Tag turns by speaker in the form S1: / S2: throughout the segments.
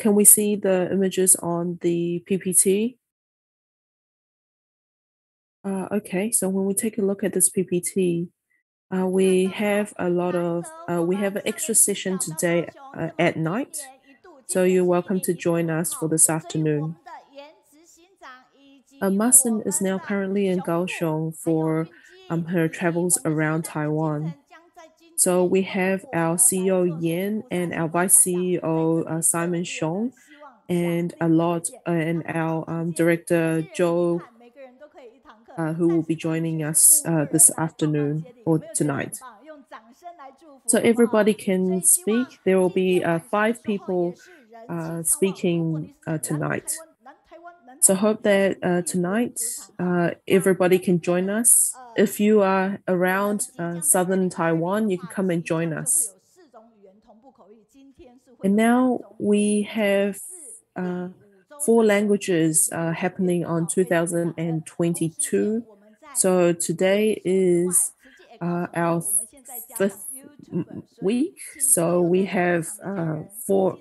S1: can we see the images on the PPT? Okay, so when we take a look at this PPT, we have we have an extra session today at night. So you're welcome to join us for this afternoon. Masin is now currently in Kaohsiung for her travels around Taiwan. So we have our CEO Yan and our Vice CEO Simon Xiong and our director Zhou, who will be joining us this afternoon or tonight. So everybody can speak. There will be 5 people speaking tonight. So hope that tonight everybody can join us. If you are around southern Taiwan, you can come and join us. And now we have 4 languages happening on 2022. So today is our 5th week. So we have 4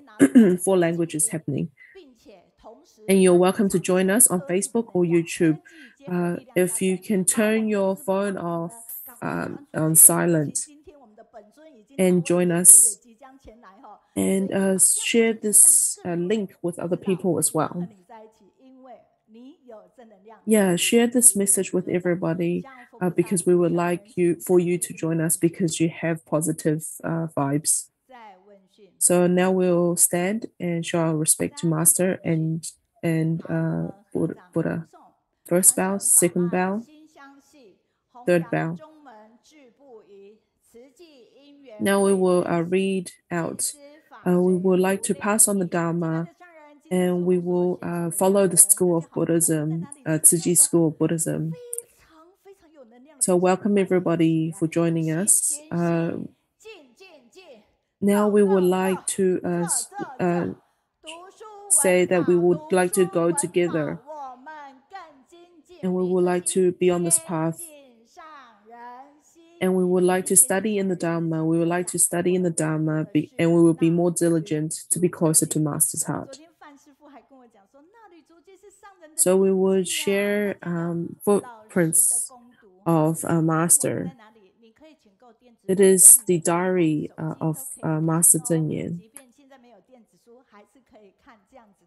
S1: languages happening. And you're welcome to join us on Facebook or YouTube. If you can turn your phone off on silent and join us and share this link with other people as well. Yeah, share this message with everybody because we would like for you to join us because you have positive vibes. So now we'll stand and show our respect to Master and Buddha. First bow, second bow, third bow. Now we will read out. We would like to pass on the Dharma and we will follow the school of Buddhism, Tzu School of Buddhism. So welcome everybody for joining us. Now we would like to say that we would like to go together and we would like to be on this path and we would like to study in the Dharma. We would like to study in the Dharma and we will be more diligent to be closer to Master's heart. So we would share footprints of Master. It is the diary of Master Zheng Yan.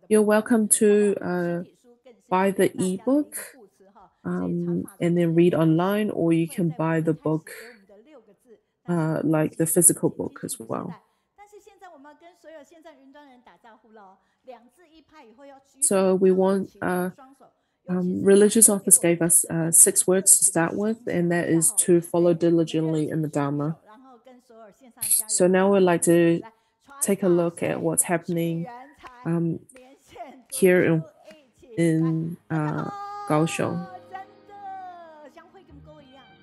S1: You're welcome to buy the ebook and then read online, or you can buy the book, like the physical book as well. So we want religious office gave us 6 words to start with, and that is to follow diligently in the Dharma. So now we'd like to take a look at what's happening here in Kaohsiung.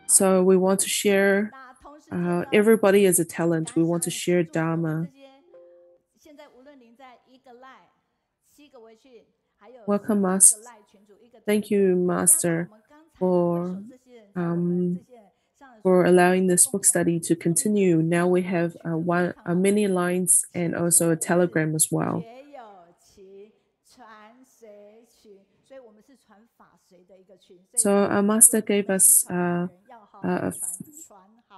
S1: So we want to share, everybody is a talent. We want to share Dharma. Welcome, Master. Thank you, Master, for allowing this book study to continue. Now we have many lines and also a telegram as well. So our Master gave us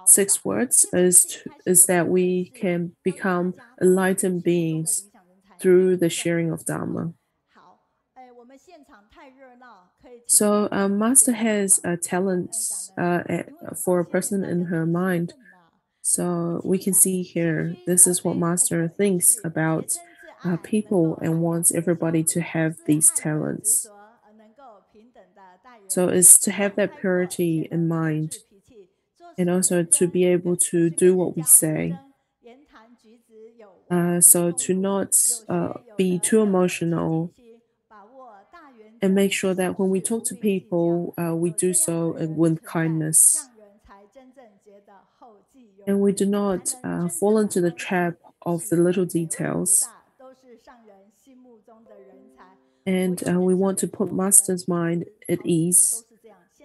S1: 6 words is that we can become enlightened beings through the sharing of Dharma. So Master has talents for a person in her mind. So we can see here, this is what Master thinks about people and wants everybody to have these talents. So it's to have that purity in mind and also to be able to do what we say. So to not be too emotional and make sure that when we talk to people, we do so with kindness. And we do not fall into the trap of the little details. And we want to put Master's mind at ease.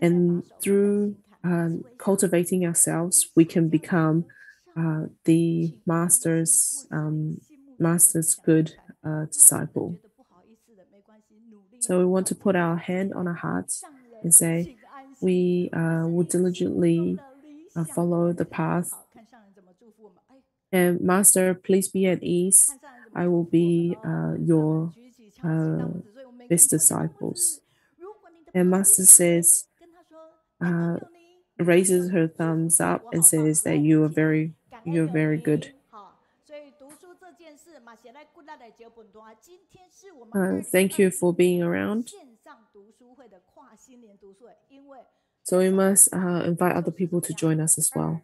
S1: And through cultivating ourselves, we can become the Master's good disciple. So we want to put our hand on our hearts and say, we will diligently follow the path. And Master, please be at ease. I will be your best disciples. And Master says, raises her thumbs up and says that you're very good. Thank you for being around. So we must invite other people to join us as well.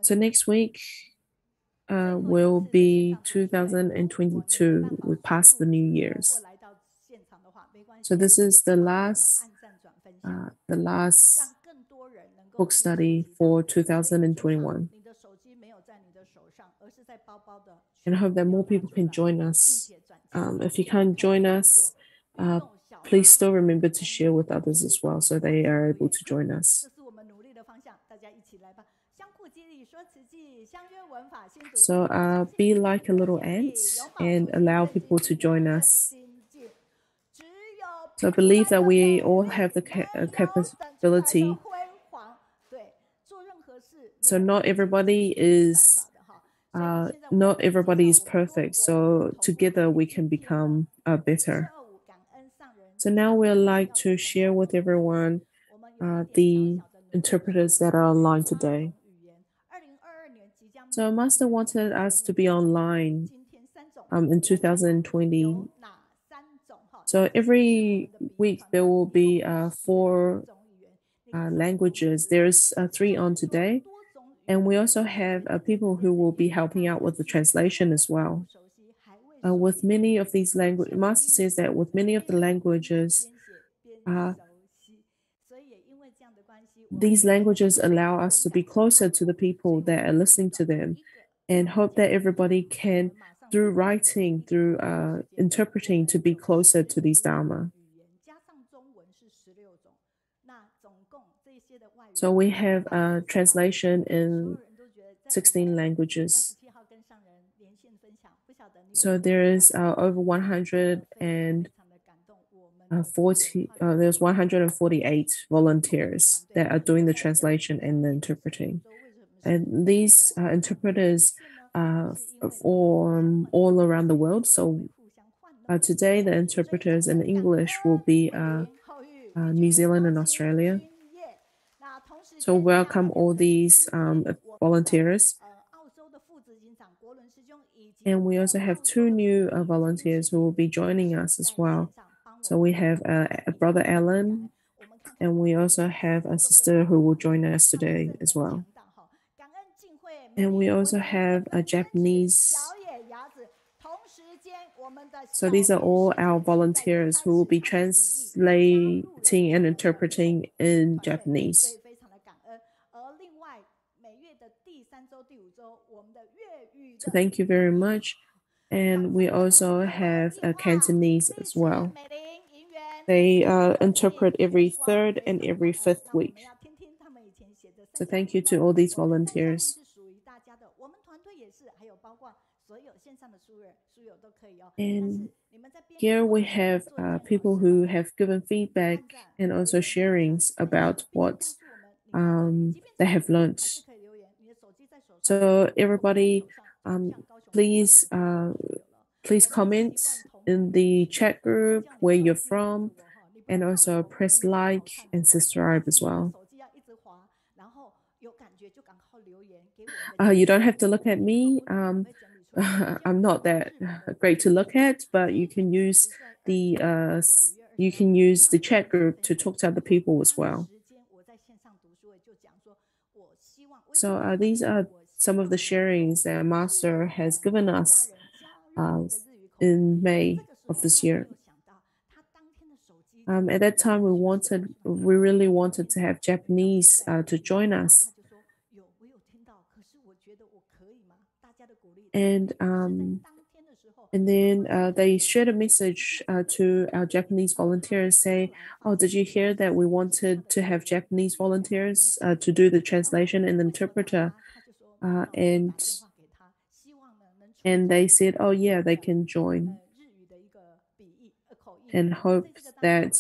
S1: So next week will be 2022. We passed the New Year's. So this is the last book study for 2021. And I hope that more people can join us. If you can't join us, please still remember to share with others as well so they are able to join us. So be like a little ant and allow people to join us. So I believe that we all have the capability. So not everybody is perfect. So together we can become better. So now we'd like to share with everyone the interpreters that are online today. So Master wanted us to be online in 2020. So every week there will be 4 languages. There's 3 on today. And we also have people who will be helping out with the translation as well. With many of these languages, Master says that with many of the languages, these languages allow us to be closer to the people that are listening to them, and hope that everybody can, through writing, through interpreting, to be closer to these Dharma. So we have a translation in 16 languages. So there is over 148 volunteers that are doing the translation and the interpreting. And these interpreters from all around the world. So today the interpreters in English will be New Zealand and Australia. So welcome all these volunteers. And we also have 2 new volunteers who will be joining us as well. So we have a brother Alan, and we also have a sister who will join us today as well. And we also have a Japanese. So these are all our volunteers who will be translating and interpreting in Japanese. So thank you very much. And we also have a Cantonese as well. They interpret every 3rd and every 5th week. So thank you to all these volunteers. And here we have people who have given feedback and also sharings about what they have learned. So everybody, please comment in the chat group where you're from, and also press like and subscribe as well. You don't have to look at me. I'm not that great to look at, but you can use the chat group to talk to other people as well. So these are some of the sharings that Master has given us in May of this year. At that time, we really wanted to have Japanese to join us. And then they shared a message to our Japanese volunteers, say, "Oh, did you hear that we wanted to have Japanese volunteers to do the translation and the interpreter?" And and they said, oh, yeah, they can join and hope that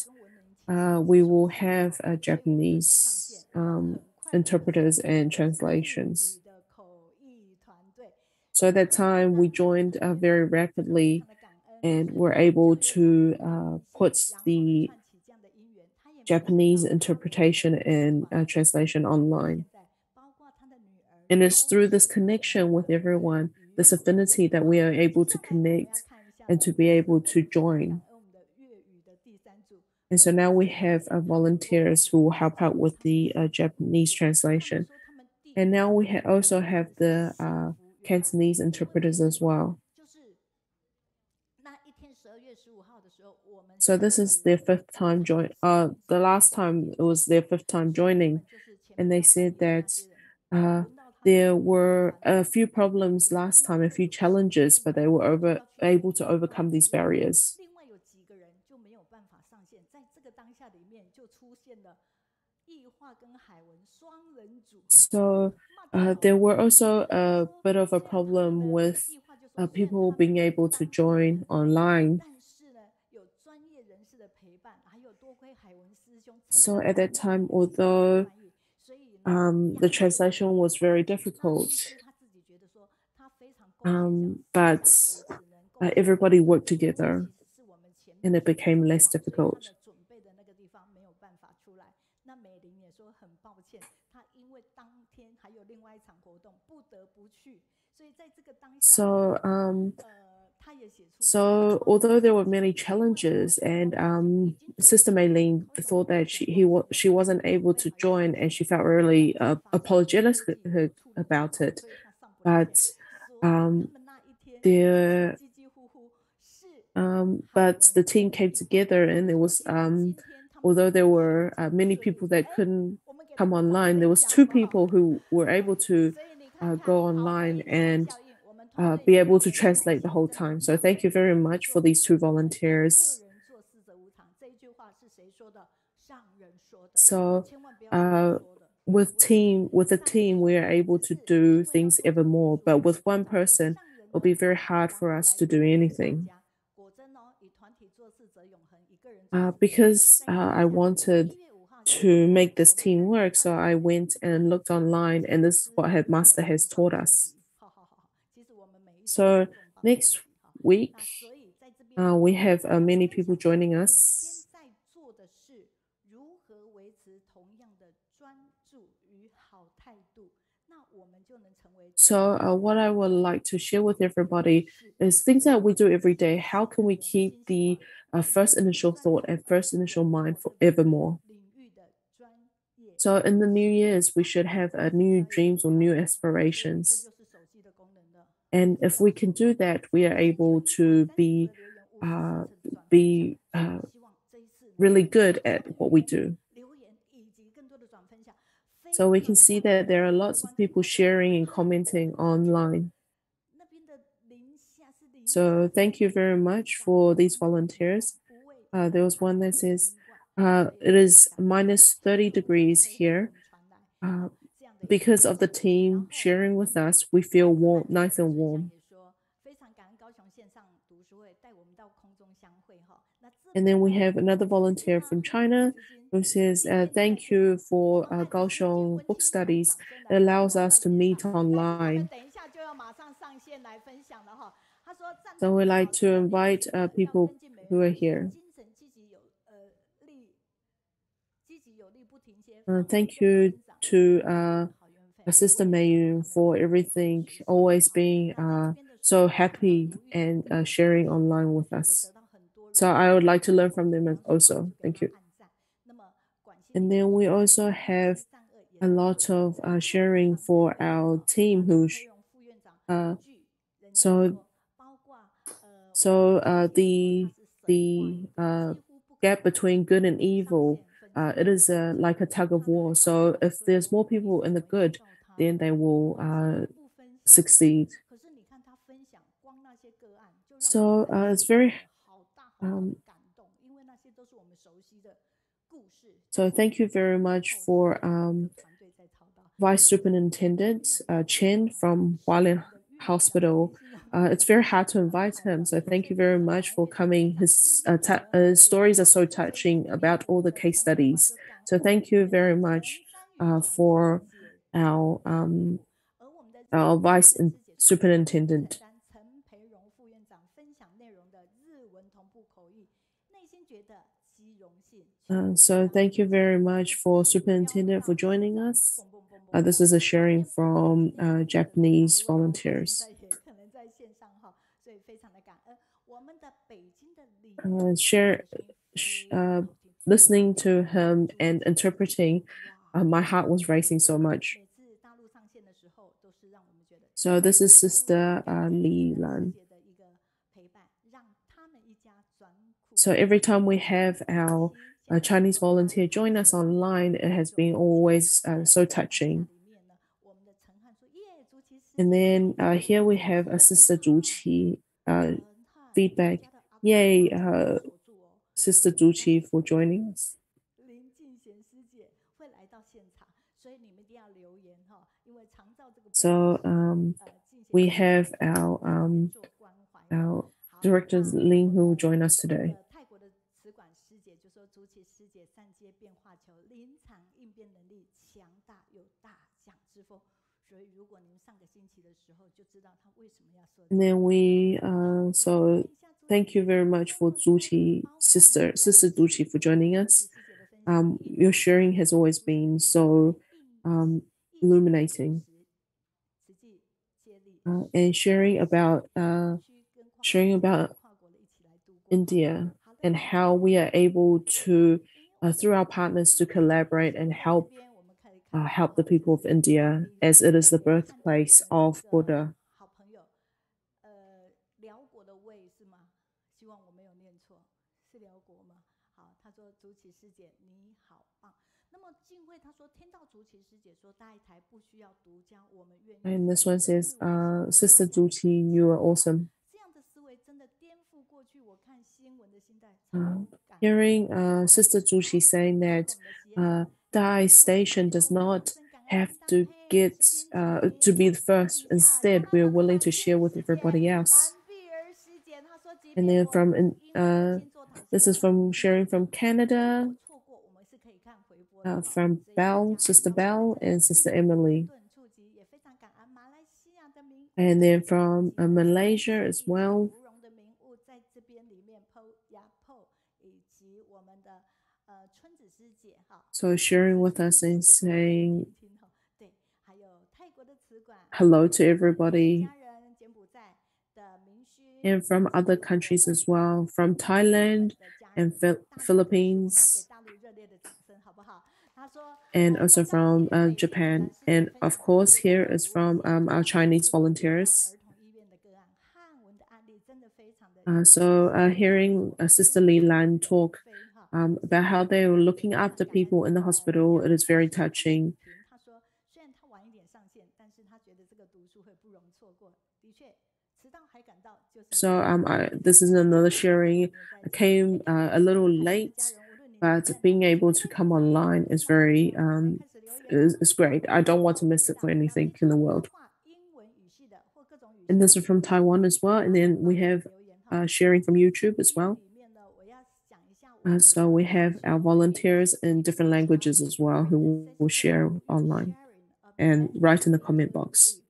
S1: we will have Japanese interpreters and translations. So at that time, we joined very rapidly and were able to put the Japanese interpretation and translation online. And it's through this connection with everyone, this affinity, that we are able to connect and to be able to join. And so now we have volunteers who will help out with the Japanese translation. And now we also have the Cantonese interpreters as well. So this is their fifth time join. The last time it was their fifth time joining, and they said that there were a few problems last time, a few challenges, but they were able to overcome these barriers. So there were also a bit of a problem with people being able to join online. So at that time, although the translation was very difficult, but everybody worked together and it became less difficult. So, so although there were many challenges, and Sister Mei thought that she wasn't able to join, and she felt really apologetic about it, but the but the team came together, and there was although there were many people that couldn't come online, there was two people who were able to go online and be able to translate the whole time. So thank you very much for these two volunteers. So with a team, we are able to do things ever more. But with one person, it'll be very hard for us to do anything. Because I wanted to make this team work, so I went and looked online, and this is what Headmaster has taught us. So next week, we have many people joining us. So what I would like to share with everybody is things that we do every day. How can we keep the first initial thought and first initial mind forevermore? So in the New Year's, we should have new dreams or new aspirations. And if we can do that, we are able to be really good at what we do. So we can see that there are lots of people sharing and commenting online. So thank you very much for these volunteers. There was one that says, it is minus 30 degrees here. Because of the team sharing with us, we feel warm, nice and warm. And then we have another volunteer from China who says, thank you for Kaohsiung book studies. It allows us to meet online. So we like to invite people who are here. Thank you to Sister Meiyun for everything, always being so happy and sharing online with us. So I would like to learn from them also. Thank you. And then we also have a lot of sharing for our team who so the gap between good and evil, it is like a tug of war. So if there's more people in the good, then they will succeed. So it's very so thank you very much for Vice Superintendent Chen from Hualien Hospital it's very hard to invite him. So thank you very much for coming. His stories are so touching about all the case studies. So thank you very much for our um, our vice superintendent. So thank you very much for superintendent for joining us. This is a sharing from Japanese volunteers. Share, listening to him and interpreting, my heart was racing so much. So this is Sister Li Lan. So every time we have our Chinese volunteer join us online, it has been always so touching. And then here we have a Sister Zhu Qi feedback. Yay, Sister Zhu Qi for joining us. So we have our Director Ling who will join us today. And then so thank you very much for Zhu Sister Zhu Qi for joining us. Your sharing has always been so illuminating. And sharing about India and how we are able to, through our partners, to collaborate and help the people of India, as it is the birthplace of Buddha. And this one says, Sister Zhu Qi, you are awesome. Hearing Sister Zhu Qi saying that Daai Station does not have to get to be the first. Instead, we're willing to share with everybody else. And then this is from sharing from Canada, from Sister Belle, and Sister Emily. And then from Malaysia as well. So sharing with us and saying hello to everybody. And from other countries as well, from Thailand and Philippines, and also from Japan. And of course, here is from our Chinese volunteers. So hearing Sister Li Lan talk about how they were looking after people in the hospital, it is very touching. So this is another sharing. I came a little late, but being able to come online is very is great. I don't want to miss it for anything in the world. And this is from Taiwan as well. And then we have sharing from YouTube as well. So we have our volunteers in different languages as well who will share online and write in the comment box.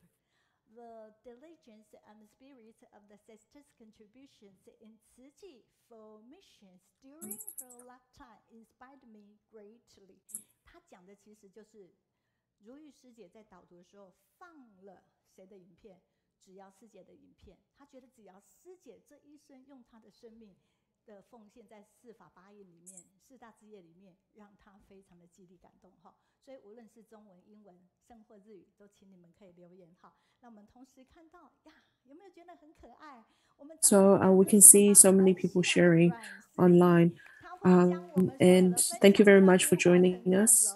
S1: So we can see so many people sharing online. And thank you very much for joining us.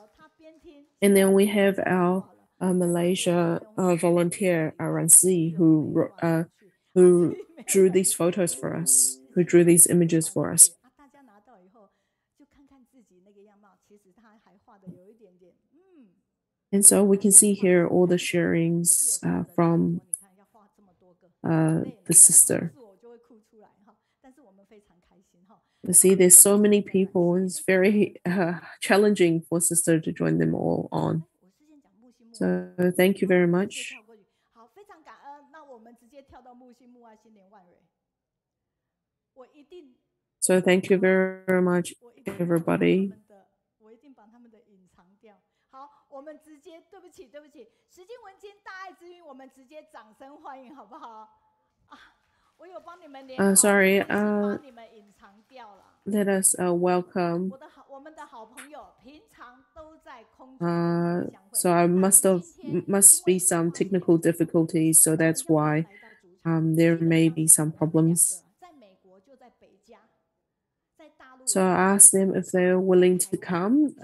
S1: And then we have our Malaysia volunteer, Ransi, who drew these photos for us, who drew these images for us. And so we can see here all the sharings from the sister. You see, there's so many people. It's very challenging for sister to join them all on. So thank you very much. So thank you very, very much, everybody. 我一定，sorry, let us welcome. So I must be some technical difficulties, so that's why there may be some problems. So I asked them if they're willing to come.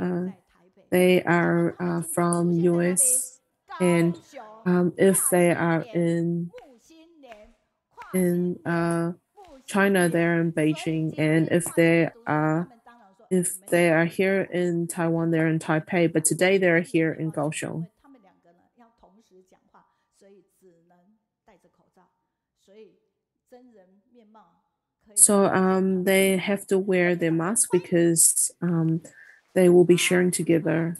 S1: They are from US, and if they are in China, they're in Beijing, and if they are here in Taiwan, they're in Taipei. But today they're here in Kaohsiung. So they have to wear their mask because they will be sharing together.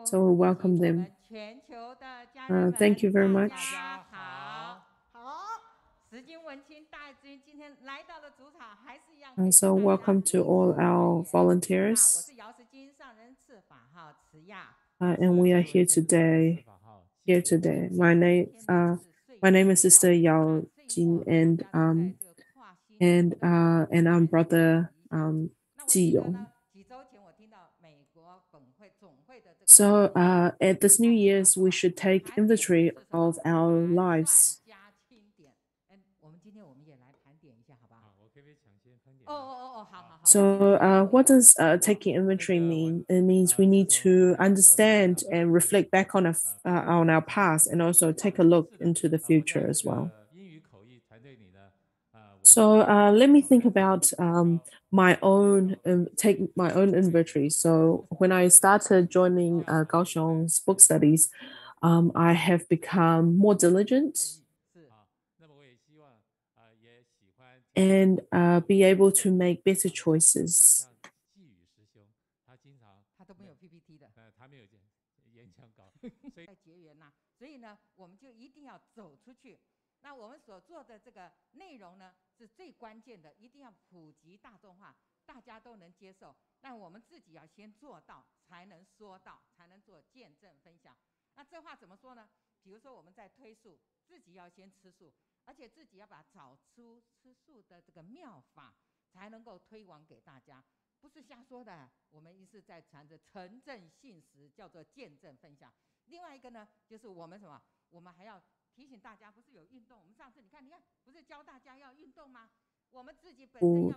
S1: So we welcome them. Thank you very much. So welcome to all our volunteers. And we are here today. My name is Sister Yao Jing, and I'm Brother Jie. So at this New Year's, we should take inventory of our lives. So what does taking inventory mean? It means we need to understand and reflect back on our past, and also take a look into the future as well. So let me think about my own take my own inventory. So when I started joining Kaohsiung's book studies, I have become more diligent and be able to make better choices.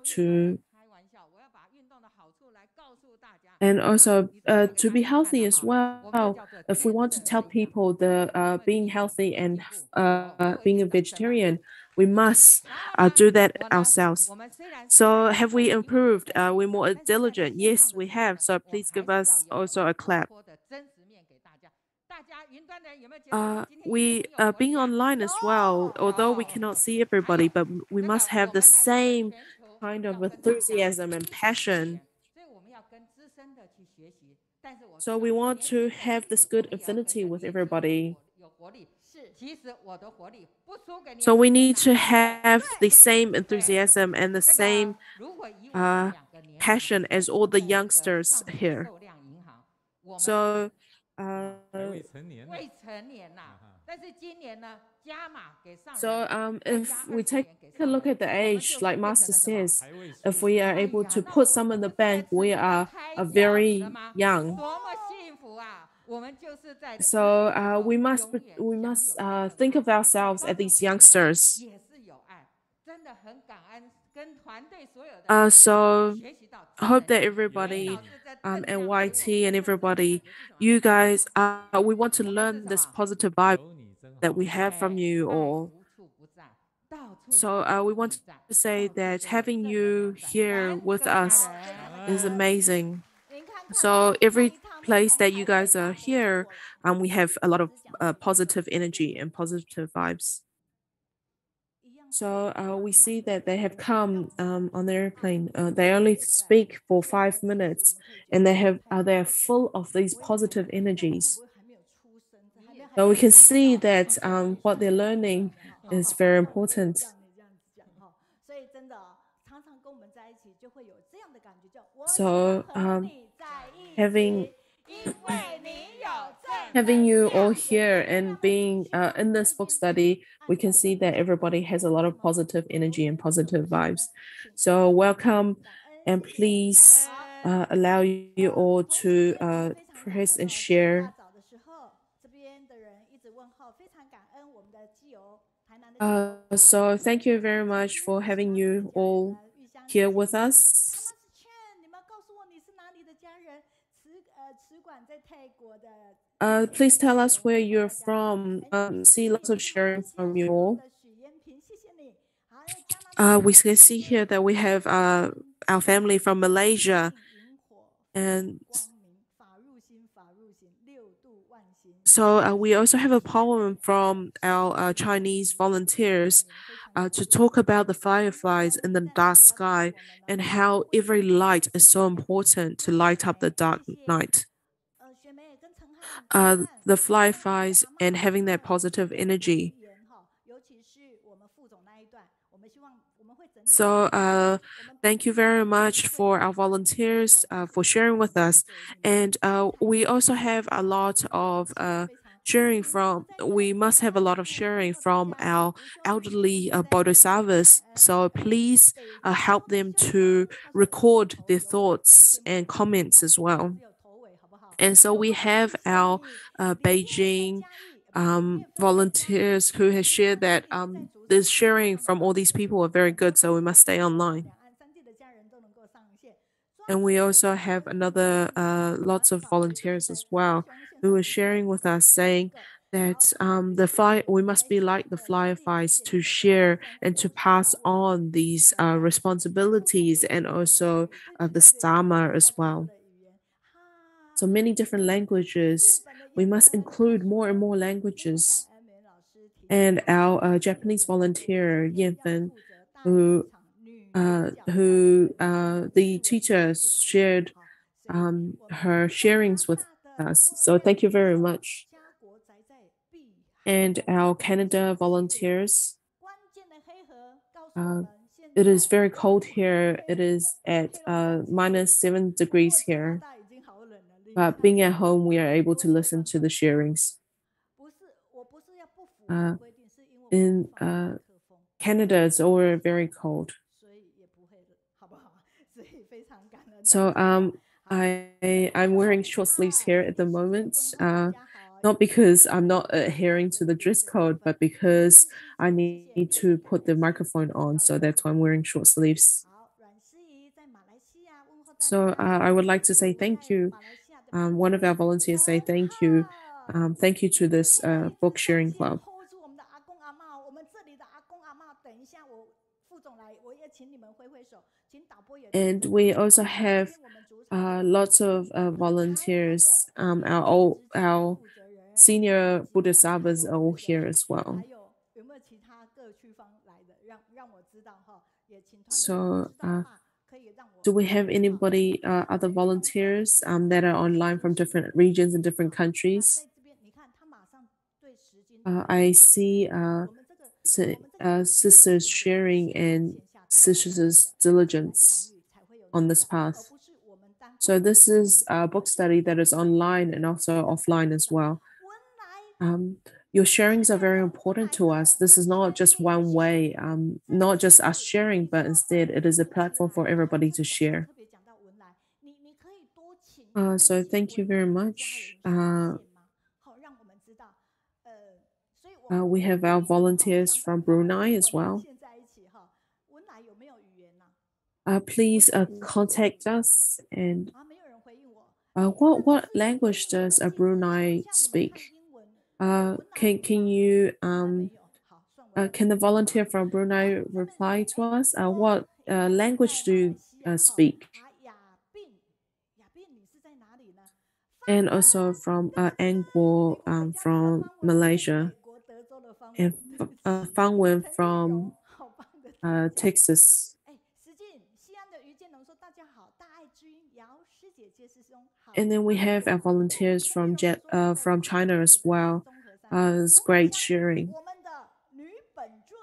S1: To and also to be healthy as well. If we want to tell people the being healthy and being a vegetarian, we must do that ourselves. So have we improved? We're more diligent. Yes, we have. So please give us also a clap. We being online as well, although we cannot see everybody, but we must have the same kind of enthusiasm and passion. So we want to have this good affinity with everybody. So we need to have the same enthusiasm and the same passion as all the youngsters here. So if we take a look at the age, like Master says, if we are able to put some in the bank, we are very young. So we must think of ourselves as these youngsters. So I hope that everybody and YT and everybody, you guys, we want to learn this positive vibe that we have from you all. So we want to say that having you here with us is amazing. So place that you guys are here, we have a lot of positive energy and positive vibes. So we see that they have come on the airplane. They only speak for 5 minutes, and they are full of these positive energies. So we can see that what they're learning is very important. So having having you all here and being in this book study, we can see that everybody has a lot of positive energy and positive vibes. So welcome, and please allow you all to press and share. So thank you very much for having you all here with us. Please tell us where you're from. See lots of sharing from you all. We can see here that we have our family from Malaysia, and so we also have a poem from our Chinese volunteers to talk about the fireflies in the dark sky and how every light is so important to light up the dark night. The fireflies and having that positive energy. So thank you very much for our volunteers for sharing with us. And we also have a lot of sharing from, we must have a lot of sharing from our elderly bodhisattvas. So please help them to record their thoughts and comments as well. And so we have our Beijing volunteers who has shared that the sharing from all these people are very good, so we must stay online. And we also have another lots of volunteers as well who are sharing with us saying that we must be like the fireflies to share and to pass on these responsibilities and also the Dharma as well. So many different languages. We must include more and more languages. And our Japanese volunteer Yanfen, the teacher shared her sharings with us. So thank you very much. And our Canada volunteers. Uh, it is very cold here. It is at -7 degrees here. But being at home, we are able to listen to the sharings. In Canada, it's already very cold. So I'm wearing short sleeves here at the moment. Not because I'm not adhering to the dress code, but because I need to put the microphone on. So that's why I'm wearing short sleeves. So I would like to say thank you. One of our volunteers say thank you. Thank you to this book sharing club. And we also have lots of volunteers. Our senior Bodhisattvas are all here as well. So, do we have anybody, other volunteers that are online from different regions and different countries? I see sisters sharing and sisters' diligence on this path. So this is a book study that is online and also offline as well. Your sharings are very important to us. This is not just one way, not just us sharing, but instead it is a platform for everybody to share. So thank you very much. We have our volunteers from Brunei as well. Please contact us. And what language does Brunei speak? Can you can the volunteer from Brunei reply to us? What language do you speak? and also from Angguo from Malaysia, and Fang Wen from Texas.
S2: 哎，石进，西安的于建龙说：“大家好，大爱之音，姚师姐、杰师兄好。
S1: And then we have our
S2: 哦，volunteers 陈佩蓉说在
S1: from
S2: 中和
S1: China
S2: 北
S1: as
S2: 的大
S1: well.
S2: 综合山上，It's 胡美
S1: great
S2: 香，sharing. 我们的女本尊，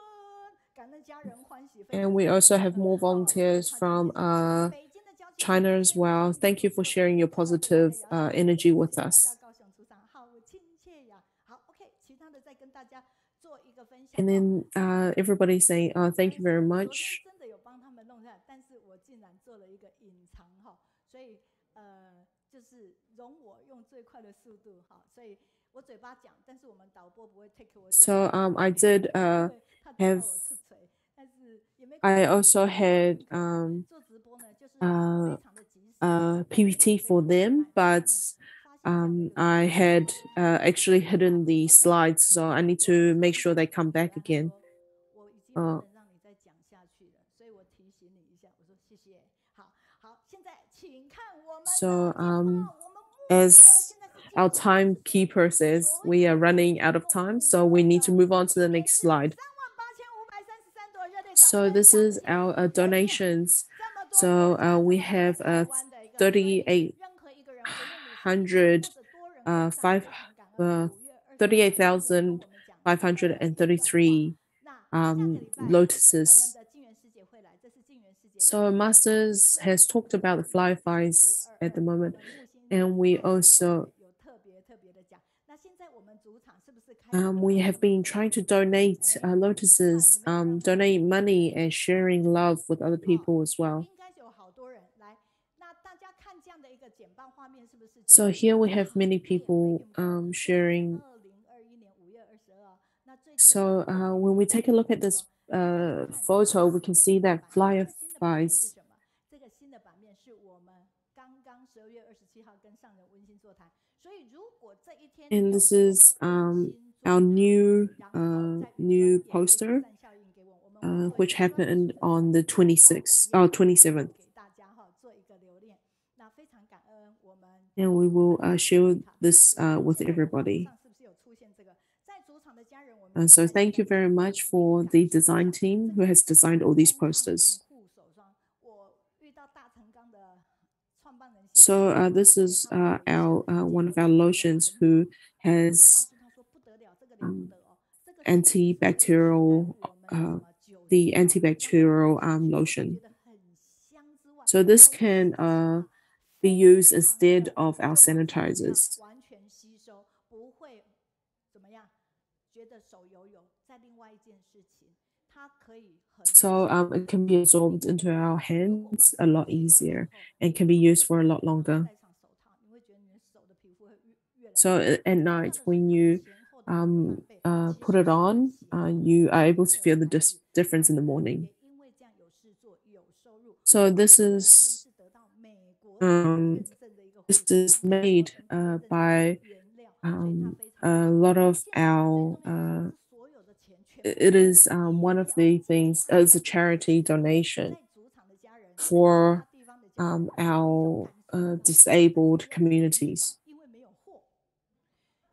S2: 感恩家人欢喜，非
S1: And
S2: 常
S1: we
S2: 感
S1: also
S2: 谢
S1: have
S2: 的。
S1: more
S2: 哦，所以
S1: volunteers
S2: 他今天
S1: from
S2: 是在北京的交情会
S1: China
S2: 里
S1: as
S2: 面呢，
S1: well.
S2: 进行
S1: Thank you
S2: 主
S1: for
S2: 持。
S1: sharing your
S2: 这么可爱的
S1: positive
S2: 姚师姐，
S1: energy
S2: 欢
S1: with
S2: 迎来到
S1: us.
S2: 高雄出场，好亲切呀。好，OK，其他的再跟大家做一个分享
S1: And
S2: 哦。
S1: then everybody saying, thank you very
S2: 昨天
S1: much.
S2: 真的有帮他们弄下来，但是我竟然做了一个隐藏哈，所以就是容我用最快的速度哈，所以我嘴巴讲，但是我们导播不会 take 我讲
S1: So
S2: 的，I
S1: did
S2: 因为他知道
S1: have
S2: 我出锤，但是也没关
S1: I
S2: 系，
S1: also
S2: 因为
S1: had
S2: 很可爱，做直播呢就是非
S1: uh,
S2: 常的及时，而且
S1: PPT
S2: 非
S1: for
S2: 常可
S1: them,
S2: 爱。然后
S1: but
S2: 呢，发现这样的一个状
S1: I
S2: 况，
S1: had actually
S2: 好
S1: hidden the
S2: ，OK，
S1: slides, so I need
S2: 我
S1: to
S2: 的
S1: make
S2: 手
S1: sure
S2: 机
S1: they
S2: 一
S1: come
S2: 起来，back 他
S1: again.
S2: 说我已经不
S1: Uh,
S2: 能让你再讲下去了，所以我提醒你一下，我说谢谢。好，好，现在请看我们的
S1: so
S2: 简报，我们目测
S1: as
S2: 现在是进
S1: our
S2: 入到第四
S1: timekeeper
S2: 轮，
S1: says,
S2: 所
S1: we
S2: 有
S1: are
S2: 的人
S1: running out of
S2: 共
S1: time,
S2: 捕
S1: so
S2: 获
S1: we need to
S2: 的
S1: move on to the
S2: 金额
S1: next
S2: 是
S1: slide.
S2: 38533朵，热烈掌
S1: So
S2: 声
S1: this
S2: 响
S1: is
S2: 起！
S1: our
S2: 可是
S1: donations.
S2: 这么多国
S1: So
S2: 家，这
S1: we
S2: 么多的
S1: have
S2: 台湾的一个，所以
S1: 38
S2: 任何一个人，无论你是一个人
S1: hundred
S2: 或者多人归档，
S1: five
S2: 非常感恩。5月22号
S1: 38,533
S2: 今天跟我们讲一段话。那下个礼拜我们
S1: lotuses.
S2: 的静园师姐会来，这是静园师姐的
S1: So
S2: 演讲。
S1: Masters
S2: 所以
S1: has talked about the
S2: 5月
S1: fireflies at the
S2: 15、22， 我
S1: moment,
S2: 们木星
S1: and we
S2: 爱情的
S1: also
S2: 有特别的讲。那现在我们主场是不是开始
S1: we
S2: 看
S1: have
S2: 什么
S1: been
S2: 呢？
S1: trying to donate
S2: 哎，不然你
S1: lotuses,
S2: 没有让他们
S1: donate
S2: 进来，对不
S1: money
S2: 对？
S1: and sharing love with other
S2: 哦，
S1: people as well.
S2: 应该有好多人来。那大家看这样的一个简报画面，是不是就
S1: So
S2: 觉
S1: here
S2: 得
S1: we have
S2: 啊，
S1: many
S2: 它也非
S1: people
S2: 常多？这是
S1: sharing.
S2: 2021年5月22号。那最近
S1: So
S2: 刚好
S1: when we take a look at
S2: 这
S1: this
S2: 个，大家有看到
S1: photo, we
S2: 新
S1: can
S2: 的
S1: see
S2: 新的
S1: that
S2: 版面。这个新的版面是
S1: fireflies.
S2: 什么？这个新的版面是我们刚刚12月27号跟上人温馨座谈。所以如果这一天你
S1: And
S2: 有
S1: this
S2: 跟我们
S1: is
S2: 温馨座
S1: our
S2: 谈，
S1: new
S2: 然后在云端
S1: new
S2: 也可以扩
S1: poster,
S2: 散效应给我，我们会做一
S1: which
S2: 个专属
S1: happened
S2: 的
S1: on the
S2: 网页
S1: 26th
S2: 版
S1: or
S2: 面
S1: 27th.
S2: 给大家哈，做一个留念。那非常感恩我们
S1: And we
S2: 主
S1: will
S2: 场的
S1: share
S2: 卡
S1: this
S2: 小组长。
S1: with
S2: 现在我网络
S1: everybody.
S2: 上是不是有出现这个？在主场的家人，我们也
S1: So
S2: 再次
S1: thank you
S2: 感谢
S1: very
S2: 你的
S1: much
S2: 努力，
S1: for
S2: 感
S1: the
S2: 谢一
S1: design
S2: 下。
S1: team
S2: 这
S1: who
S2: 个
S1: has
S2: 是
S1: designed all these
S2: 工烫印
S1: posters.
S2: 护手霜，我遇到大成钢的创办人谢
S1: So
S2: 先生，
S1: this
S2: 因为
S1: is
S2: 他们有一项
S1: our
S2: 推荐
S1: one
S2: 我
S1: of our
S2: 使用了
S1: lotions
S2: 很久，
S1: who
S2: 我就告
S1: has
S2: 诉他说不得了，这个了不得哦，这个是不是取代
S1: antibacterial
S2: 我们的什么酒
S1: the
S2: 精哦？那我闻
S1: antibacterial
S2: 上去我就觉
S1: lotion.
S2: 得很香之外，
S1: So this
S2: 口感
S1: can
S2: 是什么？
S1: be
S2: 非
S1: used
S2: 常
S1: instead
S2: 的
S1: of our
S2: 跟我手一样，
S1: sanitizers.
S2: 完全吸收，不会怎么样，觉得手油油。再另外一件事情，它可以很
S1: So
S2: 久
S1: it can be
S2: 很久
S1: absorbed into
S2: 哦。
S1: our
S2: 如果晚
S1: hands
S2: 上
S1: a
S2: 你
S1: lot
S2: 睡觉的时
S1: easier
S2: 候，
S1: and
S2: 你
S1: can
S2: 不
S1: be
S2: 要
S1: used for a
S2: 睡
S1: lot
S2: 觉的时候
S1: longer.
S2: 戴上手套，你会觉得你的手的皮肤会越来
S1: So
S2: 越
S1: at
S2: 重要
S1: night
S2: 的是
S1: when
S2: 它
S1: you
S2: 前后的柔软被其
S1: put
S2: 实
S1: it
S2: 是很
S1: on,
S2: 喜欢的，
S1: you are
S2: 也
S1: able
S2: 跟
S1: to
S2: 我
S1: feel the
S2: 相遇。
S1: difference
S2: 那
S1: in the
S2: 我
S1: morning.
S2: 也因为这样有事做有收入。
S1: So
S2: 我
S1: this
S2: 这个这边
S1: is
S2: 是得到美国的一个认证的一个护手霜， 美国
S1: made
S2: NT 认证的
S1: by
S2: 原料，所以它非常
S1: a
S2: 棒。
S1: lot of
S2: 现在最重
S1: our
S2: 要的是，这所有的钱全部
S1: it
S2: 是
S1: is
S2: 医
S1: one of
S2: 疗
S1: the
S2: 基金
S1: things
S2: 会
S1: as a charity
S2: 所以
S1: donation
S2: 在主场的家人，在其他
S1: for
S2: 地方的家人，你就
S1: our
S2: 感受得到。但是
S1: disabled
S2: 问题是没
S1: communities.
S2: 买，因为没有货。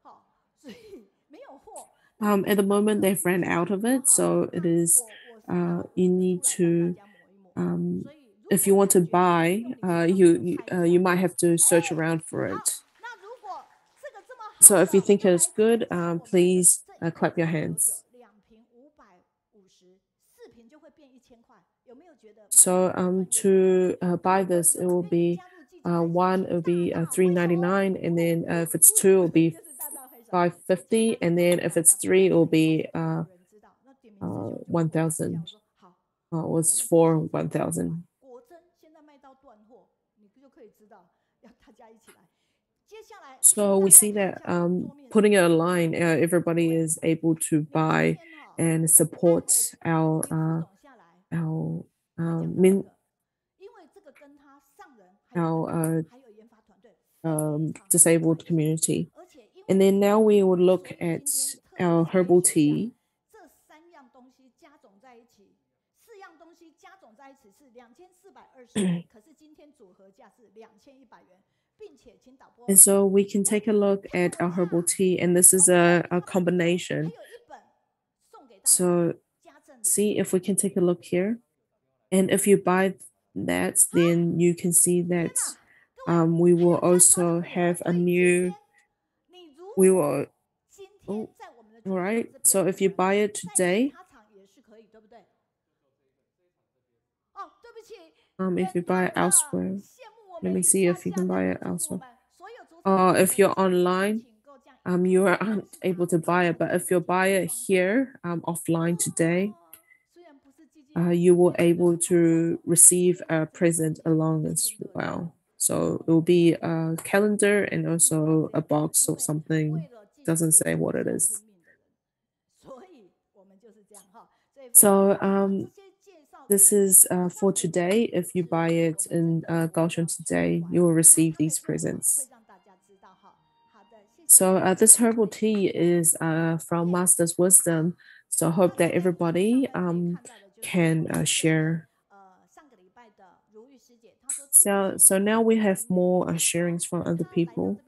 S2: 好，所以没有货。那
S1: At the
S2: 那这
S1: moment,
S2: 个
S1: they've
S2: 护手
S1: ran
S2: 霜
S1: out of
S2: 说
S1: it,
S2: 好，
S1: so it
S2: 那
S1: is
S2: 我是拿我
S1: you
S2: 的
S1: need
S2: 布来帮大
S1: to
S2: 家抹一抹。
S1: um,
S2: 所以如
S1: if
S2: 果
S1: you want
S2: 感
S1: to
S2: 觉到
S1: buy,
S2: 用你身上
S1: you
S2: 的有
S1: you
S2: 差异
S1: you
S2: 上，
S1: might have to search
S2: 哎，
S1: around for
S2: 好，
S1: it.
S2: 那如果这个这么
S1: So
S2: 好
S1: if you
S2: 的，我
S1: think
S2: 们
S1: it's
S2: 来
S1: good,
S2: 猜猜我们的
S1: please
S2: 这一
S1: clap
S2: 瓶
S1: your
S2: 烧酒
S1: hands.
S2: 2瓶550， 4瓶就会变1000块，有没有觉得马上
S1: So
S2: 越穿越好？
S1: to buy
S2: 如果
S1: this, it
S2: 有
S1: will
S2: 愿意
S1: be
S2: 加入季节来袭，
S1: one,
S2: 请
S1: it will
S2: 大
S1: be
S2: 大挥手。
S1: $3.99, and then if it's two, it will be
S2: 就是大大挥手。简
S1: $5.50,
S2: 单的
S1: and
S2: 告
S1: then
S2: 诉
S1: if
S2: 大
S1: it's
S2: 家，不要
S1: three, it
S2: 讲
S1: will
S2: 太多，
S1: be
S2: 没有人知道。那点名师兄就问我一下，
S1: 1,000.
S2: 我说好，
S1: Was
S2: 我们
S1: for
S2: 现在就卖，
S1: 1,000.
S2: 果真现在卖到断货，你就可以知道要大家一起来。接下来，请
S1: So
S2: 大
S1: we
S2: 家
S1: see
S2: 看一
S1: that
S2: 下我的桌面上
S1: putting it
S2: 面
S1: online,
S2: 有什么
S1: everybody
S2: 对，
S1: is able to
S2: 你们今
S1: buy
S2: 天哈，
S1: and
S2: 待
S1: support
S2: 会把
S1: our
S2: 微浮懂下来，
S1: our
S2: 会讲到这
S1: min
S2: 个，因为这个跟他上人还有跟他
S1: our
S2: 还有研发团队非常的专
S1: disabled
S2: 业，
S1: community.
S2: 而且因
S1: And
S2: 为
S1: then
S2: 这
S1: now
S2: 个
S1: we will
S2: 所
S1: look
S2: 以
S1: at
S2: 今天特别
S1: our
S2: 筛
S1: herbal
S2: 选一下
S1: tea.
S2: 这3样东西加总在一起，4样东西加总在一起是2420元，可是今天组合价是2100元，
S1: And so we can take a look at our herbal tea, and this is a combination. So see if we can take a look here. And if you buy that, then you can see that we will also have a new, we will, oh, all right. So if you buy it today, if you buy it elsewhere, let me see if you can buy it elsewhere. If you're online, you are unable to buy it, but if you buy it here, offline today, you will able to receive a present along as well. So it will be a calendar and also a box or something. Doesn't say what it is. So this is for today. If you buy it in Kaohsiung today, you will receive these presents. So this herbal tea is from Master's Wisdom. So I hope that everybody can share. So now we have more sharings from other people.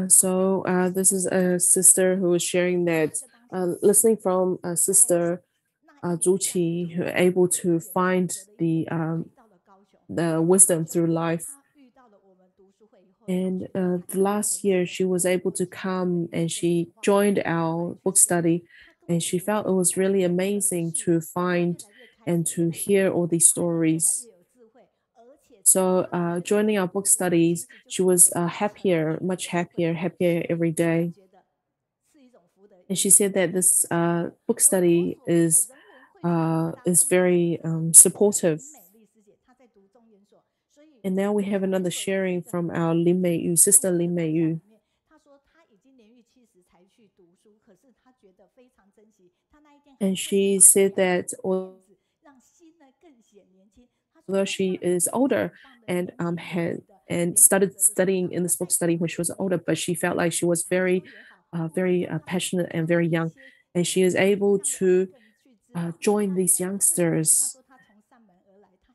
S1: So this is a sister who is sharing that listening from a sister Zhu Qi, who are able to find the wisdom through life. And the last year, she was able to come and she joined our book study, and she felt it was really amazing to find and to hear all these stories. So, joining our book studies, she was happier, much happier, happier every day. And she said that this book study is very supportive. And now we have another sharing from our Lu Meiyun, sister Lu Meiyun. And she said that although she is older and had and started studying in this book study when she was older, but she felt like she was very, very passionate and very young, and she is able to join these youngsters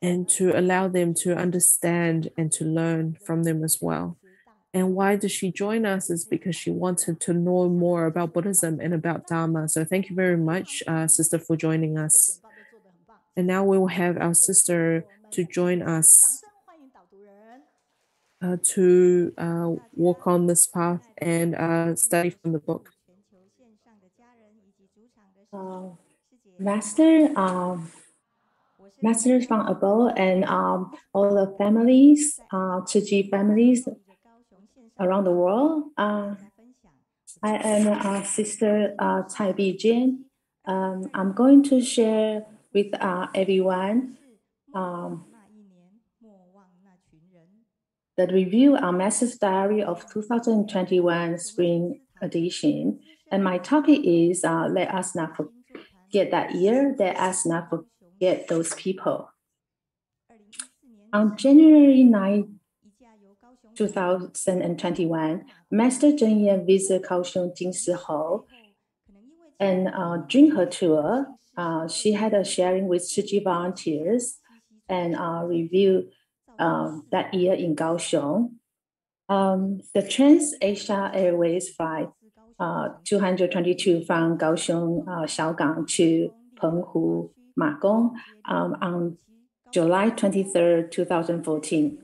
S1: and to allow them to understand and to learn from them as well. And why does she join us? Is because she wanted to know more about Buddhism and about Dharma. So thank you very much, sister, for joining us. And now we will have our sister to join us to walk on this path and study from the book.
S3: Master, Masters from Abode and all the families, Chiji families around the world. I am Sister Cai Bijuan. I'm going to share with everyone the review on Master's Diary of 2021 Spring Edition. And my topic is let us not forget that year, let us not forget those people. On January 9, 2021, Master Zheng Yan visited Kaohsiung Jingxian, and during her tour, she had a sharing with Shiji volunteers and review that year in Kaohsiung. The Trans-Asia Airways flight 222 from Kaohsiung Xiaogang to Penghu Magong on July 23rd, 2014.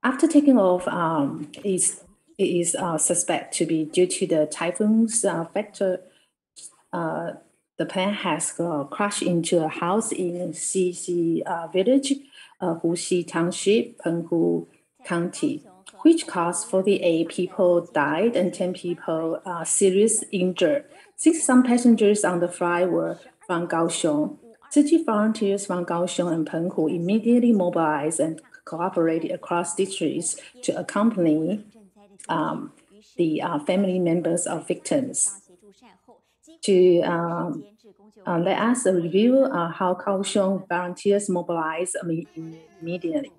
S3: After taking off, it is suspected to be due to the typhoon's factor. The plane has crashed into a house in Xixi village, Huxi Township, Penghu County, which caused 48 people died and 10 people seriously injured. 6 some passengers on the flight were from Kaohsiung. City volunteers from Kaohsiung and Penghu immediately mobilized and cooperated across districts to accompany the family members of victims. To let us review how Kaohsiung volunteers mobilized immediately.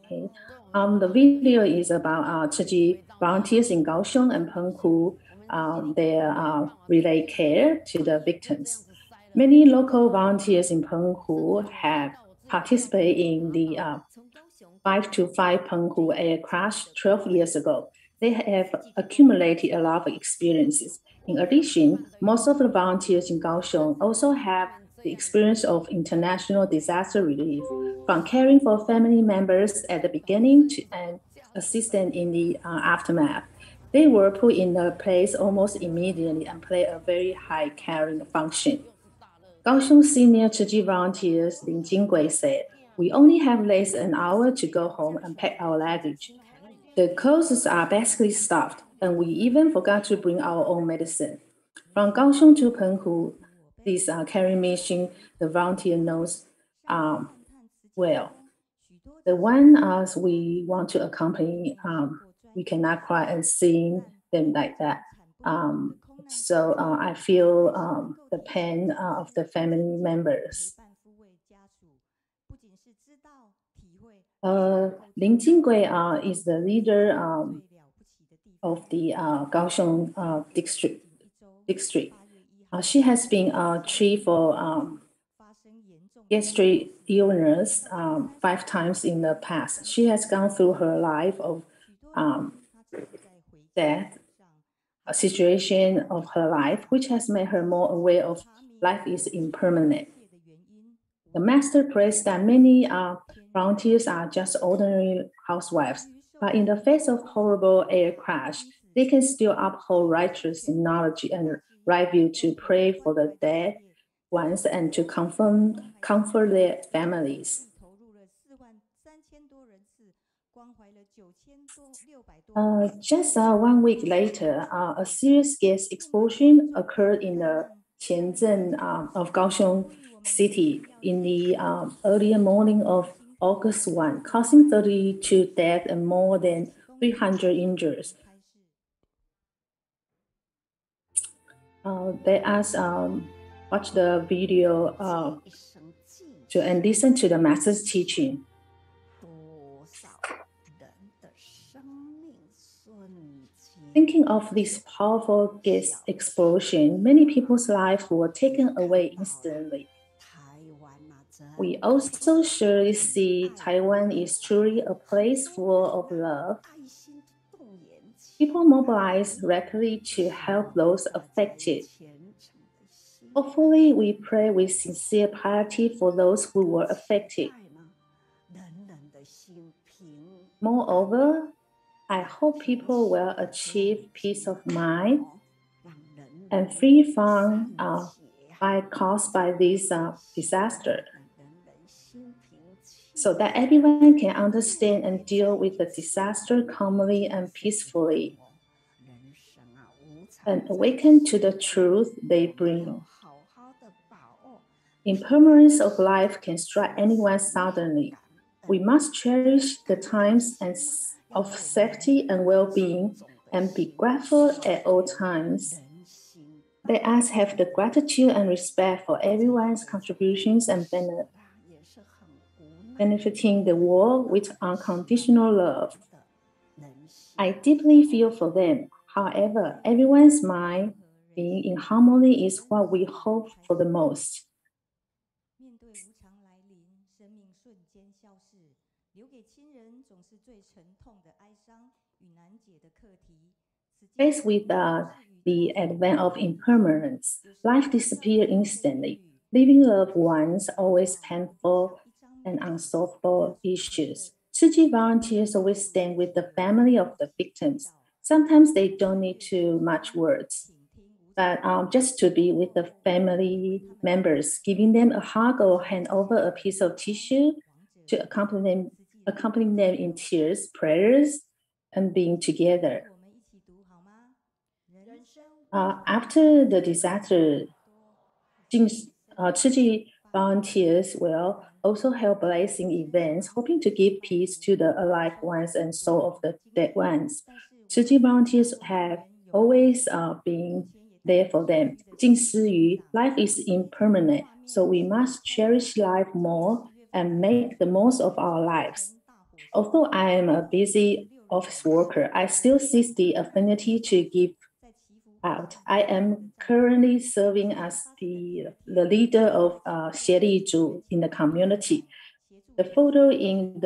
S3: Okay. The video is about Chiji volunteers in Kaohsiung and Penghu. They relay care to the victims. Many local volunteers in Penghu have participated in the 525 Penghu air crash 12 years ago. They have accumulated a lot of experiences. In addition, most of the volunteers in Kaohsiung also have the experience of international disaster relief, from caring for family members at the beginning to an assistant in the aftermath. They were put in the place almost immediately and play a very high caring function. Kaohsiung senior Tzu Chi volunteers Lin Jinggui said, "We only have less than an hour to go home and pack our luggage. The clothes are basically stuffed, and we even forgot to bring our own medicine." From Kaohsiung to Penghu, this carrying mission, the volunteer knows well. The one we want to accompany, we cannot cry and sing them like that. So I feel the pain of the family members. Lin Jinggui is the leader of the Kaohsiung district. She has been treated for gastric illness 5 times in the past. She has gone through her life of death, a situation of her life, which has made her more aware of life is impermanent. The master prays that many volunteers are just ordinary housewives, but in the face of horrible air crash, they can still uphold righteous knowledge and right view to pray for the dead ones and to comfort their families. Just 1 week later, a serious gas explosion occurred in the Qianzhen of Kaohsiung City in the early morning of August 1, causing 32 deaths and more than 300 injuries. Let us watch the video and listen to the master's teaching. Thinking of this powerful gas explosion, many people's lives were taken away instantly. We also surely see Taiwan is truly a place full of love. People mobilize rapidly to help those affected. Hopefully, we pray with sincere piety for those who were affected. Moreover, I hope people will achieve peace of mind and free from caused by this disaster, so that everyone can understand and deal with the disaster calmly and peacefully, and awaken to the truth they bring. Impermanence of life can strike anyone suddenly. We must cherish the times of safety and well-being and be grateful at all times. Let us have the gratitude and respect for everyone's contributions and benefiting the world with unconditional love. I deeply feel for them. However, everyone's mind being in harmony is what we hope for the most. Faced with the advent of impermanence, life disappears instantly, leaving loved ones always painful and unsolvable issues. Tzu Chi volunteers always stand with the family of the victims. Sometimes they don't need too much words, but just to be with the family members, giving them a hug or hand over a piece of tissue to accompany them in tears, prayers, and being together. After the disaster, Tzu Chi volunteers will also help blessing events, hoping to give peace to the alive ones and soul of the dead ones. Tzu Chi volunteers have always been there for them. Jing Yu, life is impermanent, so we must cherish life more and make the most of our lives. Although I am a busy office worker, I still see the affinity to give out. I am currently serving as the leader of Zhu in the community. The photo in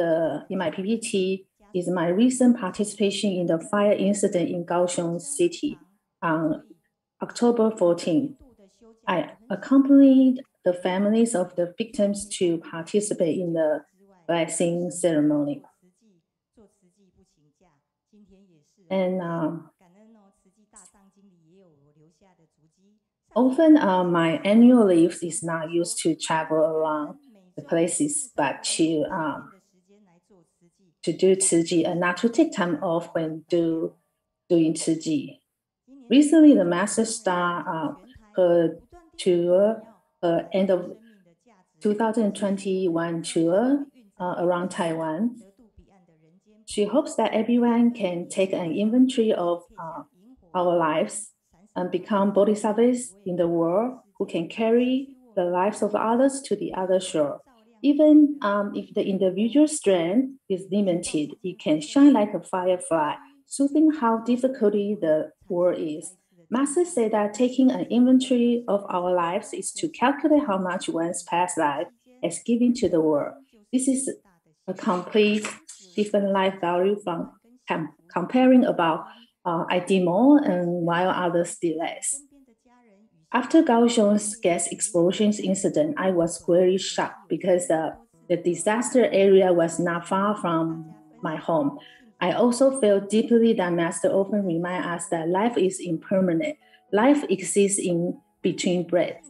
S3: my PPT is my recent participation in the fire incident in Kaohsiung City on October 14. I accompanied the families of the victims to participate in the blessing ceremony. And often my annual leave is not used to travel around the places, but to do Ciji and not to take time off when doing Ciji. Recently, the Master Star her tour, end of 2021 tour around Taiwan. She hopes that everyone can take an inventory of our lives and become bodhisattvas in the world who can carry the lives of others to the other shore. Even if the individual strength is limited, it can shine like a firefly, soothing how difficult the world is. Master said that taking an inventory of our lives is to calculate how much one's past life has given to the world. This is a complete different life value from comparing about I did more and while others did less. After Kaohsiung's gas explosions incident, I was very shocked because the disaster area was not far from my home. I also felt deeply that Master often reminds us that life is impermanent. Life exists in between breaths.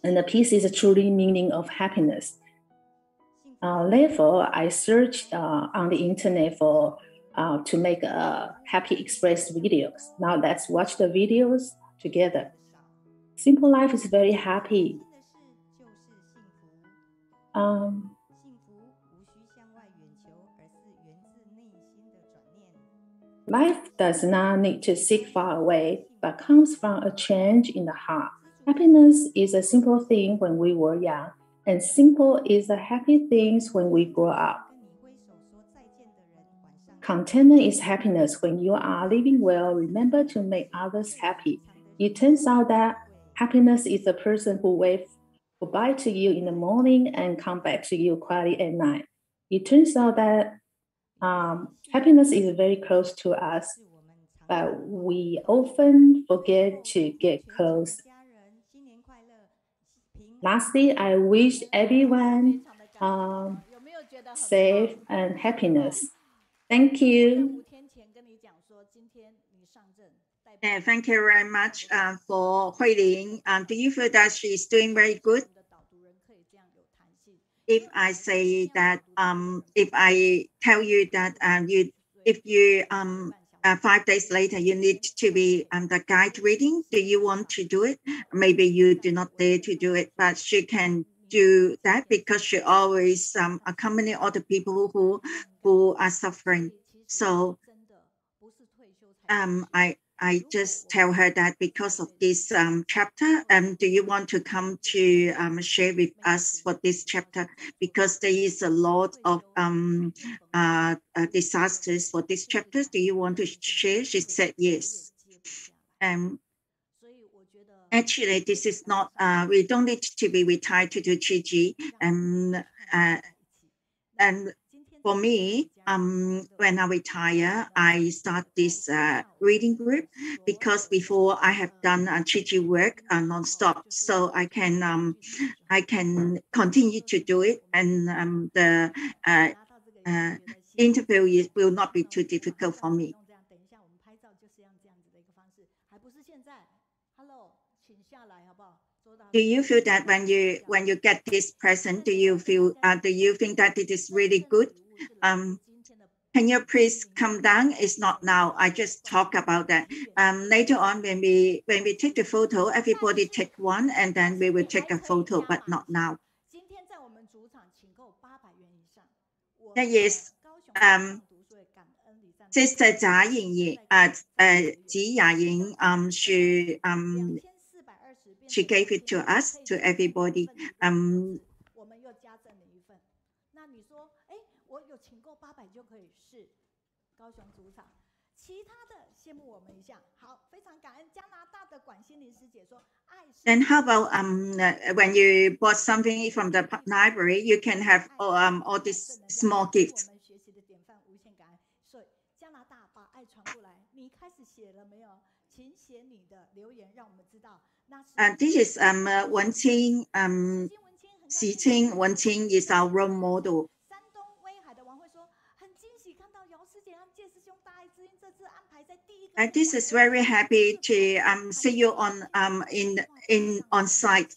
S3: And the peace is a truly meaning of happiness. Therefore, I searched on the internet for to make happy express videos. Now let's watch the videos together. Simple life is very happy. Life does not need to seek far away, but comes from a change in the heart. Happiness is a simple thing when we were young, and simple is the happy things when we grow up. Contentment is happiness when you are living well. Remember to make others happy. It turns out that happiness is the person who waves goodbye to you in the morning and come back to you quietly at night. It turns out that happiness is very close to us, but we often forget to get close. Lastly, I wish everyone safe and happiness. Thank you.
S4: Thank you very much for Huiling. Do you feel that she is doing very good? If I say that, if I tell you that if you 5 days later you need to be the guide reading, do you want to do it? Maybe you do not dare to do it, but she can do that because she always accompany all the people who are suffering. So I just tell her that because of this chapter, do you want to come to share with us for this chapter? Because there is a lot of disasters for this chapter. Do you want to share? She said yes. Actually, this is not, we don't need to be retired to do Qiji. And for me, when I retire, I start this reading group because before I have done Qiji work non-stop, so I can continue to do it, and the interview will not be too difficult for me. Do you feel that when you get this present, do you think that it is really good? Can you please come down? It's not now. I just talk about that. Later on, when we take the photo, everybody take one, and then we will take a photo, but not now. Yes. Sister Jie Wenqing, she gave it to us, to everybody. Then how about when you bought something from the library, you can have all these small gifts. This is Wenqing, Shijing, Wenqing is our role model. This is very happy to see you on site.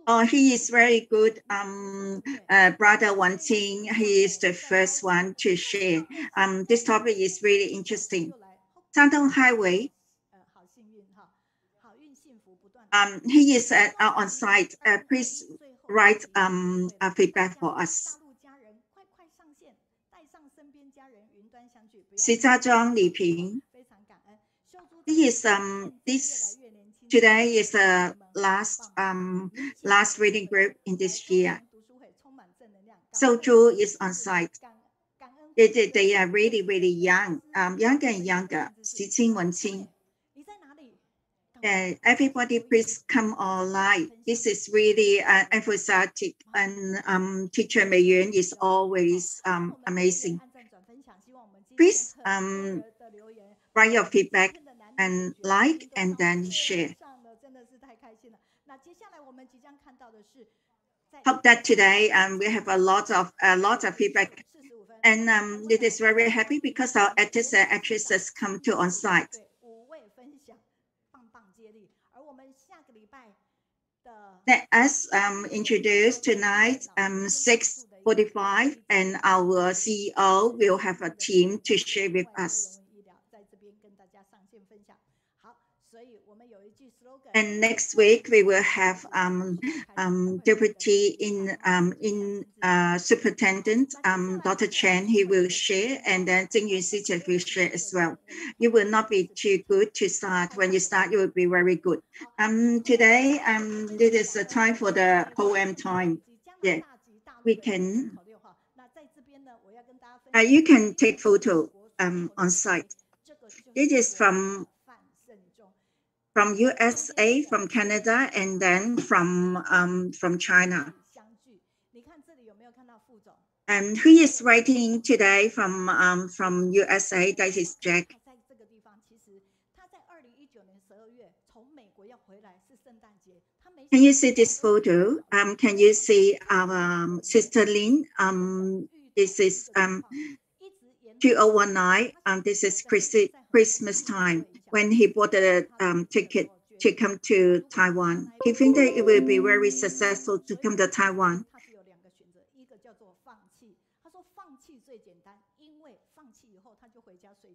S4: Oh, he is very good. Brother Wenqing, he is the first one to share. This topic is really interesting. Shandong Highway. He is on site. Please write feedback for us. Xijazhuang Liping. This today is the last reading group in this year. So Zhu is on site. They are really, really young, younger and younger. Shijing, Wenqing. Everybody, please come online. This is really emphatic, and Teacher Meiyun is always amazing. Please write your feedback and like, and then share. Hope that today we have a lot of feedback, and it is very happy because our actors and actresses come to on site. Let us introduce tonight 6:45, and our CEO will have a team to share with us. And next week we will have Deputy Superintendent Dr. Chen. He will share, and then Jingxian will share as well. You will not be too good to start. When you start, you will be very good. Today it is the time for the poem time. Yeah, we can. You can take photo on site. It is from USA, from Canada, and then from China. And who is writing today from USA? That is Jack. Can you see this photo? Can you see our sister Lin? This is 2019. This is Christmas time, when he bought a ticket to come to Taiwan. He thinks that it will be very successful to come to Taiwan.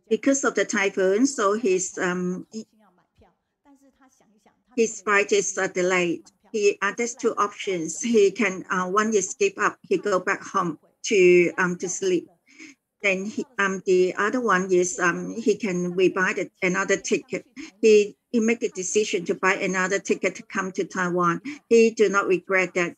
S4: Because of the typhoon, so his flight is delayed. There's two options. He can one is give up. He go back home to sleep. Then the other one is he can rebuy another ticket. He make a decision to buy another ticket to come to Taiwan. He do not regret that.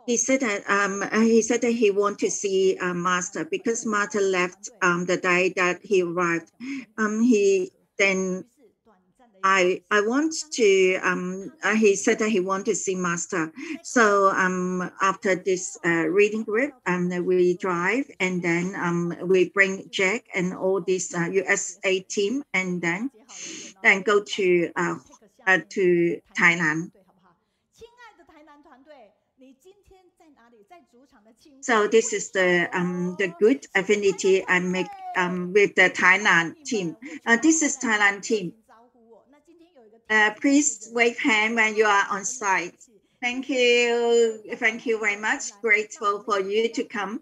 S4: He said that he want to see Master, because Master left the day that he arrived. I want to, he said that he want to see Master. So after this reading group, we drive, and then we bring Jack and all this USA team, and then go to Thailand. So this is the good affinity I make with the Thailand team. This is Thailand team. Please wave hand when you are on site. Thank you very much. Grateful for you to come.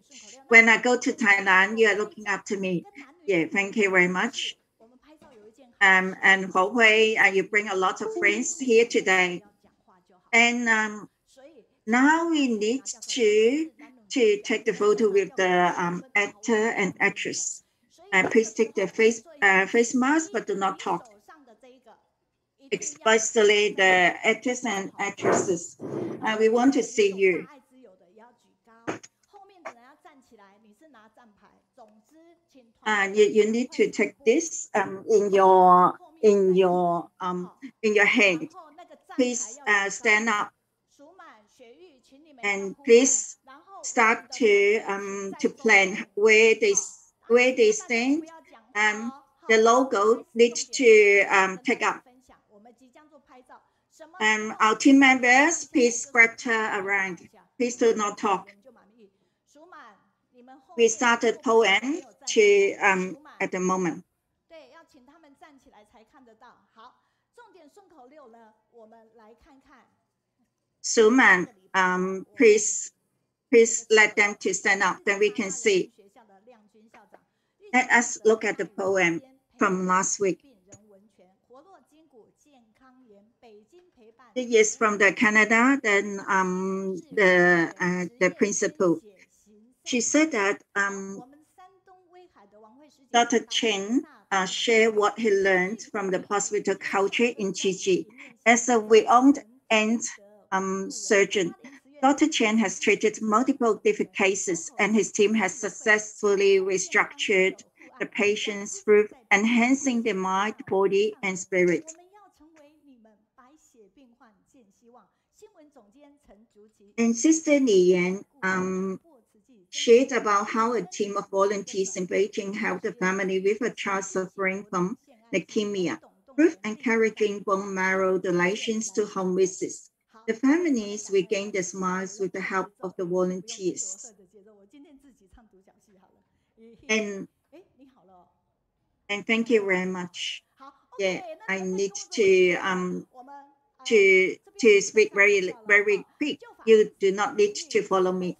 S4: When I go to Thailand, you are looking up to me. Yeah, thank you very much. And Hui, you bring a lot of friends here today. And now we need to take the photo with the actor and actress. Please take the face mask, but do not talk. Especially the actors and actresses. We want to see you. you need to take this in your head. Please stand up and please start to plan where they stand. The logo needs to take up. Our team members, please scatter around. Please do not talk. We started poem at the moment. Suman, please let them to stand up, then we can see. Let us look at the poem from last week. It is from the Canada, then the principal. She said that Dr. Chen shared what he learned from the hospital culture in Shijing. As a renowned surgeon, Dr. Chen has treated multiple different cases, and his team has successfully restructured the patients through enhancing their mind, body, and spirit. And Sister Li Yan shared about how a team of volunteers in Beijing helped a family with a child suffering from leukemia, through encouraging bone marrow donations to home visits. The families regained their smiles with the help of the volunteers. And thank you very much. Yeah, I need to speak very quick. You do not need to follow me.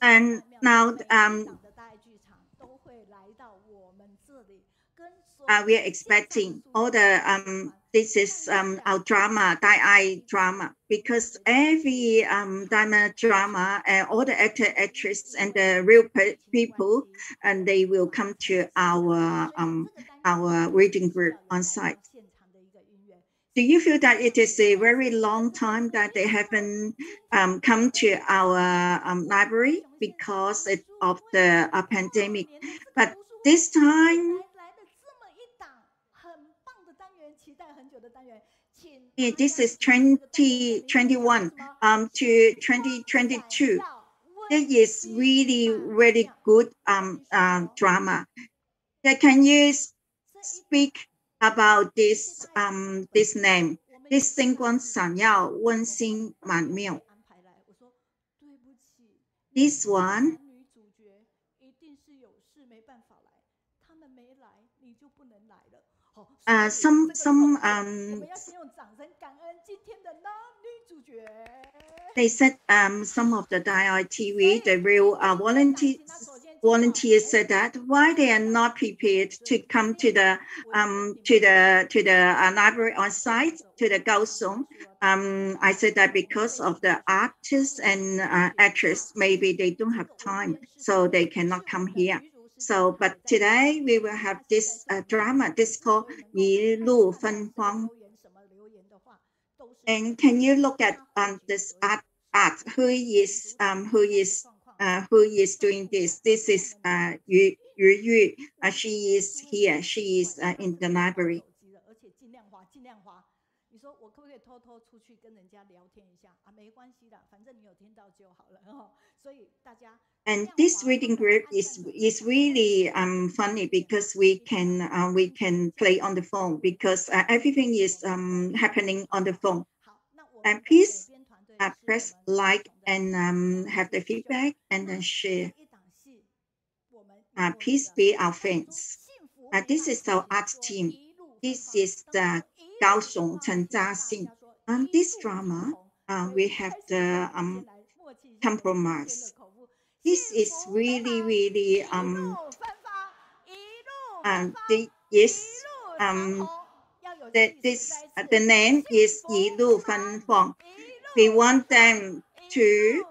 S4: And now we are expecting all the this is our drama, Daai Drama, because every drama and all the actor, actress, and the real people, and they will come to our reading group on site. Do you feel that it is a very long time that they haven't come to our library because of the pandemic? But this time, this is 2021 to 2022. It is really good drama. Can you speak about this name? This 星光闪耀，温馨满妙。This one. They said some of the Daai TV, the real volunteers said that why they are not prepared to come to the library on site, to the Kaohsiung. I said that because of the artists and actors, maybe they don't have time, so they cannot come here. So, but today we will have this drama. This called Yi Lu Fen Huang. And can you look at this art? Who is doing this? This is Yu Yu. She is here. She is in the library.
S2: 滑，尽量滑。你说我可不可以偷偷出去跟人家聊天一下啊？没关系的，反正你有听到就好了哦。所以大家。
S4: And this reading group is really funny because we can play on the phone because everything is happening on the phone. And please press like and have the feedback and then share. Please be our friends. This is our art team. This is the Kaohsiung Chen Jia. On this drama, we have the compromise. This is really the name is Yi Lu Fan Fong. We want them to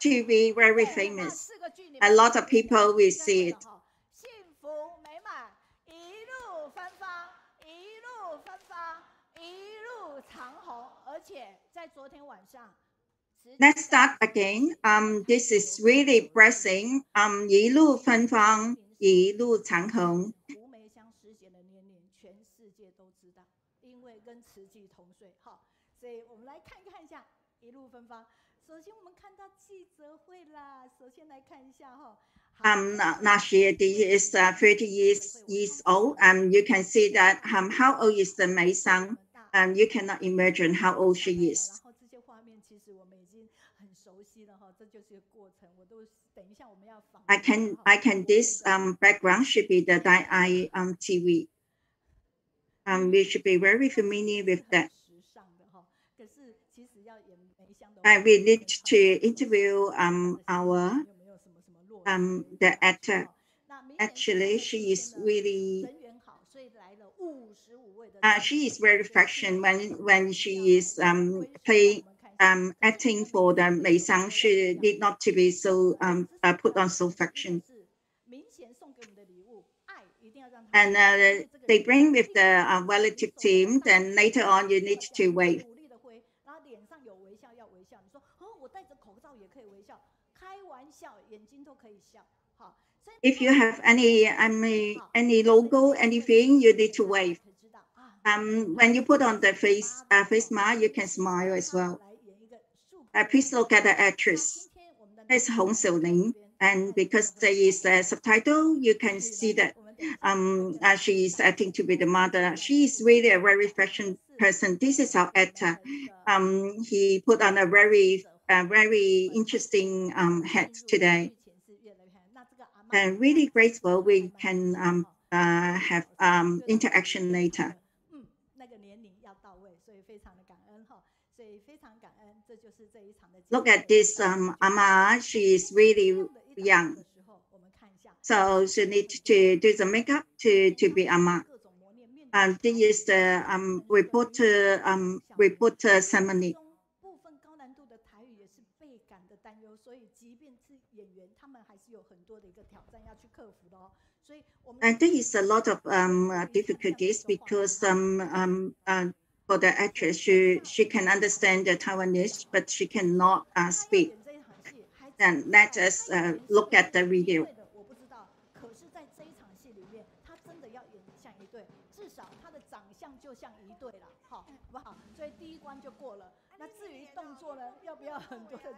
S4: be very famous. A lot of people will see it. Let's start again. This is really pressing. 一路芬芳，一路长虹。
S2: 胡梅香师姐的年龄，全世界都知道，因为跟慈济同岁。好，所以我们来看一下一路芬芳。首先我们看到记者会啦，首先来看一下哈。
S4: Last year, she is 30 years old. You can see that how old is the Meixiang. You cannot imagine how old she is. I can this background should be the Daai TV. We should be very familiar with that. We need to interview our the actor. Actually, she is really she is very fashion when she is playing acting for the Meixiang. She need not to be so put on so fashion. And they bring with the relative team. Then later on, you need to wave. If you have any logo, anything, you need to wave. When you put on the face mask, you can smile as well. Please look at the actress. It's Xiaoling, and because there is a subtitle, you can see that she is acting to be the mother. She is really a very fashion person. This is our actor. He put on a very interesting hat today. And really grateful we can have interaction later. Look at this Ama, she is really young. So she needs to do the makeup to be Ama. This is the reporter ceremony. And there is a lot of difficulties because for the actress, she can understand the Taiwanese, but she cannot speak. Then let us look at the video.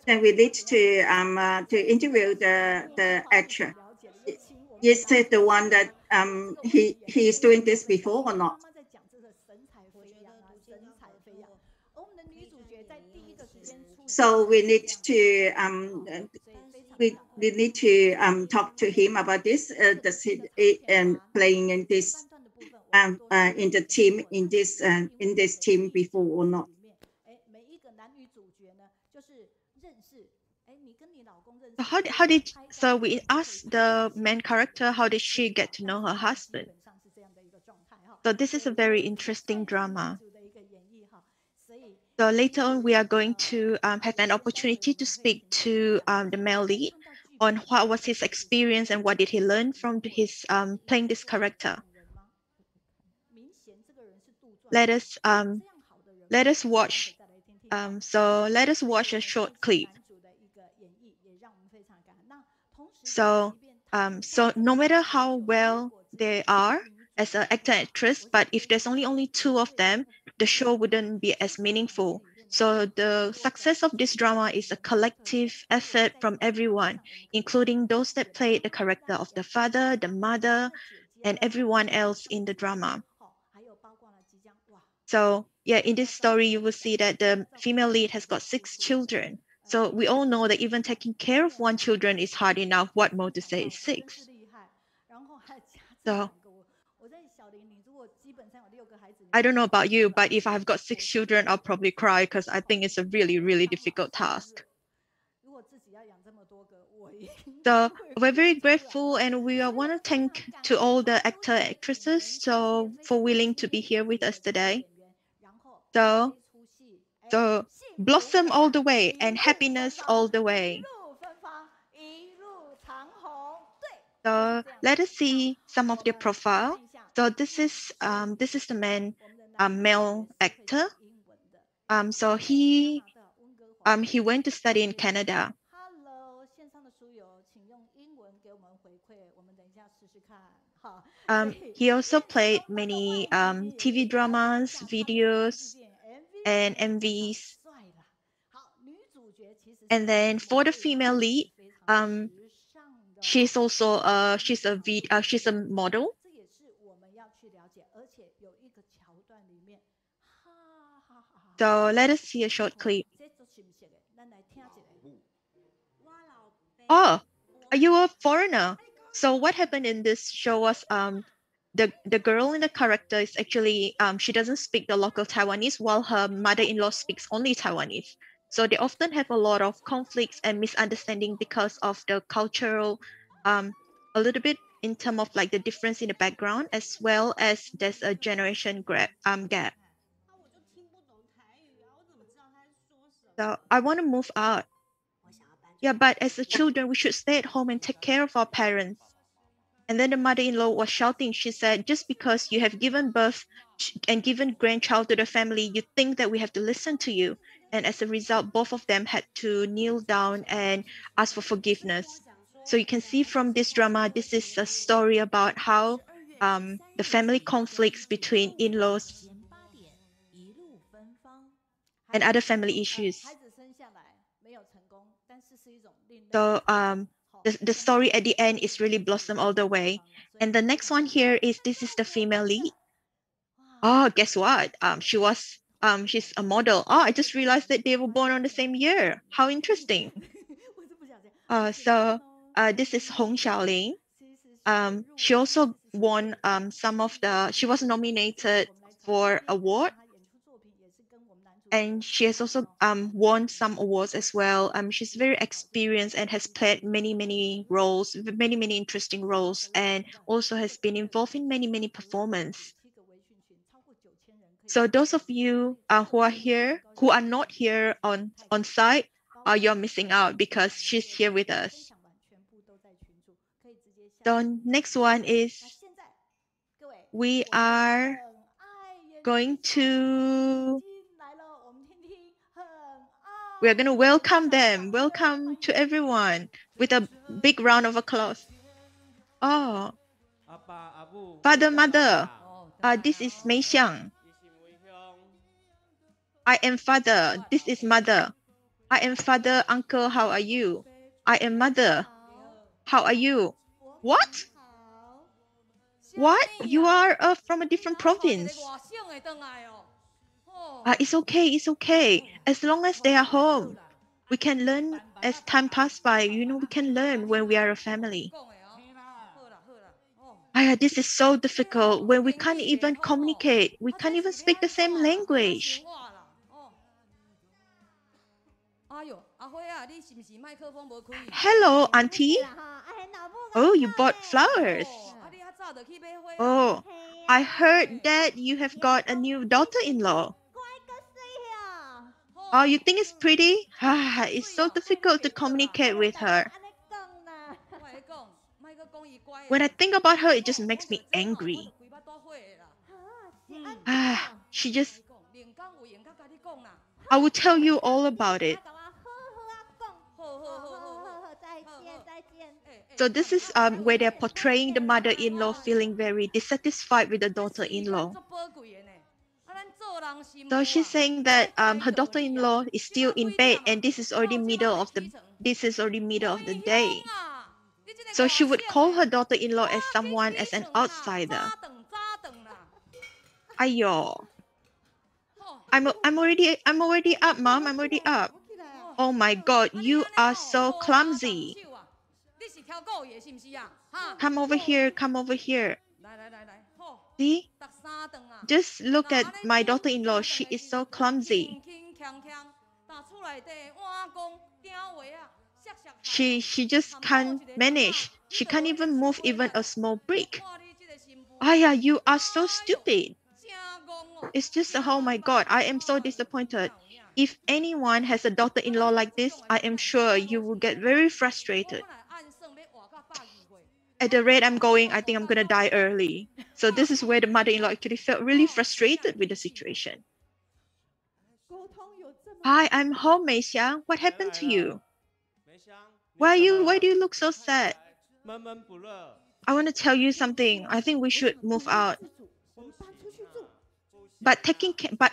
S4: Then we need to interview the actor. Is it the one that he is doing this before or not? So we need to talk to him about this. Does he playing in this in the team in this team before or not?
S5: So we asked the main character, how did she get to know her husband? So this is a very interesting drama. So later on, we are going to have an opportunity to speak to the male lead on what was his experience and what did he learn from his playing this character. Let us watch. Let us watch a short clip. So no matter how well they are as an actor and actress, but if there's only two of them, the show wouldn't be as meaningful. So the success of this drama is a collective effort from everyone, including those that played the character of the father, the mother, and everyone else in the drama. So yeah, in this story, you will see that the female lead has got 6 children. So we all know that even taking care of 1 children is hard enough. What more to say is 6? So I don't know about you, but if I've got 6 children, I'll probably cry because I think it's a really, really difficult task. So we're very grateful, and we want to thank to all the actor actresses for willing to be here with us today. So blossom all the way and happiness all the way. So let us see some of their profile. So this is the male actor. So he went to study in Canada. He also played many TV dramas, videos, and MVs. And then for the female lead, she's also she's a model. So let us see a short clip. Oh, are you a foreigner? So what happened in this show was the girl in the character is actually she doesn't speak the local Taiwanese, while her mother-in-law speaks only Taiwanese. So they often have a lot of conflicts and misunderstanding because of the cultural, a little bit in terms of like the difference in the background, as well as there's a generation gap. So I want to move out. Yeah, but as a children, we should stay at home and take care of our parents. And then the mother-in-law was shouting. She said, just because you have given birth and given grandchild to the family, you think that we have to listen to you. And as a result, both of them had to kneel down and ask for forgiveness. So you can see from this drama, this is a story about how the family conflicts between in-laws and other family issues. So the story at the end is really blossom all the way. And the next one here is this is the female lead. Oh, guess what? She's a model. Oh, I just realized that they were born on the same year. How interesting. This is Xiaoling. She also won she was nominated for award. And she has also won some awards as well. She's very experienced and has played many roles, many interesting roles, and also has been involved in many performances. So those of you who are not here on site, you're missing out because she's here with us. The next one is we are going to welcome them. Welcome to everyone with a big round of applause. Oh, father, mother, this is Meixiang. I am father. This is mother. I am father, uncle. How are you? I am mother. How are you? What? What? You are from a different province. It's okay. It's okay. As long as they are home, we can learn as time passes by. You know, we can learn when we are a family. This is so difficult when we can't even communicate. We can't even speak the same language. Hello, auntie. Oh, you bought flowers. Oh, I heard that you have got a new daughter-in-law. Oh, you think it's pretty? It's so difficult to communicate with her. When I think about her, it just makes me angry. I will tell you all about it. So this is where they're portraying the mother-in-law feeling very dissatisfied with the daughter-in-law. So she's saying that her daughter-in-law is still in bed, and this is already middle of the day. So she would call her daughter-in-law as someone as an outsider. Ayo. I'm already up, Mom. I'm already up. Oh my God, you are so clumsy. Come over here. Come over here. See? Just look at my daughter-in-law. She is so clumsy. She just can't manage. She can't even move even a small brick. Aya, you are so stupid. It's just, oh my God, I am so disappointed. If anyone has a daughter-in-law like this, I am sure you will get very frustrated. At the rate I'm going, I think I'm going to die early. So this is where the mother-in-law actually felt really frustrated with the situation. Hi, I'm Wanghu Meixiang. What happened to you? Why do you look so sad? I want to tell you something. I think we should move out. But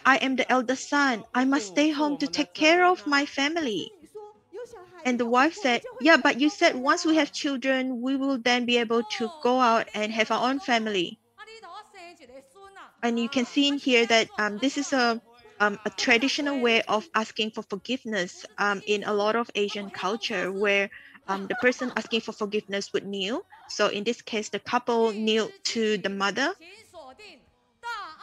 S5: I am the eldest son. I must stay home to take care of my family. And the wife said, yeah, but you said once we have children, we will then be able to go out and have our own family. And you can see in here that this is a traditional way of asking for forgiveness in a lot of Asian culture, where the person asking for forgiveness would kneel. So in this case, the couple kneel to the mother.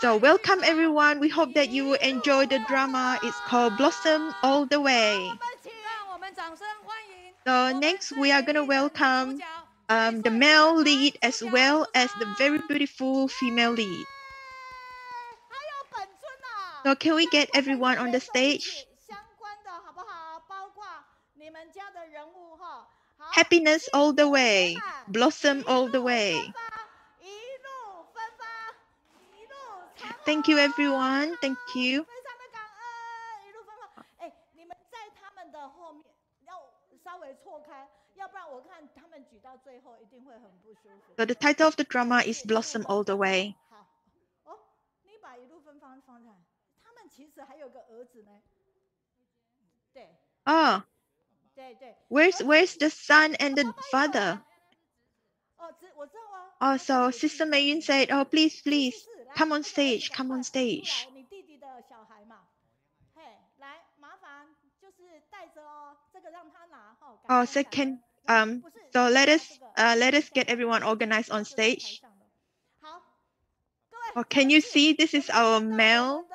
S5: So welcome everyone. We hope that you will enjoy the drama. It's called Blossom All the Way. So next we are going to welcome the male lead as well as the very beautiful female lead. So can we get everyone on the stage? Happiness all the way. Blossom all the way. Thank you everyone. Thank you. So the title of the drama is Blossom All the Way. Oh, where's the son and the father? Oh, so Sister Meiyun said, oh, please, come on stage, come on stage. Oh, second, so let us get everyone organized on stage. Oh, can you see this is our male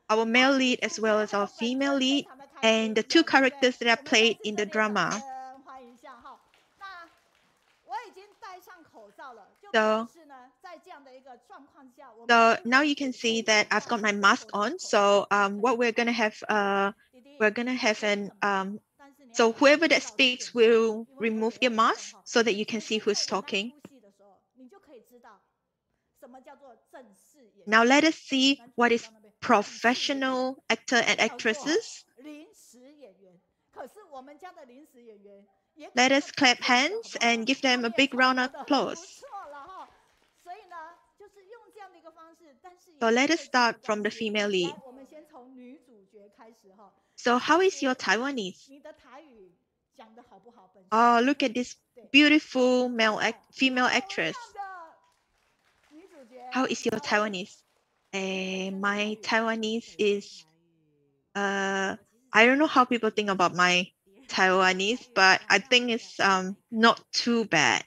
S5: lead as well as our female lead, and the two characters that are played in the drama. So now you can see that I've got my mask on. So what we're gonna have an so whoever that speaks will remove your mask so that you can see who's talking. Now let us see what is professional actor and actresses. Let us clap hands and give them a big round of applause. So let us start from the female lead. So how is your Taiwanese? Oh, look at this beautiful female actress. How is your Taiwanese? My Taiwanese is, I don't know how people think about my Taiwanese, but I think it's not too bad.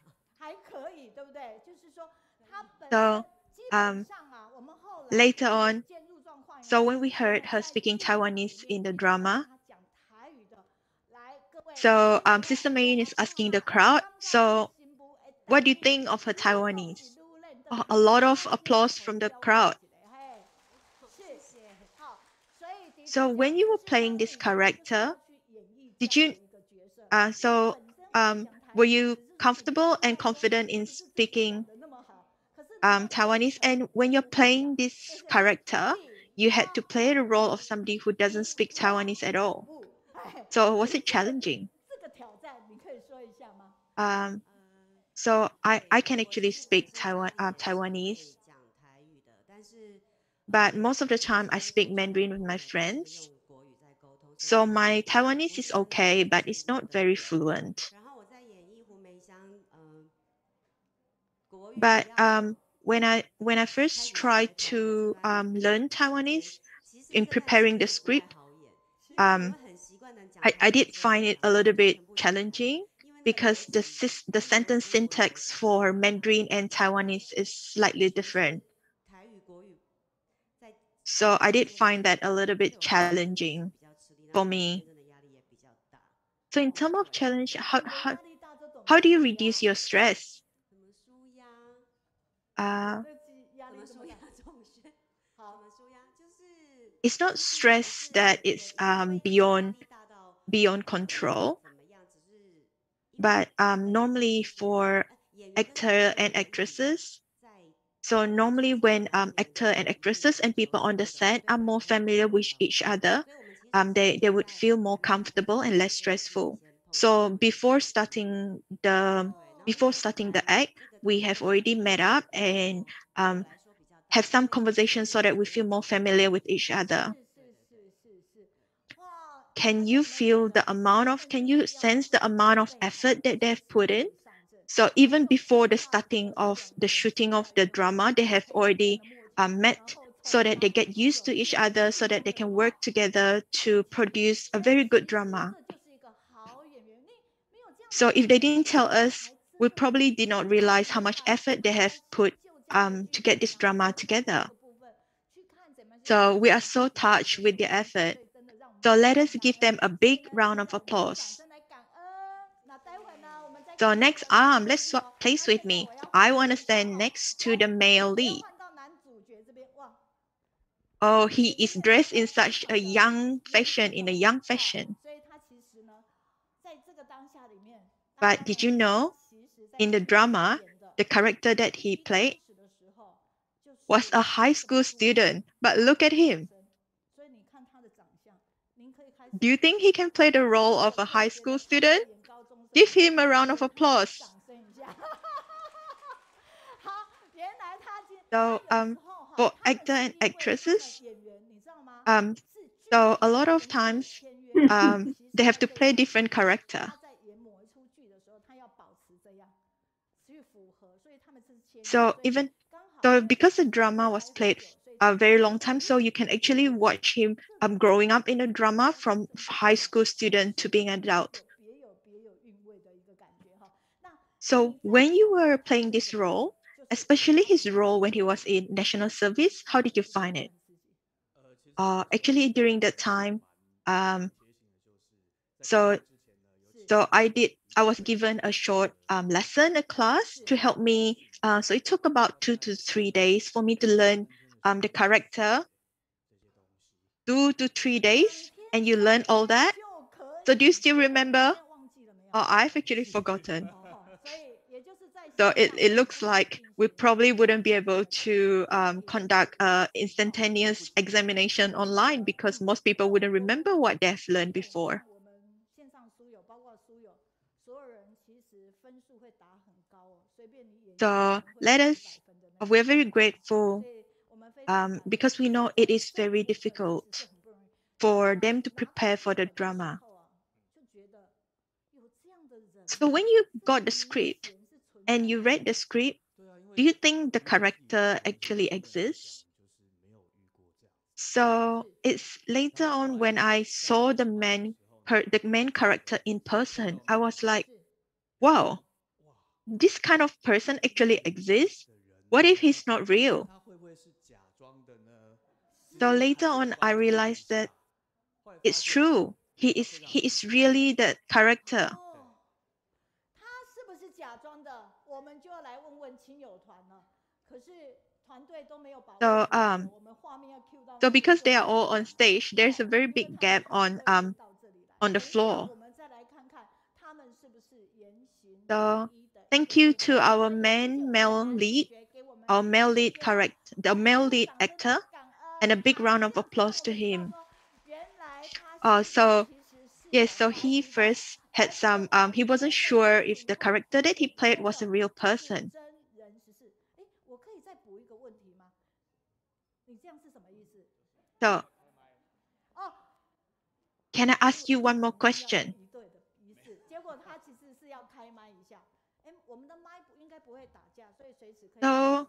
S5: So later on, so when we heard her speaking Taiwanese in the drama, so Sister Meiyun is asking the crowd, so what do you think of her Taiwanese? Oh, a lot of applause from the crowd. So when you were playing this character, did you, were you comfortable and confident in speaking Taiwanese? And when you're playing this character, you had to play the role of somebody who doesn't speak Taiwanese at all. So was it challenging? So I can actually speak Taiwanese, but most of the time I speak Mandarin with my friends. So my Taiwanese is okay, but it's not very fluent. But when I first tried to learn Taiwanese in preparing the script, I did find it a little bit challenging because the sentence syntax for Mandarin and Taiwanese is slightly different. So I did find that a little bit challenging for me. So in terms of challenge, how do you reduce your stress? It's not stress that it's beyond control, but normally for actor and actresses. So normally when actor and actresses and people on the set are more familiar with each other, they would feel more comfortable and less stressful. So before starting the act, we have already met up and have some conversations so that we feel more familiar with each other. Can you sense the amount of effort that they've put in? So even before the starting of the shooting of the drama, they have already met so that they get used to each other, so that they can work together to produce a very good drama. So if they didn't tell us, we probably did not realize how much effort they have put to get this drama together. So we are so touched with their effort. So let us give them a big round of applause. So next, let's swap place with me. I want to stand next to the male lead. Oh, he is dressed in such a young fashion. But did you know, in the drama, the character that he played was a high school student, but look at him. Do you think he can play the role of a high school student? Give him a round of applause. So for actor and actresses, so a lot of times they have to play different character. So because the drama was played a very long time, so you can actually watch him growing up in a drama from high school student to being an adult. So when you were playing this role, especially his role when he was in national service, how did you find it? Actually, during that time, so I was given a short lesson, a class to help me. So it took about 2 to 3 days for me to learn the character. 2 to 3 days, and you learn all that. So do you still remember? Oh, I've actually forgotten. So it looks like we probably wouldn't be able to conduct an instantaneous examination online because most people wouldn't remember what they've learned before. So we're very grateful because we know it is very difficult for them to prepare for the drama. So when you got the script and you read the script, do you think the character actually exists? So it's later on when I saw the main character in person, I was like, wow, this kind of person actually exists? What if he's not real? So later on, I realized that it's true. He is really the character. So because they are all on stage, there's a very big gap on the floor. So thank you to our male lead actor, and a big round of applause to him. So Yes, so he first had some, he wasn't sure if the character that he played was a real person. So, can I ask you one more question? So,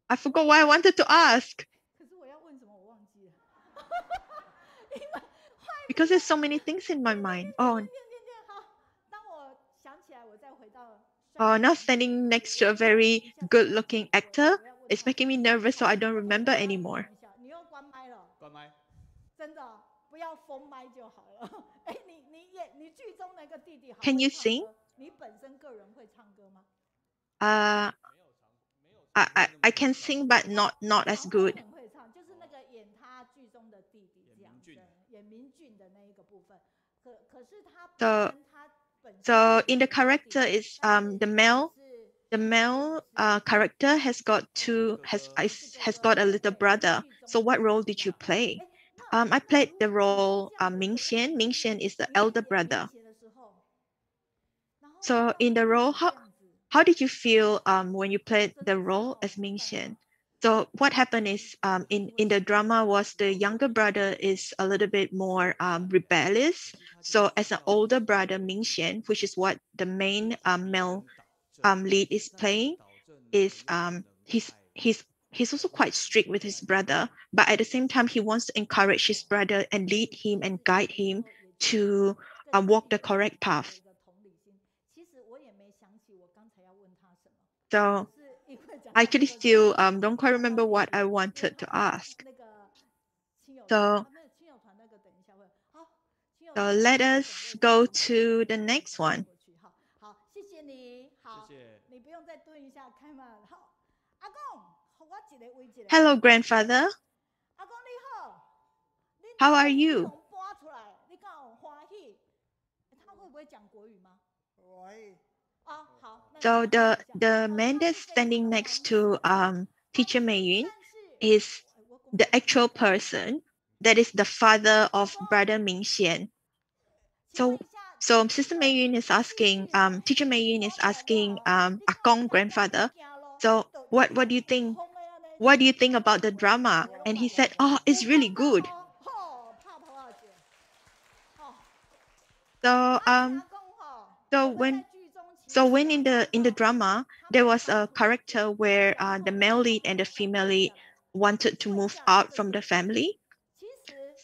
S5: I forgot what I wanted to ask. Because there's so many things in my mind. Now standing next to a very good-looking actor is making me nervous, so I don't remember anymore. Can you sing? I can sing, but not as good. So in the character is the male character has got a little brother. So what role did you play? I played the role Mingxian. Mingxian is the elder brother. So in the role, how did you feel when you played the role as Mingxian? So what happened is in the drama was the younger brother is a little bit more rebellious. So as an older brother, Mingxian, which is what the main male lead is playing, is he's also quite strict with his brother, but at the same time he wants to encourage his brother and lead him and guide him to walk the correct path. So I actually still don't quite remember what I wanted to ask. So let us go to the next one. Hello, grandfather. How are you? So the man that's standing next to teacher Meiyun is the actual person that is the father of brother Mingxian. So Sister Meiyun is asking, teacher Meiyun is asking Akong grandfather, so what do you think? What do you think about the drama? And he said, oh, it's really good. So when in the drama there was a character where the male lead and the female lead wanted to move out from the family.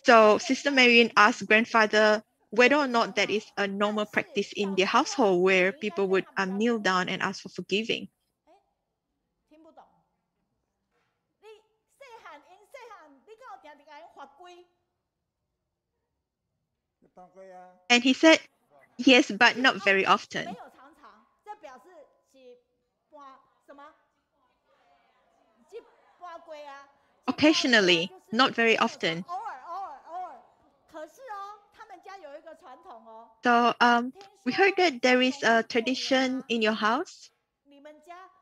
S5: So Sister Marion asked grandfather whether or not that is a normal practice in their household where people would kneel down and ask for forgiving. And he said, yes, but not very often. Occasionally, not very often. So we heard that there is a tradition in your house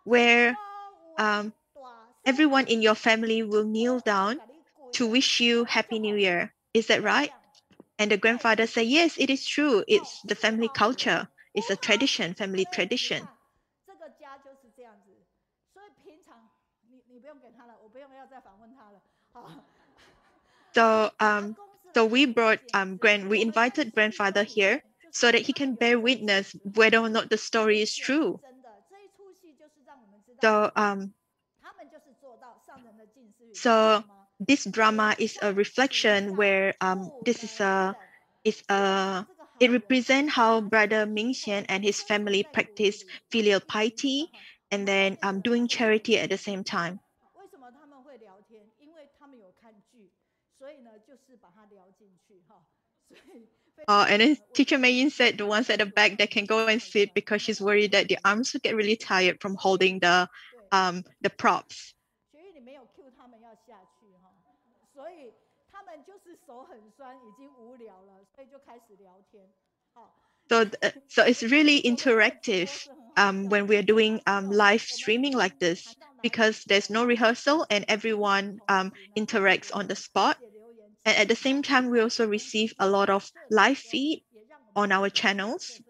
S5: where everyone in your family will kneel down to wish you Happy New Year. Is that right? And the grandfather said, yes, it is true. It's the family culture. It's a tradition, family tradition. So we brought we invited grandfather here so that he can bear witness whether or not the story is true. So this drama is a reflection where it represents how brother Mingxian and his family practice filial piety and then doing charity at the same time. And then teacher Meiyun said the ones at the back that can go and sit because she's worried that the arms will get really tired from holding the props. So it's really interactive when we're doing live streaming like this because there's no rehearsal and everyone interacts on the spot. And at the same time, we also receive a lot of live feed on our channels.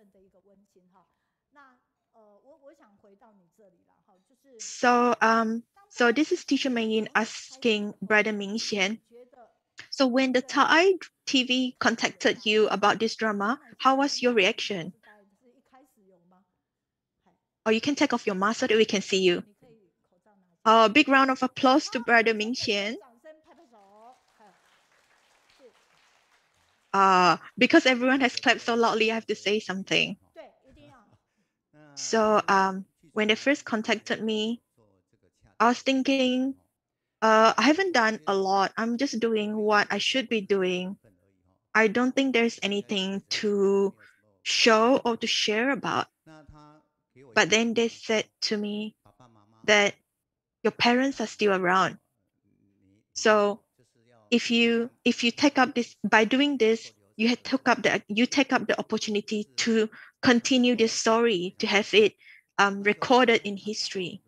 S5: So this is Teacher Meiyun asking Brother Mingxian. So when the Thai TV contacted you about this drama, how was your reaction? Or you can take off your mask so that we can see you. A big round of applause to Brother Mingxian. Because everyone has clapped so loudly, I have to say something. So when they first contacted me, I was thinking, I haven't done a lot. I'm just doing what I should be doing. I don't think there's anything to show or to share about. But then they said to me that your parents are still around. So if you take up this, by doing this, you take up the opportunity to continue this story, to have it recorded in history.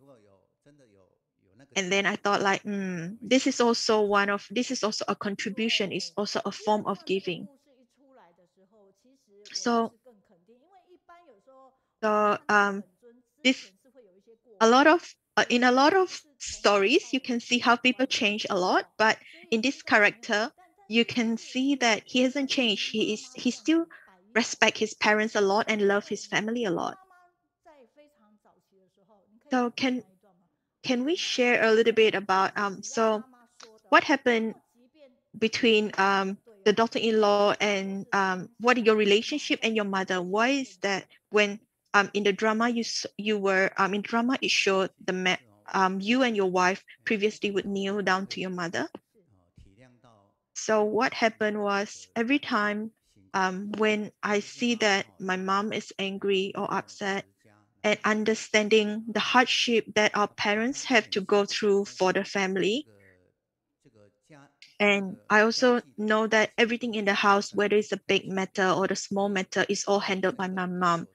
S5: And then I thought like, this is also a contribution, it's also a form of giving. So this in a lot of stories, you can see how people change a lot, but in this character, you can see that he hasn't changed. He still respect his parents a lot and love his family a lot. So can we share a little bit about so what happened between the daughter-in-law and what your relationship and your mother? Why is that when in the drama you were in drama it showed you and your wife previously would kneel down to your mother? So what happened was every time when I see that my mom is angry or upset, and understanding the hardship that our parents have to go through for the family. And I also know that everything in the house, whether it's a big matter or the small matter, is all handled by my mom.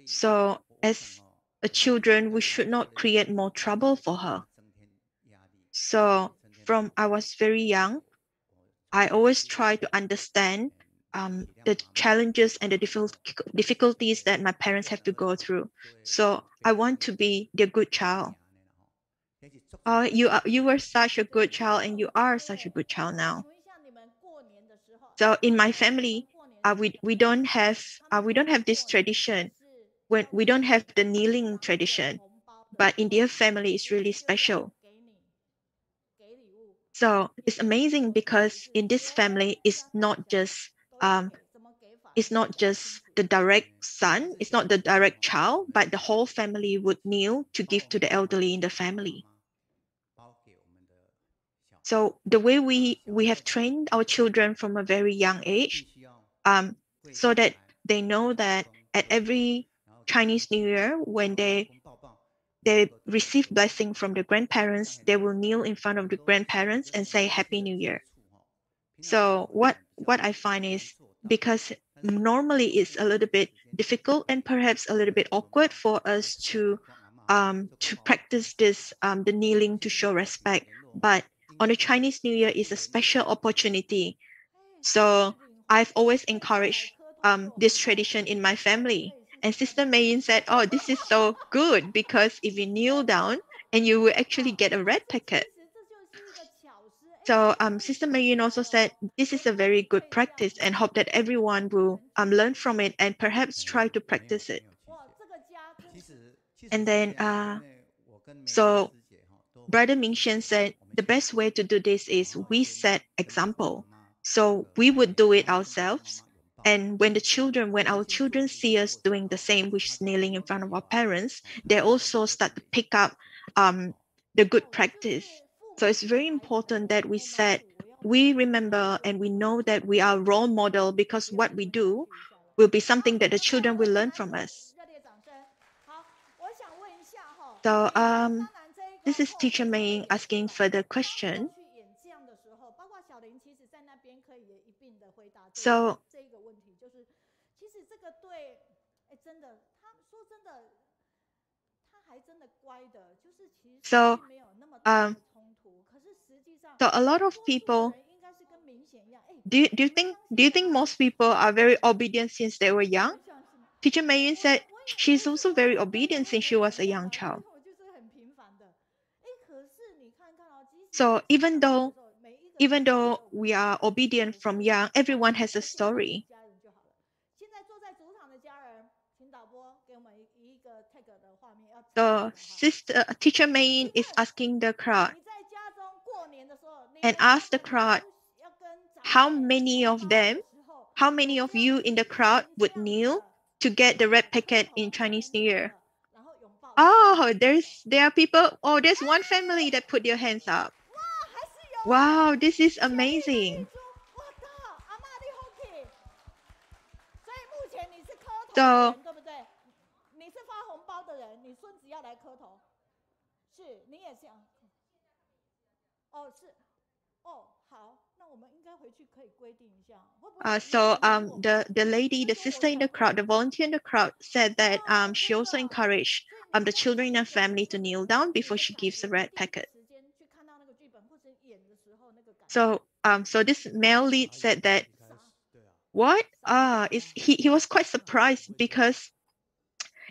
S5: So as a children, we should not create more trouble for her. So from I was very young, I always try to understand the challenges and the difficulties that my parents have to go through. So I want to be their good child. You were such a good child, and you are such a good child now. So in my family, we don't have this tradition. When we don't have the kneeling tradition, but in their family, it's really special. So it's amazing because in this family, it's not just the direct son, it's not the direct child, but the whole family would kneel to give to the elderly in the family. So the way we have trained our children from a very young age, so that they know that at every Chinese New Year, when they receive blessing from the grandparents, they will kneel in front of the grandparents and say Happy New Year. So what I find is, because normally it's a little bit difficult and perhaps a little bit awkward for us to practice this the kneeling to show respect, but on the Chinese New Year is a special opportunity. So I've always encouraged this tradition in my family. And Sister Meiyun said, oh, this is so good, because if you kneel down and you will actually get a red packet. So Sister Meiyun also said, this is a very good practice and hope that everyone will learn from it and perhaps try to practice it. And then, so Brother Mingxian said, the best way to do this is we set example. So we would do it ourselves. And when our children see us doing the same, which is kneeling in front of our parents, they also start to pick up the good practice. So it's very important that we remember and we know that we are role model, because what we do will be something that the children will learn from us. So this is Teacher Meiyun asking further question. So so a lot of people Do you think most people are very obedient since they were young? Teacher Meiyun said she's also very obedient since she was a young child. So even though we are obedient from young, everyone has a story. The teacher Meiyun is asking the crowd and ask the crowd, how many of you in the crowd would kneel to get the red packet in Chinese New Year? Oh, there are people. Oh, there's one family that put their hands up. Wow, this is amazing. So the lady, the sister in the crowd, the volunteer in the crowd said that she also encouraged the children in her family to kneel down before she gives a red packet. So this male lead said that what? He was quite surprised because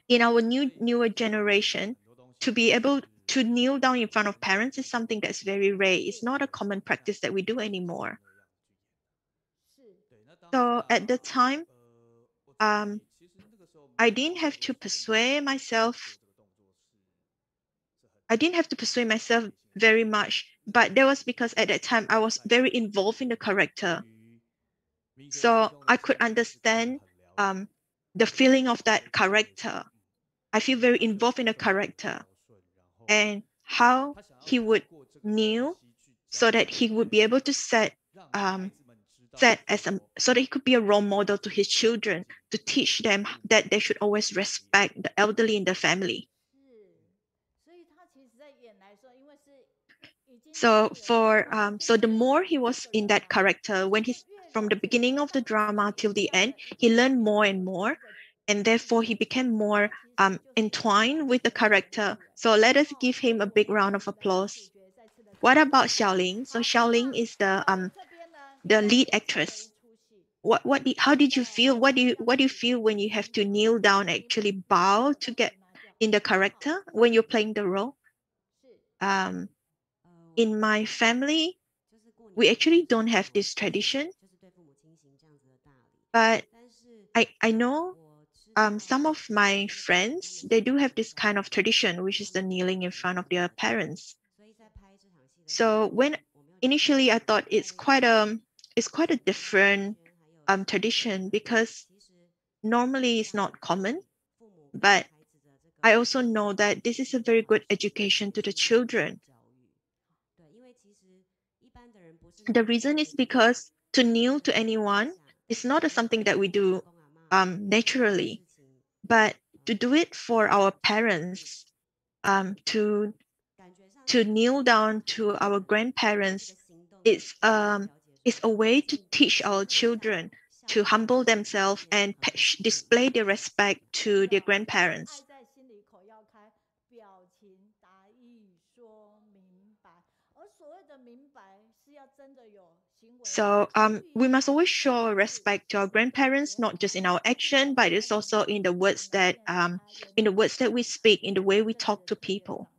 S5: in our newer generation, to be able to kneel down in front of parents is something that's very rare. It's not a common practice that we do anymore. So at the time, I didn't have to persuade myself. Very much, but that was because at that time I was very involved in the character. So I could understand the feeling of that character. I feel very involved in the character and how he would kneel so that he would be able to so that he could be a role model to his children, to teach them that they should always respect the elderly in the family. So the more he was in that character, when he's from the beginning of the drama till the end, he learned more and more, and therefore he became more entwined with the character. So let us give him a big round of applause. What about Xiaoling? So Xiaoling is the lead actress. How did you feel? What do you feel when you have to kneel down, actually bow to get in the character when you're playing the role? In my family, we actually don't have this tradition, but I know some of my friends, they do have this kind of tradition, which is the kneeling in front of their parents. So when initially I thought it's quite a different tradition, because normally it's not common, but I also know that this is a very good education to the children. The reason is because to kneel to anyone is not something that we do naturally, but to do it for our parents, to kneel down to our grandparents, is a way to teach our children to humble themselves and display their respect to their grandparents. So we must always show respect to our grandparents, not just in our action, but it's also in the words that we speak, in the way we talk to people.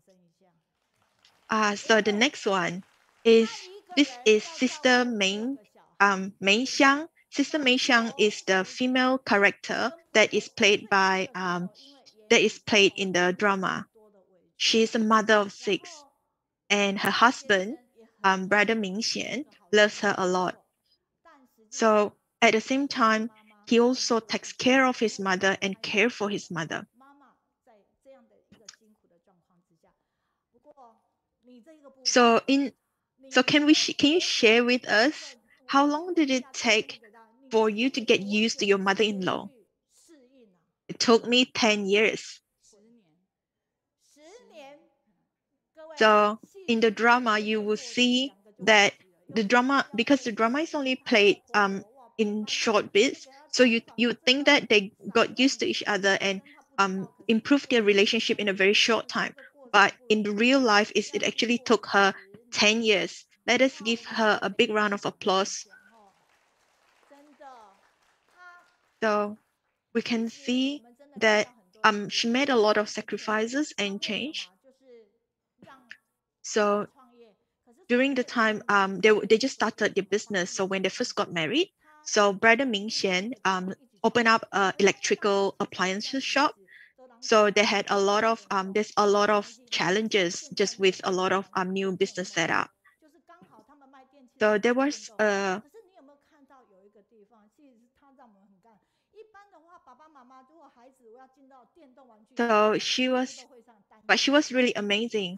S5: So the next one is Sister Meixiang. Sister Meixiang is the female character that is played in the drama. She is a mother of 6, and her husband, Brother Mingxian, loves her a lot. So at the same time, he also takes care of his mother and care for his mother. So can you share with us, how long did it take for you to get used to your mother-in-law? It took me 10 years. So in the drama, you will see that because the drama is only played in short bits, so you think that they got used to each other and improved their relationship in a very short time. But in real life, it actually took her 10 years. Let us give her a big round of applause. So we can see that she made a lot of sacrifices and change. So during the time they just started their business. So when they first got married, so brother Mingxian opened up a electrical appliances shop. So they had a lot of there's a lot of challenges just with a lot of new business setup. So there was so she was really amazing.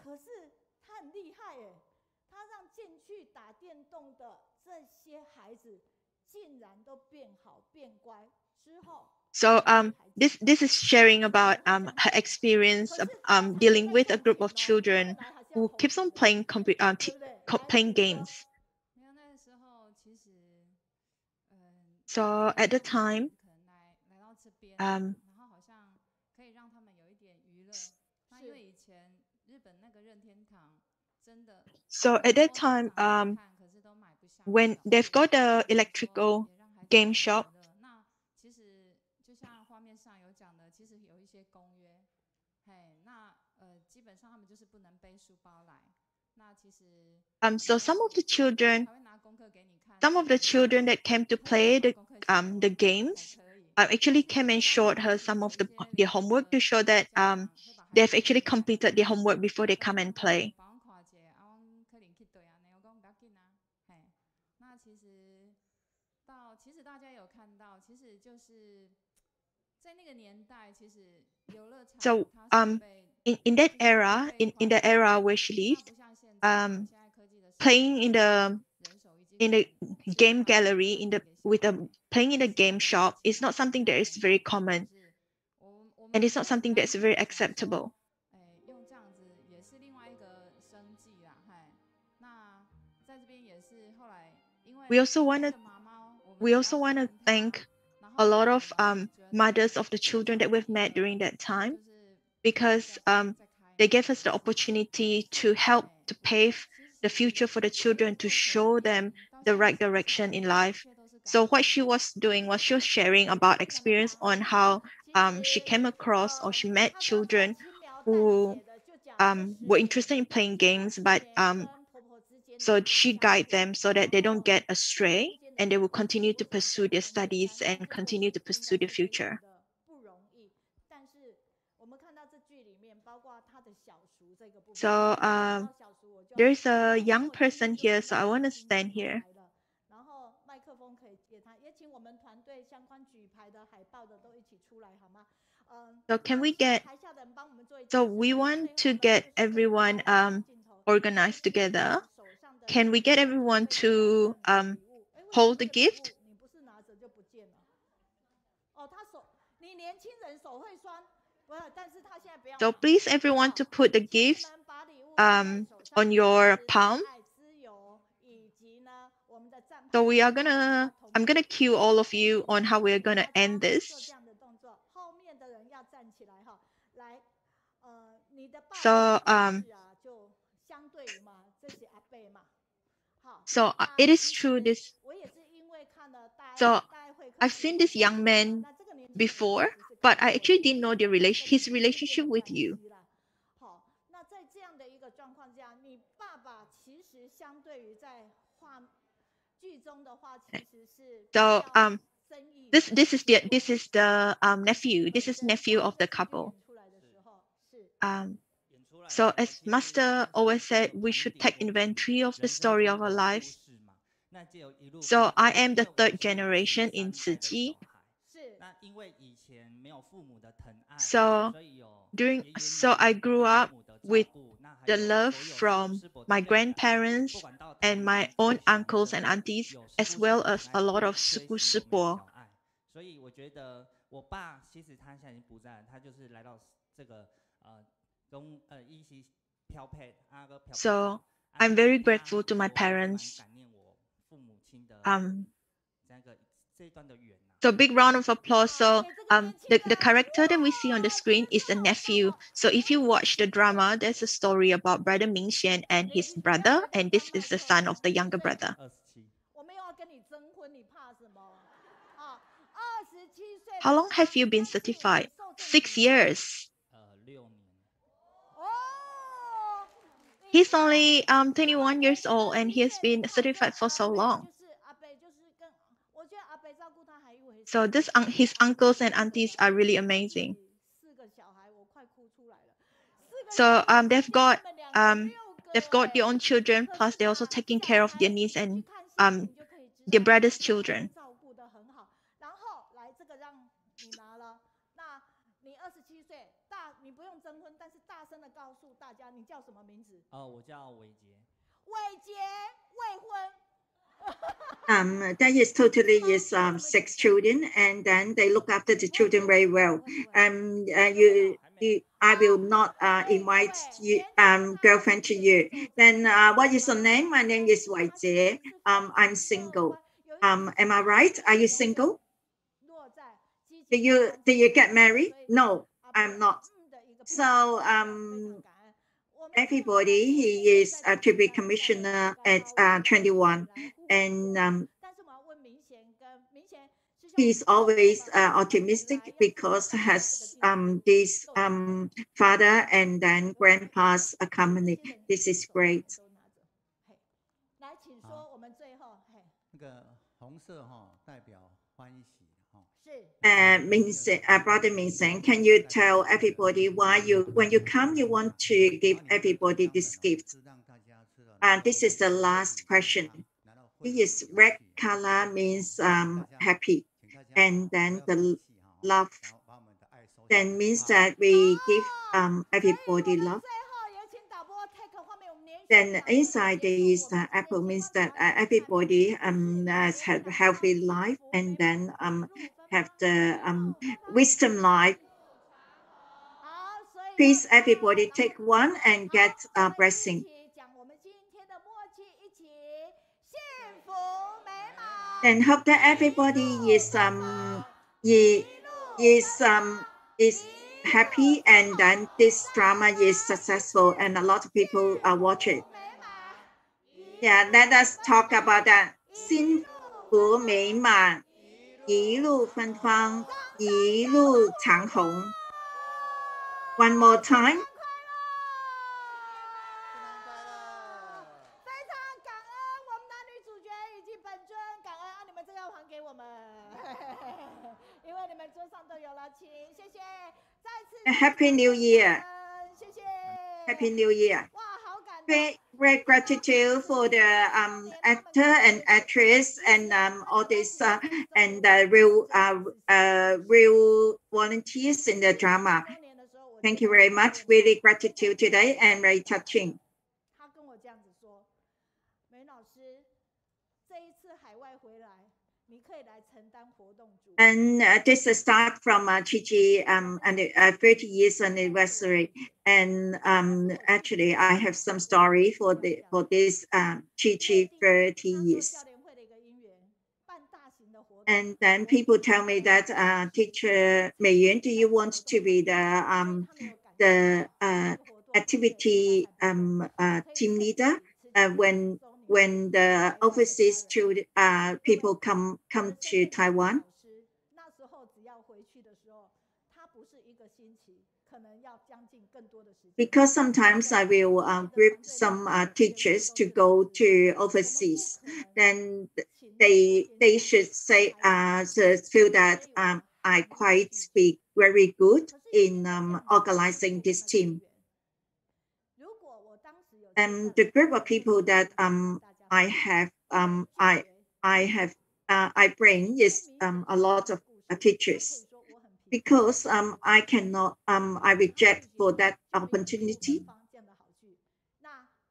S5: So this is sharing about her experience of dealing with a group of children who keeps on playing playing games. So at the time, so at that time, when they've got the electrical game shop, so some of the children that came to play the games actually came and showed her some of their homework to show that they've actually completed their homework before they come and play. So in that era, in the era where she lived, playing in the game gallery playing in a game shop is not something that is very common, and it's not something that's very acceptable. We also want to thank a lot of mothers of the children that we've met during that time, because they gave us the opportunity to help to pave the future for the children, to show them the right direction in life. So what she was doing was she was sharing about experience on how she came across or she met children who were interested in playing games, but so she guides them so that they don't get astray and they will continue to pursue their studies and continue to pursue their future. So there's a young person here, so I want to stand here. So can we get, so we want to get everyone organized together. Can we get everyone to hold the gift? So please everyone to put the gift on your palm. So I'm gonna cue all of you on how we're gonna end this. So it is true this. So I've seen this young man before, but I actually didn't know his relationship with you. So this is the nephew. This is nephew of the couple. So as Master always said, we should take inventory of the story of our lives. So I am the third generation in Ciji. So I grew up with the love from my grandparents and my own uncles and aunties, as well as a lot of suku supo. So I'm very grateful to my parents. So big round of applause. So the character that we see on the screen is a nephew. So if you watch the drama, there's a story about brother Mingxian and his brother, and this is the son of the younger brother. How long have you been certified? 6 years. He's only 21 years old and he has been certified for so long. So his uncles and aunties are really amazing. So they've got their own children, plus they're also taking care of their niece and their brother's children.
S4: That is totally 6 children, and then they look after the children very well. I will not invite you girlfriend to you. Then what is your name? My name is Wei Jie. I'm single. Am I right? Are you single? Do you get married? No, I'm not. So everybody, he is to be commissioner at 21, and he's always optimistic because has this father and then grandpa's company. This is great. Brother Mingxian, can you tell everybody why when you come, you want to give everybody this gift? This is the last question. This red color means happy, and then the love then means that we give everybody love. Then inside there is apple means that everybody has had a healthy life, and then have the wisdom life. Please, everybody, take one and get a blessing. And hope that everybody is happy, and then this drama is successful, and a lot of people watch it. Yeah, let us talk about that. 幸福美满，一路芬芳，一路长虹。One more time. ，Happy New Year. Happy New Year. Great gratitude for the actor and actress and all this and the real volunteers in the drama. Thank you very much. Really gratitude today and very touching. And this is start from Qiji and 30 years anniversary. And actually, I have some story for this Qiji 30 years. And then people tell me that Teacher Meiyun, do you want to be the activity team leader when the overseas people come to Taiwan? Because sometimes I will group some teachers to go to overseas, then they should say feel that I quite speak very good in organizing this team. And the group of people that I bring is a lot of teachers, because I cannot I reject for that opportunity,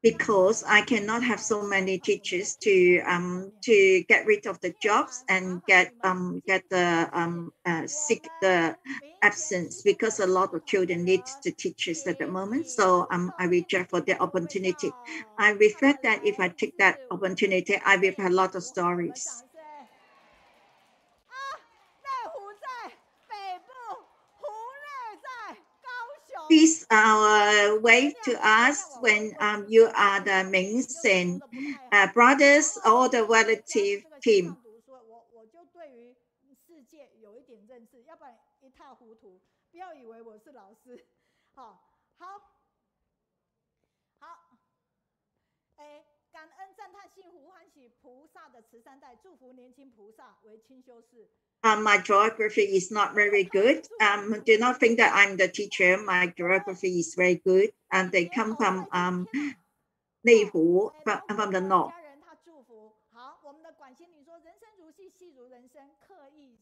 S4: because I cannot have so many teachers to get rid of the jobs and get the absence, because a lot of children need the teachers at the moment. So I reject for the opportunity. I reflect that if I take that opportunity, I will have a lot of stories. Please wave to us when you are the Mingxian brothers or the relative team.
S2: 要不然一塌糊涂。不要以为我是老师。好，感恩赞叹幸福欢喜菩萨的慈善代，祝福年轻菩萨为清修士。
S4: My geography is not very good. Do not think that I'm the teacher. My geography is very good. And they come from Neihu, from the north.
S2: 他祝福。好，我们的管心女说：“人生如戏，戏如人生，刻意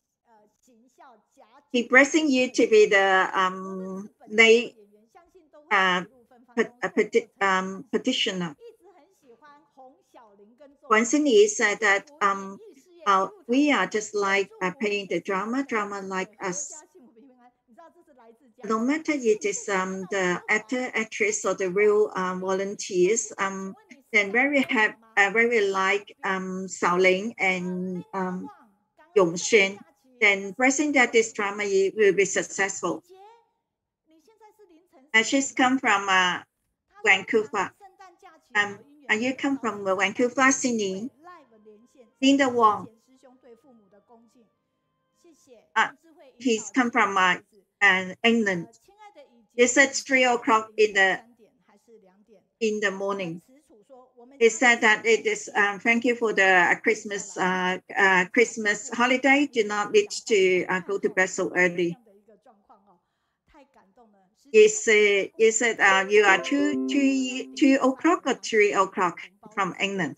S2: 行孝假。”
S4: He blessing you to be the petitioner.
S2: 一直很喜欢洪小玲跟周。
S4: Guanxin said that we are just like playing the drama like us. No matter it is the actor, actress, or the real volunteers, then very like Xiaoling and Yongxuan, then pressing that this drama will be successful. She's come from Vancouver. You come from Vancouver, Sydney. Linda Wang. He's come from England. It's at 3 o'clock in the morning. He said that it is thank you for the Christmas holiday. Do not need to go to bed so early. You said you are 2 o'clock or 3 o'clock from England.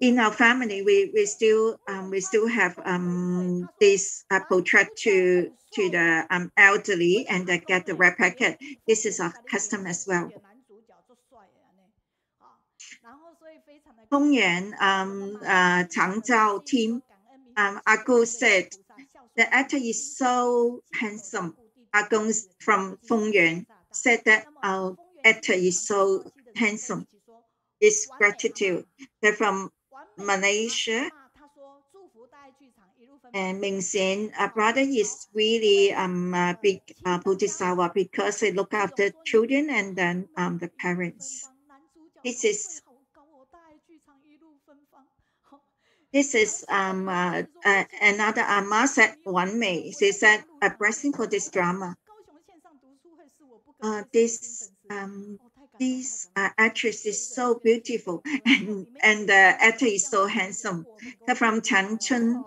S4: In our family, we still have this portrait to the elderly and get the red packet. This is our custom as well. Hongyuan Changzhao team, Agu said the actor is so handsome. Agu from Hongyuan said that our actor is so handsome. It's gratitude. They're from Malaysia. And Mingxian, our brother is really a big Bodhisattva because they look after children and then the parents. This is another Amma said Wang Mei. She said a blessing for this drama. This actress is so beautiful and the actor is so handsome. They're from Changchun.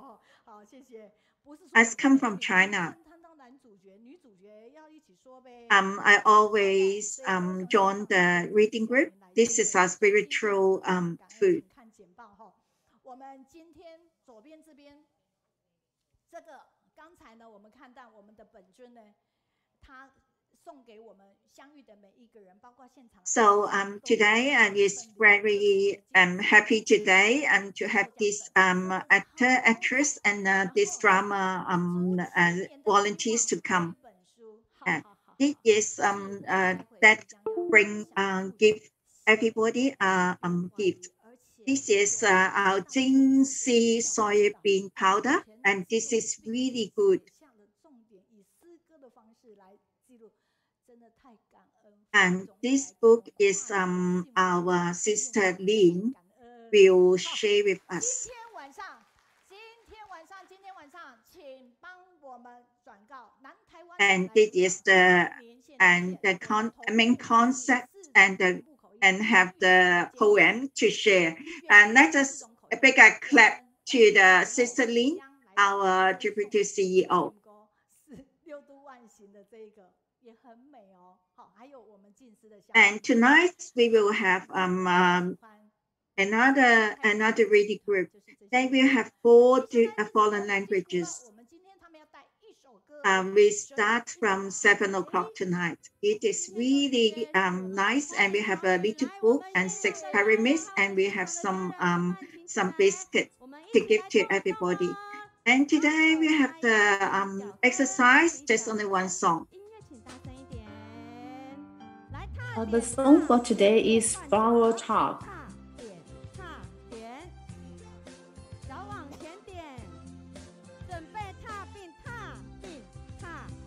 S4: Has come from China. I always join the reading group. This is our spiritual food. So today is very happy today to have this actor, actress, and this drama volunteers to come. It is that bring give everybody a gift. This is our Jing soybean powder, and this is really good. And this book is our sister Lin will share with us. And it is the main concept and have the poem to share. And let us a big clap to the sister Lin, our Deputy CEO. And tonight we will have another reading group. They will have 4 foreign languages. We start from 7 o'clock tonight. It is really nice, and we have a little book and 6 pyramids, and we have some biscuit to give to everybody. And today we have the exercise, just only one song.
S3: The song for today is Baoru Talk.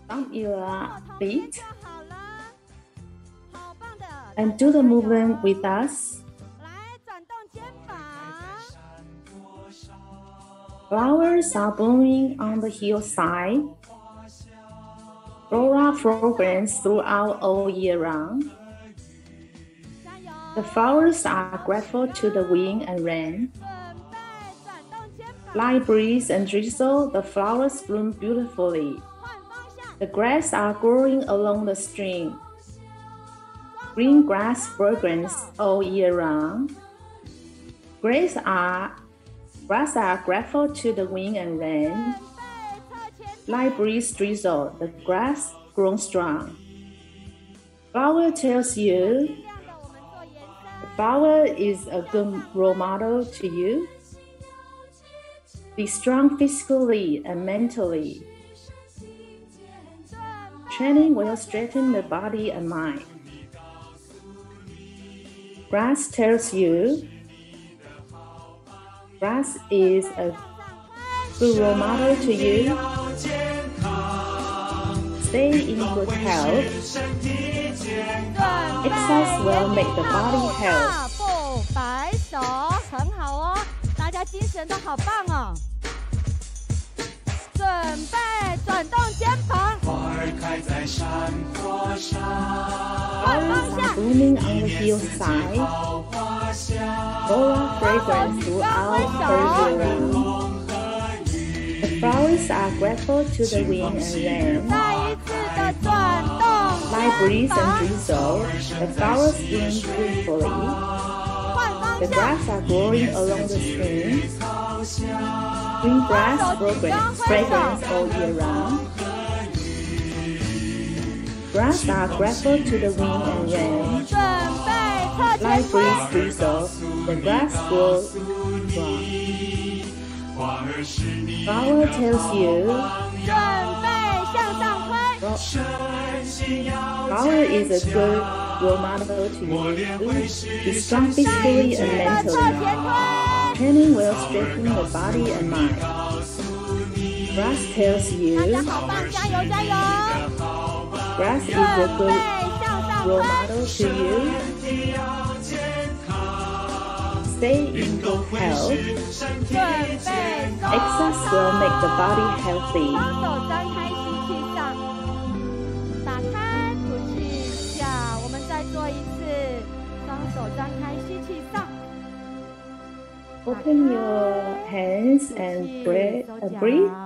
S3: Stomp your feet and do the movement with us. Flowers are blooming on the hillside. Flora fragrance throughout all year round. The flowers are grateful to the wind and rain. Like breeze and drizzle, the flowers bloom beautifully. The grass are growing along the stream. Green grass fragrance all year round. Grass are grateful to the wind and rain. Like breeze drizzle, the grass grows strong. Flower tells you the flower is a good role model to you. Be strong physically and mentally. Training will strengthen the body and mind. Grass tells you grass is a good role model to you. Stay in good health. Exercise will make the body healthy.
S2: 摆手，很好哦，大家精神都好棒哦。准备转动肩膀。花儿开在山坡上。
S3: Flowers are blooming on the hillside. Flora fragrance throughout the year round. The flowers are grateful to the wind and rain.
S2: 再一次的转动。
S3: Like breeze and drizzle, the flowers bloom beautifully. The grass are growing along the stream. Green grass fragrance all year round. Grass are grateful to the wind and rain.
S2: 准备侧前
S3: Like
S2: 推。
S3: breeze drizzle, the grass grows strong. Flower tells you
S2: 准备向上推。
S3: flower is a good role model to you. Be strong physically and
S2: 的侧
S3: mentally.
S2: 前推。
S3: Training will strengthen the body and mind. Grass tells
S2: 大
S3: you
S2: 家好棒，加油加油！
S3: grass is
S2: 准
S3: a
S2: 备
S3: good
S2: 向上
S3: role
S2: 推。
S3: model to you. Stay in good health.
S2: 准备收
S3: Exercise will make the body healthy.
S2: 双手张开，吸气上，打开，吐气下。我们再做一次，双手张开，吸气上。
S3: Open your hands and breathe,
S2: 手脚
S3: breathe
S2: 活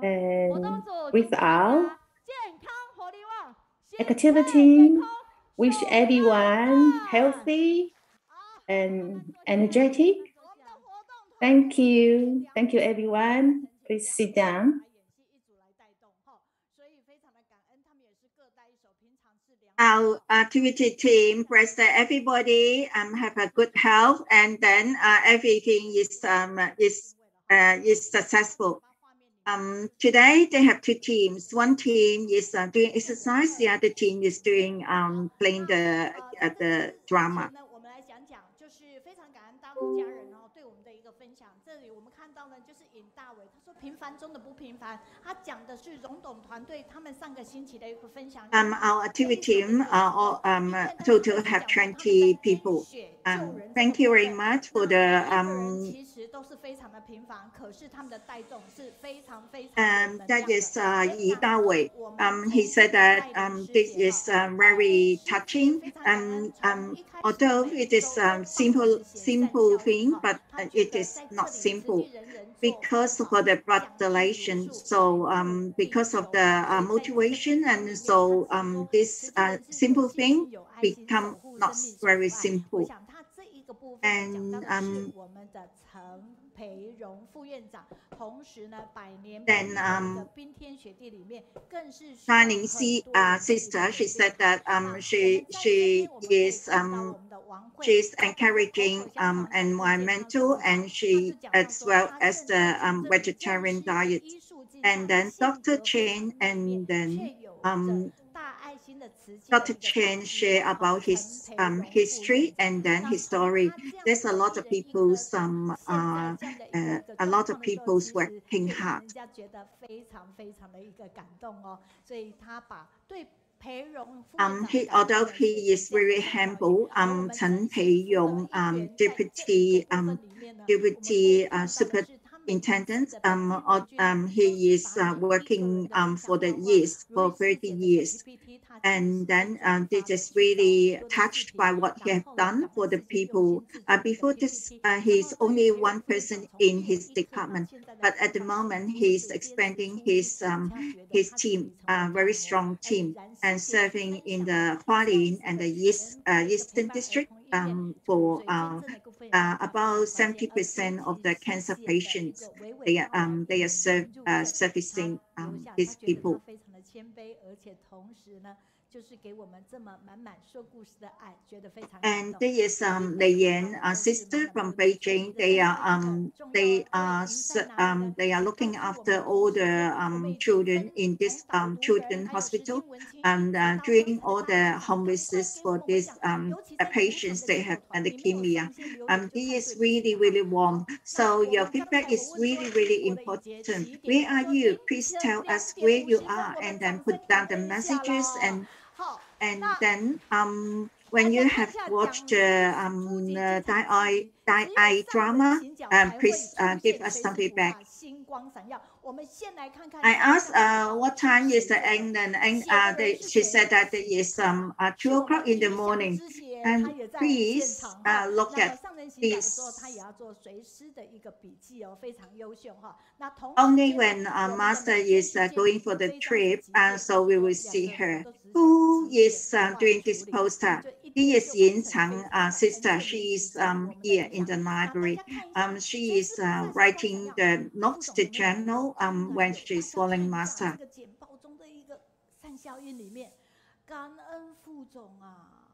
S3: and
S2: 动组
S3: breathe out.
S2: 健康活力旺，心
S3: Activity
S2: 态健康
S3: wish
S2: 手
S3: everyone
S2: 脚
S3: healthy and energetic.
S2: 活动活动
S3: Thank you. Thank you, everyone. Please sit down.
S2: 来演戏一组来带动哈，所以非常的感恩，他们也是各带一首，平常是2
S4: Our activity team press that everybody have a good health, and then everything is successful. Today they have 2 teams. One team is doing exercise. The other team is doing playing the drama.
S2: 那我们来讲讲，就是非常感恩大陆家人哦对我们的一个分享。这里我们看到呢，就是尹大伟，他说平凡中的不平凡，他讲的是荣董团队他们上个星期的一个分享。
S4: Our activity team total have 20 people. Thank you very much for the
S2: 其实都是非常的平凡，可是他们的带动是非常非常。
S4: that is Yi Dawei. He said that this is very touching, and although it is simple thing, but it is not simple because of the blood donation. So because of the motivation, and so this simple thing become not very simple. And then Fanning sister, she said that she is encouraging environmental, and she as well as the vegetarian diet. And then Dr. Chen, and then Dr. Chen share about his history and then his story. There's a lot of people's working hard. Although he is very humble, Chen Peiyong, deputy intendant. He is working for the years, for 30 years. And then this is really touched by what he has done for the people. Before this, he's only one person in his department, but at the moment he's expanding his team, very strong team, and serving in the Hualien and the Eastern District for about 70% of the cancer patients. They are servicing these people. And there is Leiyan, sister from Beijing. They are looking after all the children in this children's hospital and doing all the home visits for these patients. They have leukemia. He is really, really warm. So your feedback is really, really important. Where are you? Please tell us where you are, and then put down the messages. And then when you have watched Daai Drama, please give us some feedback. I asked what time is the end, and she said that it is 2 o'clock in the morning. And please look at this. Only when Master is going for the trip, so we will see her. Who is doing this poster? He is Yin Chang, sister. She is here in the library. She is writing the notes, the journal, when she is following Master.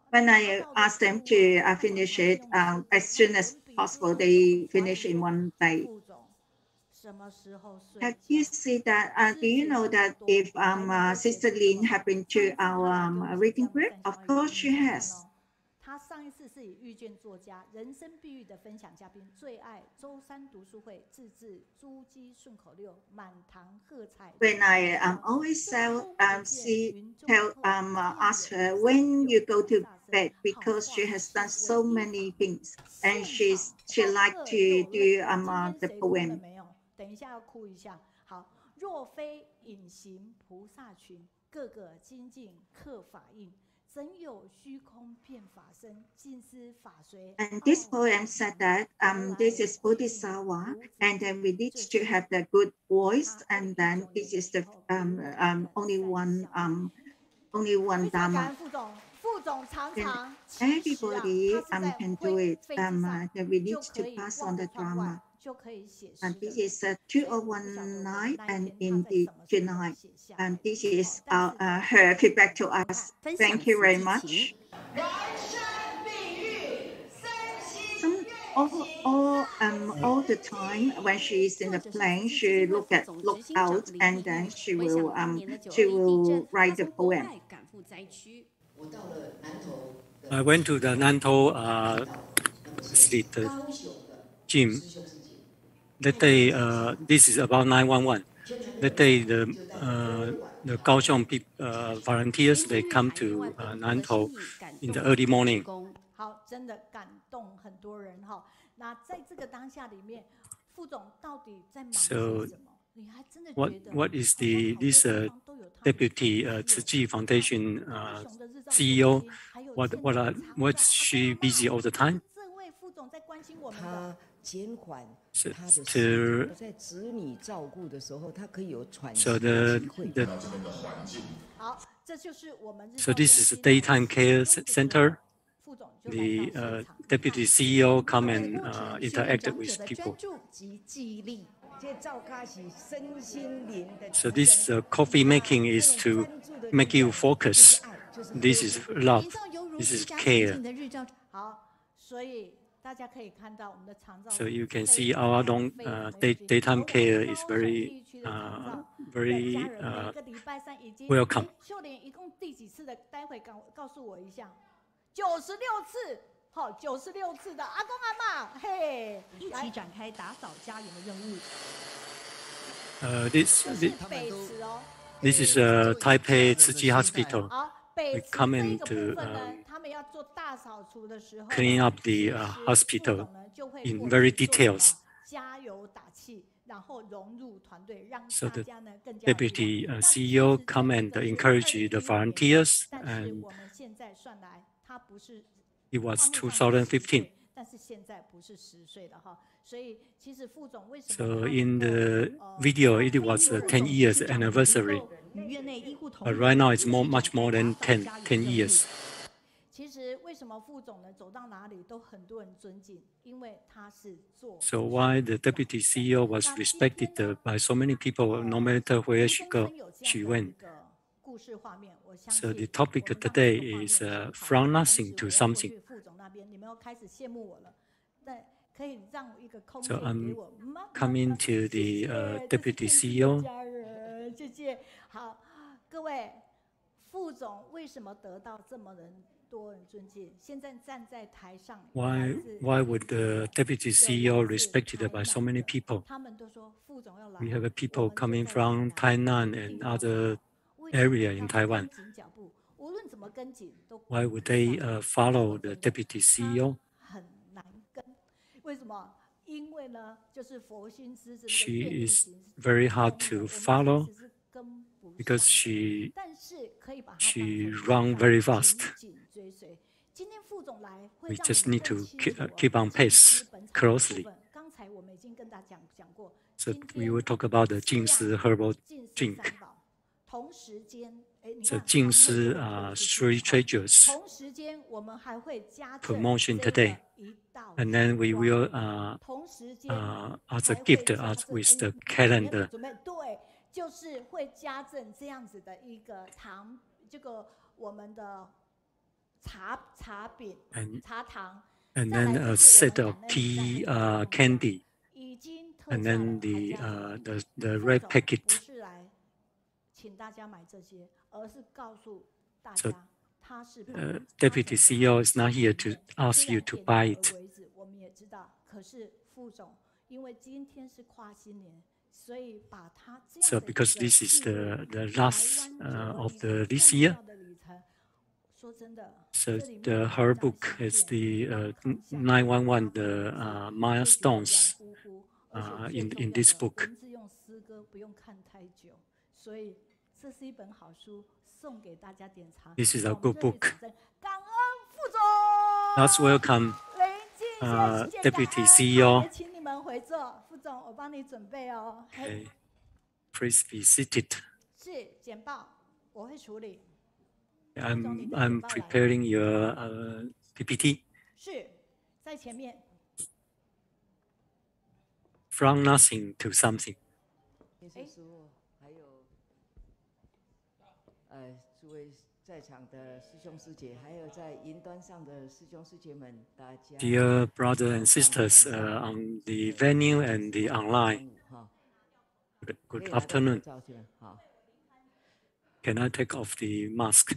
S4: When I asked them to finish it as soon as possible, they finish in one day. Have you seen that? Do you know that if Sister Lin have been to our reading group? Of course she has. When I always ask her when you go to bed, because she has done so many things and she likes to do the poem.
S2: 等一下要哭一下。好，若非隐形菩萨群，个个精进刻法印，怎有虚空遍法身，尽思法随。
S4: And this poem said that this is Bodhisattva, and then we need to have the good voice, and then this is the only one Dharma.
S2: 副总常常
S4: everybody can do it. Then we need to pass on the drama. And this is 2019 and in the July. And this is her feedback to us. Thank you very much. All the time when she is in the plane, she look out, and then she will write the poem.
S6: I went to the Nantou gym. That day, this is about 911. That day, the Kaohsiung volunteers, they come to Nantou in the early morning. So, what is this Deputy Tzu Foundation CEO? What's she busy all the time? So this is a daytime care center. The deputy CEO come and interact with people. So this coffee making is to make you focus. This is love. This is care. So you can see our long daytime care is very welcome.
S2: 好，96次的阿公阿嬷，嘿，一起展开打扫家园的任务。
S6: This is Taipei Tzu Hospital. We come in to clean up the hospital in very details. So the Deputy CEO come and encourage the volunteers, and it was 2015. So in the video, it was a 10 years anniversary. But right now, it's much more than 10 years. So why the Deputy CEO was respected by so many people, no matter where she go, she went. So the topic today is from nothing to something. So I'm coming to the Deputy CEO. Why would the Deputy CEO respected by so many people? We have people coming from Tainan and other area in Taiwan. Why would they follow the Deputy CEO? She is very hard to follow because she runs very fast. We just need to keep on pace closely. So we will talk about the Jingshi herbal drink. So Jingshi 3 treasures promotion today. And then we will as a gift with the calendar. And then a set of tea candy. And then the red packet. So Deputy CEO is not here to ask you to buy it. So because this is the last of this year, so her book is the 911, the milestones in this book. This is a good book. Let's welcome Deputy CEO. Okay. Please be seated. I'm preparing your PPT. From nothing to something. Dear brothers and sisters on the venue and the online, good afternoon. Can I take off the mask?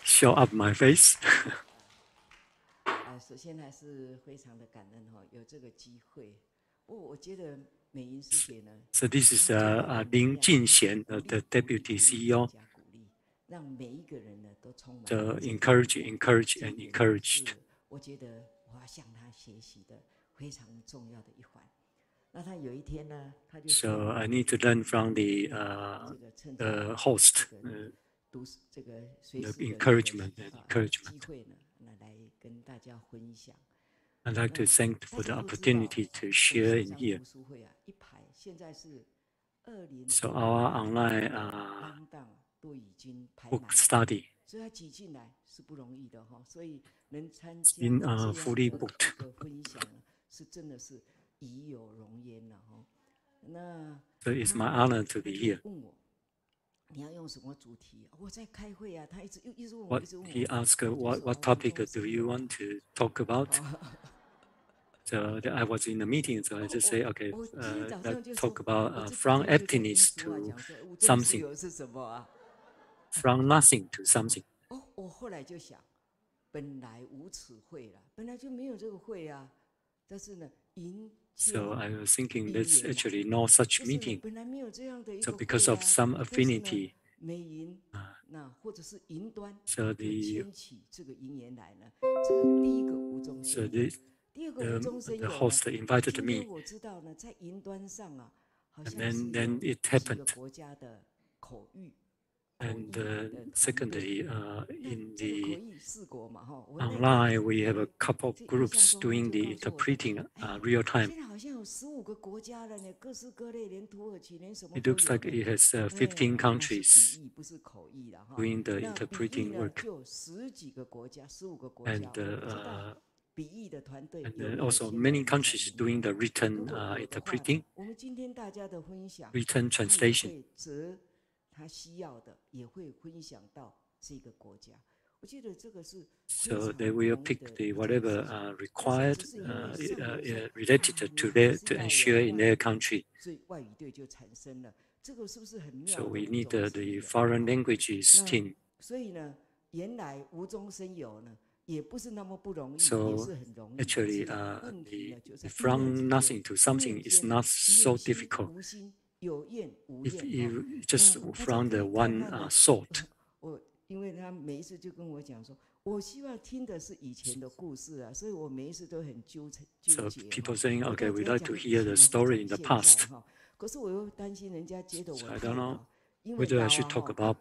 S6: Show up my face. So this is Jingxian, the Deputy CEO. The encouraged. So I need to learn from the host, the encouragement. I'd like to thank for the opportunity to share in here. So our online book study has been fully booked. So it's my honor to be here. He asked, what topic do you want to talk about? So I was in a meeting, so I just say, okay, let's talk about from emptiness to something, from nothing to something. So I was thinking there's actually no such meeting. So because of some affinity, the host invited me, and then it happened. And secondly, in the online, we have a couple of groups doing the interpreting real time. It looks like it has 15 countries doing the interpreting work. And also many countries doing the written interpreting, written translation. So they will pick the whatever required related to ensure in their country. So we need the foreign languages team. So actually, from nothing to something is not so difficult. If you just from the one thought. So people saying, okay, we like to hear the story in the past. So I don't know whether I should talk about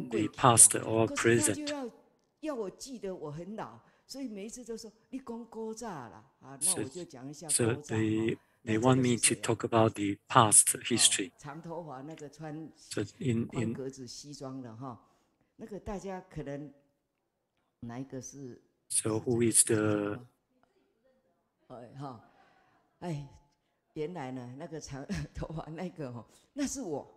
S6: the past or present. So they want me to talk about the past history. So so who is the?
S7: 原来呢，那个长头发那个哦，那是我，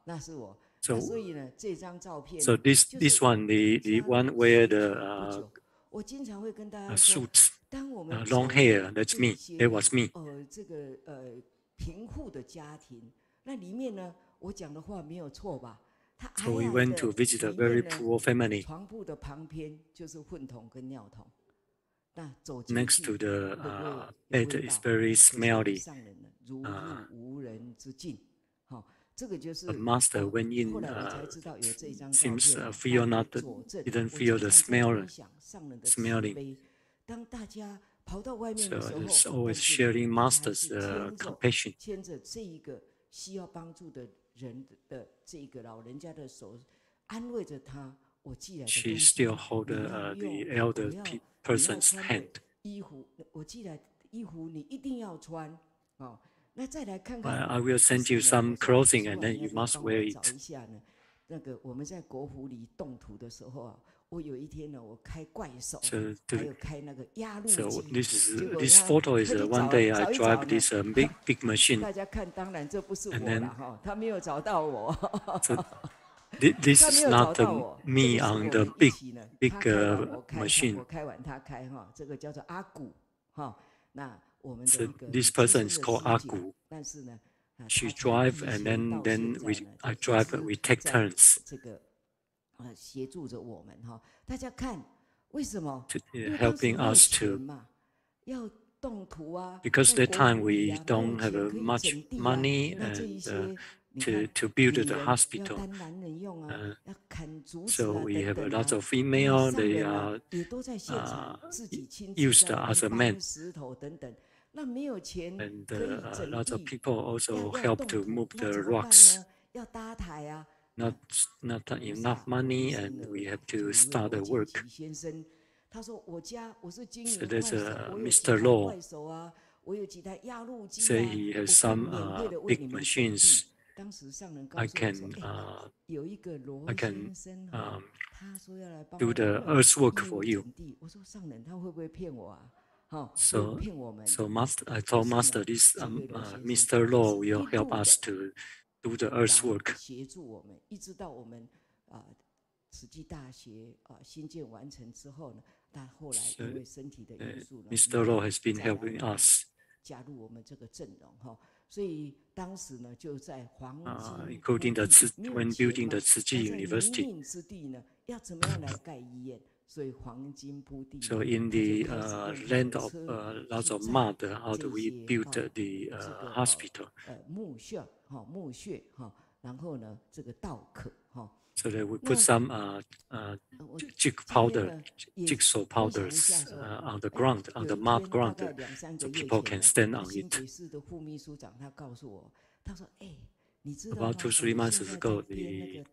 S7: 那是我。所以呢，这张照片。
S6: So this one, the one where the
S7: 我经常会跟大家
S6: suit, long hair, that's me. That was me.
S7: 这个贫户的家庭，那里面呢，我讲的话没有错吧？
S6: So we went to visit a very poor family.
S7: 床铺的旁边就是粪桶跟尿桶。
S6: Next to the bed is very smelly. The master went in, seems didn't feel the smelling. So it's always sharing master's compassion. She still holds the elder person's hand. I will send you some clothing and then you must wear it. So this photo is one day I drive this big machine. And then, so this is not me on the big machine. So this person is called Agu. She drives and then I drive. We take turns. Helping us to. Because that time we don't have much money and to build the hospital. So we have a lot of female. They are used as a man. And lots of people also help to move the rocks. Not enough money, and we have to start the work. So there's Mr. Law. Say he has some big machines. I can do the earthwork for you. So I told Master this Mr. Law will help us to do the earthwork. Mr. Law has been helping us. Including when building the Shijing University. So in the land of lots of mud, how do we build the hospital? So that we put some jigsaw powders on the ground, on the mud ground, so people can stand on it. About 2-3 months ago, the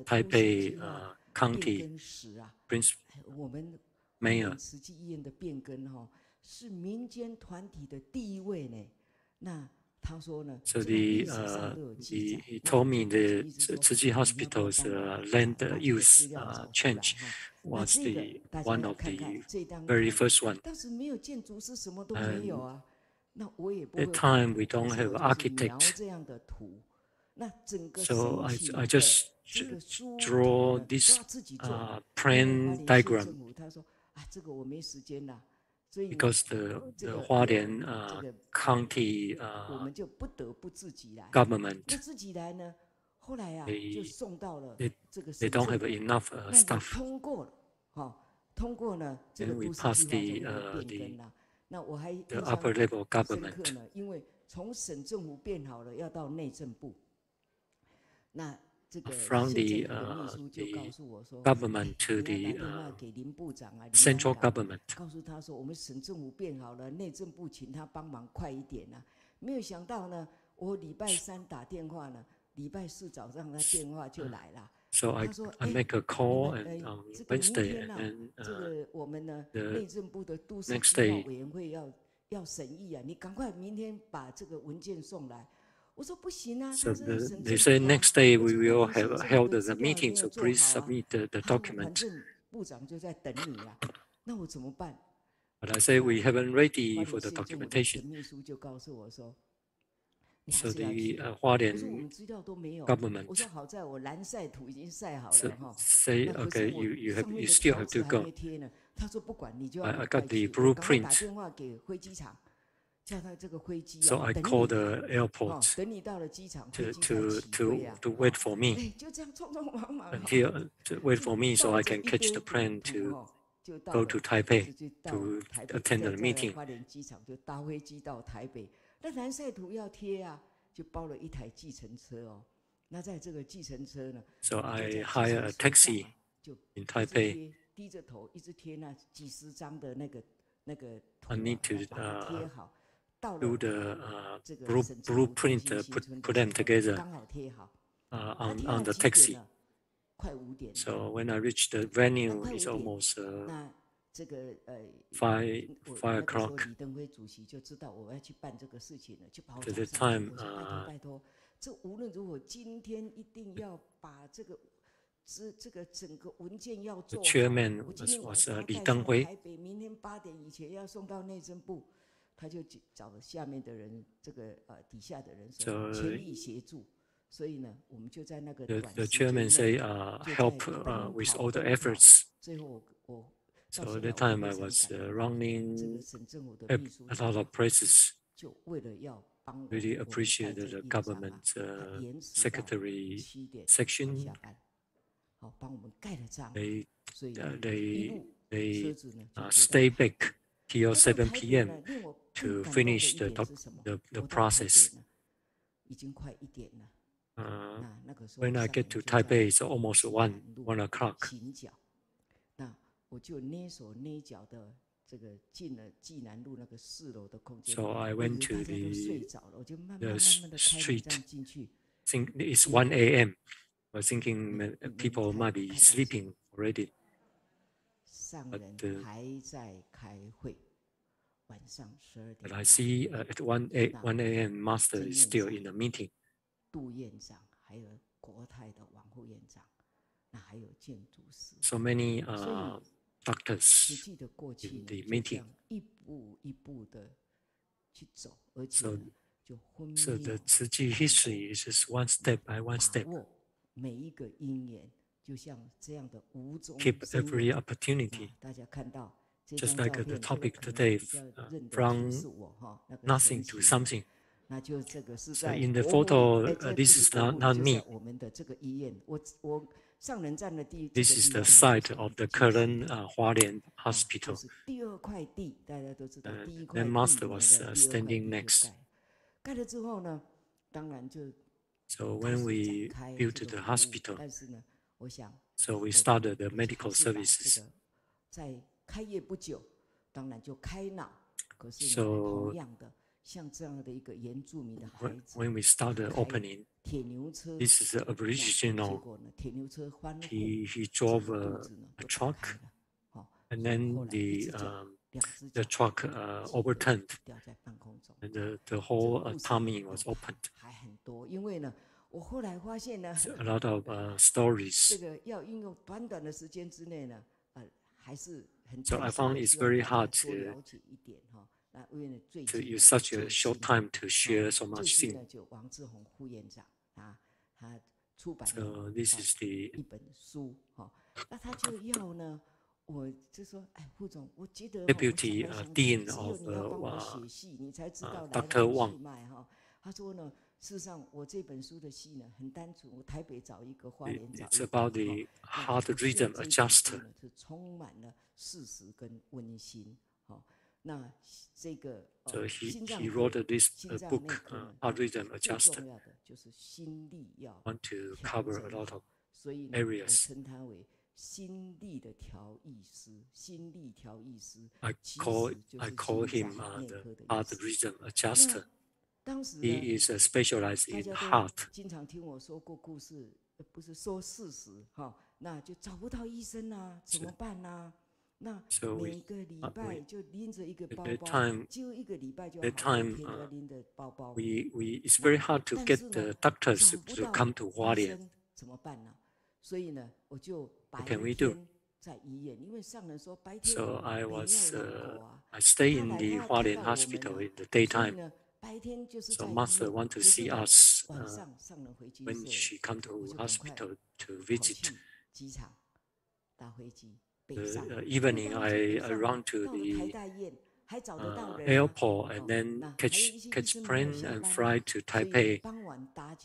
S6: Taipei County Prince Mayor so he told me the Tzu Chi Hospital's land use change was one of the very first one. At that time, we don't have architect. So I just draw this plan diagram because the Hualien County government they don't have enough staff. Then we passed the upper level government. From the government to the central government. So I make a call and on Wednesday, and the next day. So they say next day we will have held the meeting, so please submit the document. But I say we haven't ready for the documentation. So the Hualien government say, okay, you still have to go. I got the blueprint. So I called the airport to wait for me so I can catch the plane to go to Taipei to attend the meeting. So I hired a taxi in Taipei. I need to do the blueprint, put them together on the taxi. So when I reached the venue, it's almost 5 o'clock. At the time, the chairman was Li Denghui. The chairman say help with all the efforts. So at that time I was running a lot of places. Really appreciated the government secretary section. They stay back till 7 p.m. to finish the process. When I get to Taipei, it's almost 1 o'clock. So I went to the street. I think it's 1 a.m. I was thinking people might be sleeping already. But I see at 1 a.m. Master is still in the meeting. So many doctors in the meeting. So the Tzu Chi history is just one step by one step. Keep every opportunity. Just like the topic today, from nothing to something. So in the photo, this is not me. This is the site of the current Hualien hospital. Then Master was standing next. So when we built the hospital, so we started the medical services. So when we started opening, this is the Aboriginal. He drove a truck, and then the truck overturned, and the whole tummy was opened. So a lot of stories. So I found it's very hard to use such a short time to share so much things. So this is the Deputy Dean of Dr. Wang. 事实上，我这本书的戏呢很单纯，我台北找一个花莲找一个。It's about the heart rhythm adjuster. 是充满了事实跟温馨。好，那这个So he wrote this book, Heart Rhythm Adjuster. 重要的就是心力要 want to cover a lot of areas. 所以称他为心力的调译师，心力调译师。I call him the Heart Rhythm Adjuster. He is specialized in heart. 经常听我说过故事，不是说事实哈，那就找不到医生啊，怎么办呢？那每个礼拜就拎着一个包包，就一个礼拜就要好几天要拎着包包。It's very hard to get the doctors to come to 花莲。怎么办呢？所以呢，我就白天在医院，因为上人说白天 So I stay in the 花莲 hospital in the daytime. So Master want to see us when she come to hospital to visit. Evening, I run to the airport and then catch plane and fly to Taipei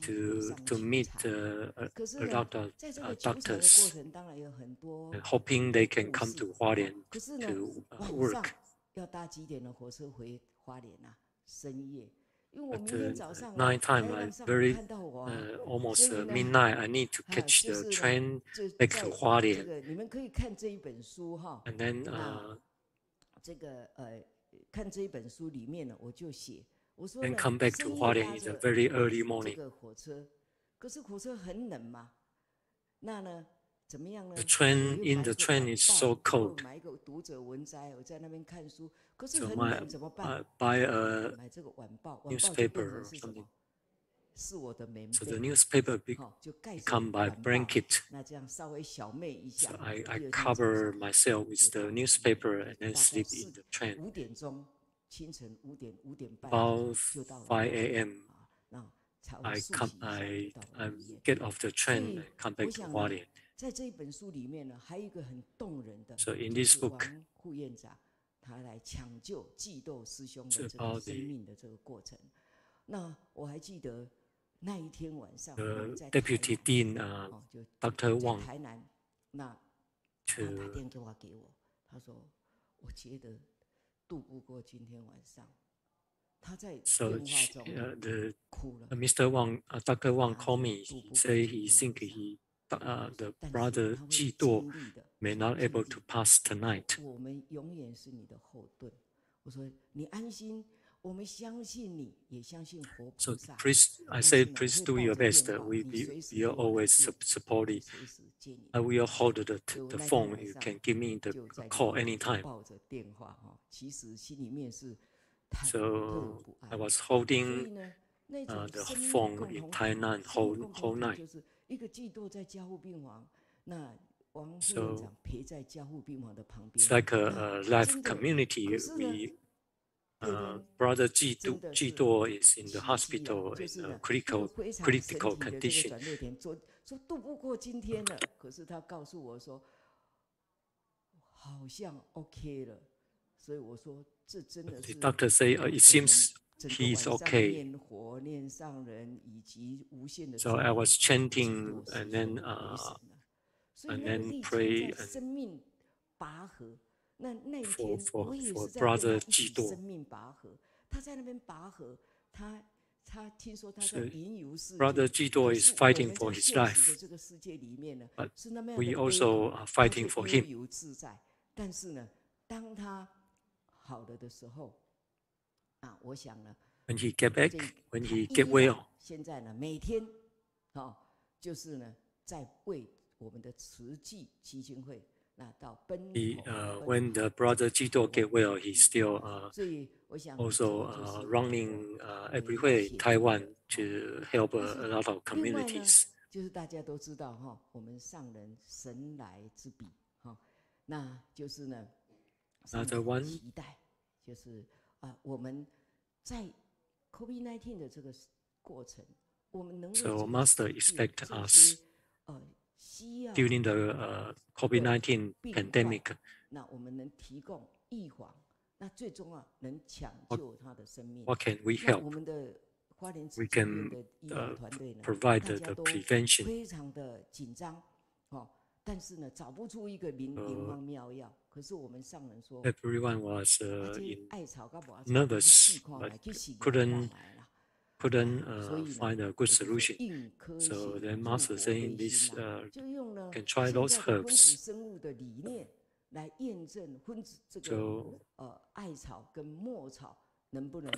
S6: to meet a lot of doctors, hoping they can come to Hualien to work. At night time, almost midnight, I need to catch the train back to Hualien. And then 看这一本书里面呢，我就写，我说 Then come back to 花莲 is a very early morning. 这个火车，可是火车很冷嘛，那呢？ 怎么样呢 The train is so cold. 买一个读者文摘，我在那边看书，可是很冷怎么办？ Buy a 买这个晚报 newspaper or something. 是我的棉被。So the newspaper become my blanket. 那这样稍微小寐一下。So I cover myself with the newspaper and then sleep in the train. 5点钟，清晨5点半 About 5 a.m. I get off the train and come back to 花莲。 在这一本书里面呢，还有一个很动人的，就是王副院长他来抢救悸斗师兄的这个生命的这个过程。那我还记得那一天晚上，在 Deputy Dean Dr. Wang 台南，那他打电话给我，他说我觉得度不过今天晚上。他在电话中哭了。Mr. Wang, Dr. Wang called me. He say he think the brother Jiduo may not able to pass tonight. 我们永远是你的后盾。我说你安心，我们相信你，也相信活菩萨。So please, I say, please do your best. We are always supportive. I will hold the phone. You can give me the call anytime. 抱着电话哈，其实心里面是So I was holding the phone in Tainan whole night. 一个季度在加护病房，那王副院长陪在加护病房的旁边。It's like a life community. We brother Jiduo is in the hospital in a critical condition. 说度不过今天了，可是他告诉我说，好像 OK 了，所以我说这真的是。The doctor say it seems. He is okay. So I was chanting and then pray for brother Jiduo. 他在那边拔河，他 So Brother Jido is fighting for his life, but we also are fighting for him.
S7: 但是呢，当他好了的时候，我想呢
S6: ，when he get back, when he get well，
S7: 现在呢，每天就是呢，在为我们的慈济基金会那到奔头。
S6: When the brother Jido get well, he's still also running everywhere in Taiwan to help a lot of communities.
S7: 就是大家都知道哈，我们上人神来之笔哈，那就是呢，期待就是我们在 COVID-19 的这个过程，我们能
S6: So Master expect us during the COVID-19 pandemic.
S7: 那我们能提供预防，那最终能抢救他的生命。
S6: What can we help?
S7: 我们的花莲
S6: We can provide the prevention.
S7: 非常的紧张，但是呢，找不出一个灵方妙药。可是我们上人说
S6: ，everyone was nervous, but couldn't find a good solution. So then Master saying this can try those herbs.
S7: 生物的理念来验证分子这个艾草跟墨草能不能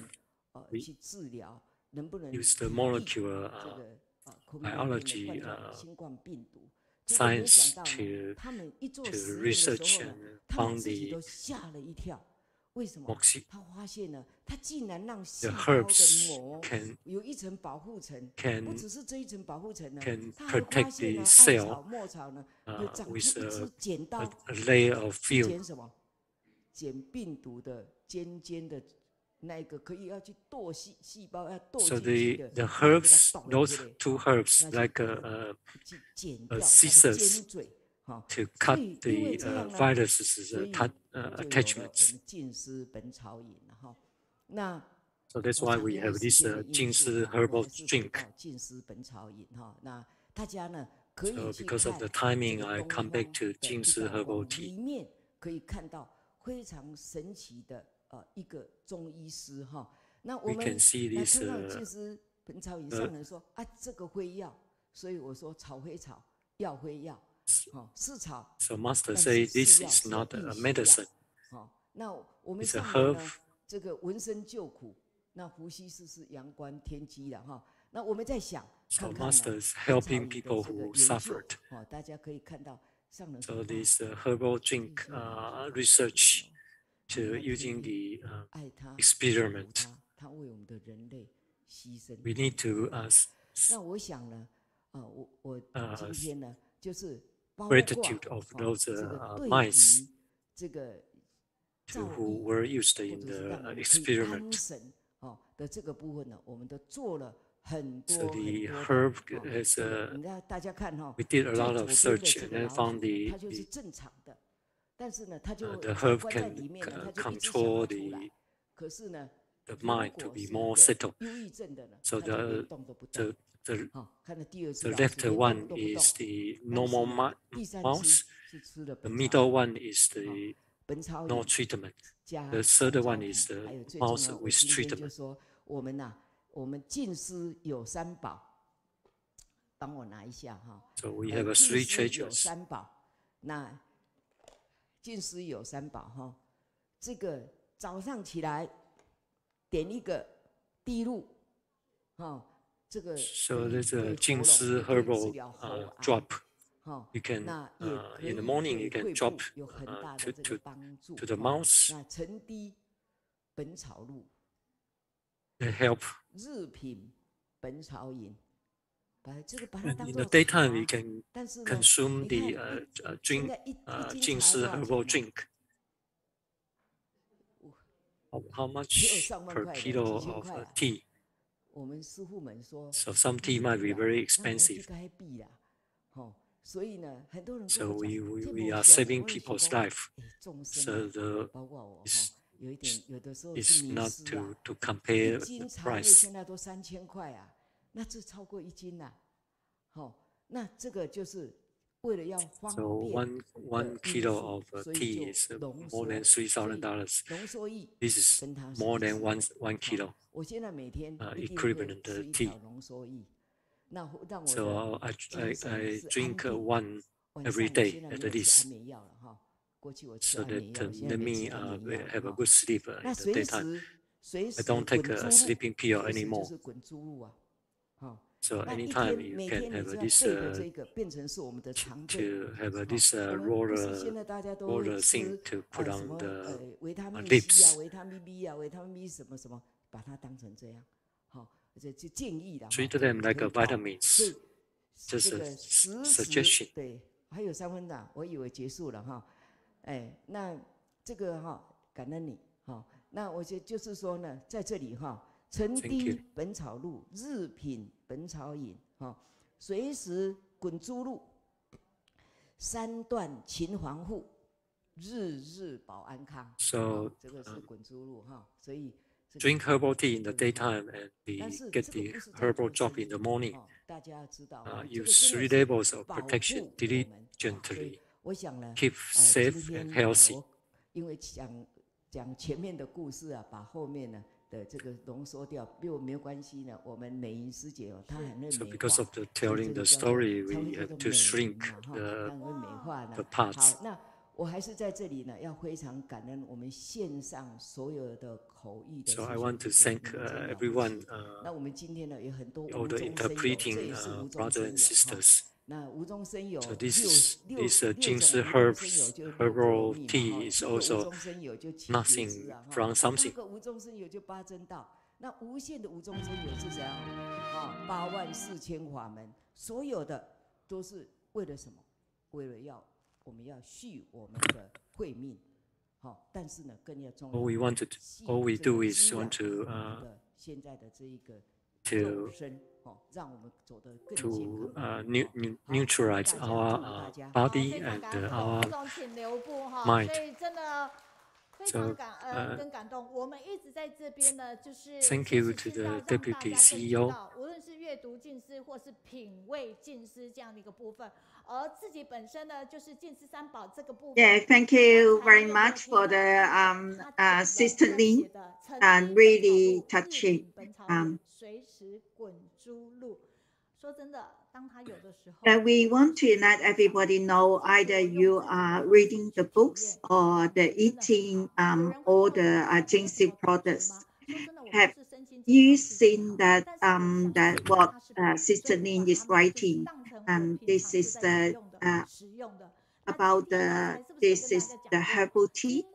S7: 去治疗，能不能
S6: use the molecular biology
S7: 新冠病毒
S6: science to research and found the
S7: 吓了一跳。为什么？他发现呢，他竟然让细
S6: the
S7: 胞的
S6: herbs
S7: 膜
S6: can
S7: 有一层保护层，不只是这一层保护层呢，
S6: can
S7: 他还发
S6: protect
S7: 现
S6: the
S7: 呢，艾
S6: cell
S7: 草、墨草呢，有长出一
S6: with
S7: 支剪刀，
S6: a layer of
S7: 剪
S6: film.
S7: 什么？剪病毒的尖尖的那个可以要去剁细胞，要剁
S6: So
S7: 进去的
S6: the herbs, those two herbs, like a scissors to cut the viruses attachments. So that's why we have this 金丝 herbal drink. So because of the timing, I come back to 金丝 herbal tea.
S7: 里面可以看到非常神奇的一个中医师哈。那我们来看到金丝本草饮上人说这个会药，所以我说草灰草药灰药。
S6: So Master say this is not a medicine. It's a herb.
S7: 这个闻声救苦，那伏羲氏是阳关天机了哈。那我们在想，
S6: So Master is helping people who suffered.
S7: 大家可以看到上人。
S6: So this herbal drink research to using the experiment.
S7: 他为我们的人类牺牲。
S6: We need to
S7: 那我想呢，我今天呢，就是。
S6: gratitude of those mice who were used in the experiment. So the herb is we did a lot of search and then found the herb can control the mind to be more settled. So the left one is the normal mouse. The middle one is the no treatment. The third one is the mouse with treatment.
S7: 我们净师有三宝，帮我拿一下哈。
S6: So we have 3 treasures.
S7: 三宝，那净师有三宝哈。这个早上起来点一个滴露，So
S6: there's a 净师 herbal drop. You can in the morning you can drop to the mouse.
S7: 那沉滴本草露
S6: It help.
S7: 日品本草饮，把它
S6: In the daytime you can consume the drink 净师 herbal drink. How much per kilo of tea?
S7: 我们师父们说
S6: So some tea might be very expensive.
S7: 所以呢，很多人
S6: So we are saving people's life. So it's not to compare the price.
S7: 现在都3000块啊，那这超过1斤呐。那这个就是
S6: So one kilo of tea is more than $3,000. This is more than one kilo equivalent tea. So I drink one every day at least, so that let me have a good sleep in the daytime. I don't take a sleeping pill anymore. So anytime you can have this to have this roller thing to put on the lips. Treat them like a vitamins. Just a suggestion.
S7: 对，还有3分钟，我以为结束了哈。哎，那这个哈，感恩你哈。那我就是说呢，在这里哈。 晨滴本草露，日品本草饮，哈，随时滚珠露，三段勤防护，日日保安康。
S6: So
S7: 这个是滚珠露哈，所以
S6: drink herbal tea in the daytime and get the herbal drop in the morning.
S7: 大家知道
S6: ，use 3 levels of protection diligently.
S7: 我想呢
S6: keep safe and healthy.
S7: 因为讲前面的故事啊，把后面呢。 的这个浓缩掉，又没有关系呢。我们美云师姐哦，她很会美化。
S6: So because of the telling the story, we have to shrink the parts.
S7: 好，那我还是在这里呢，要非常感恩我们线上所有的口译的。
S6: So I want to thank everyone.
S7: 那我们今天呢有很多
S6: all the interpreting brothers and sisters.
S7: 那无中生有。
S6: So this Jingshi herbal tea is also nothing from something.
S7: 无中生有就八正道，那无限的无中生有是怎样啊？84000法门，所有的都是为了什么？为了我们要续我们的慧命，好，但是呢更要重要。
S6: All we do is want to
S7: 现在的这一个
S6: to neutralize our body and our mind. So, thank you to the Deputy CEO.
S4: Yeah, thank you very much for the Sister Lin, and really touching. That we want to let everybody know either you are reading the books or the eating all the Jingxian products. Have you seen that that what Sister Lin is writing? This is the about this is the herbal tea.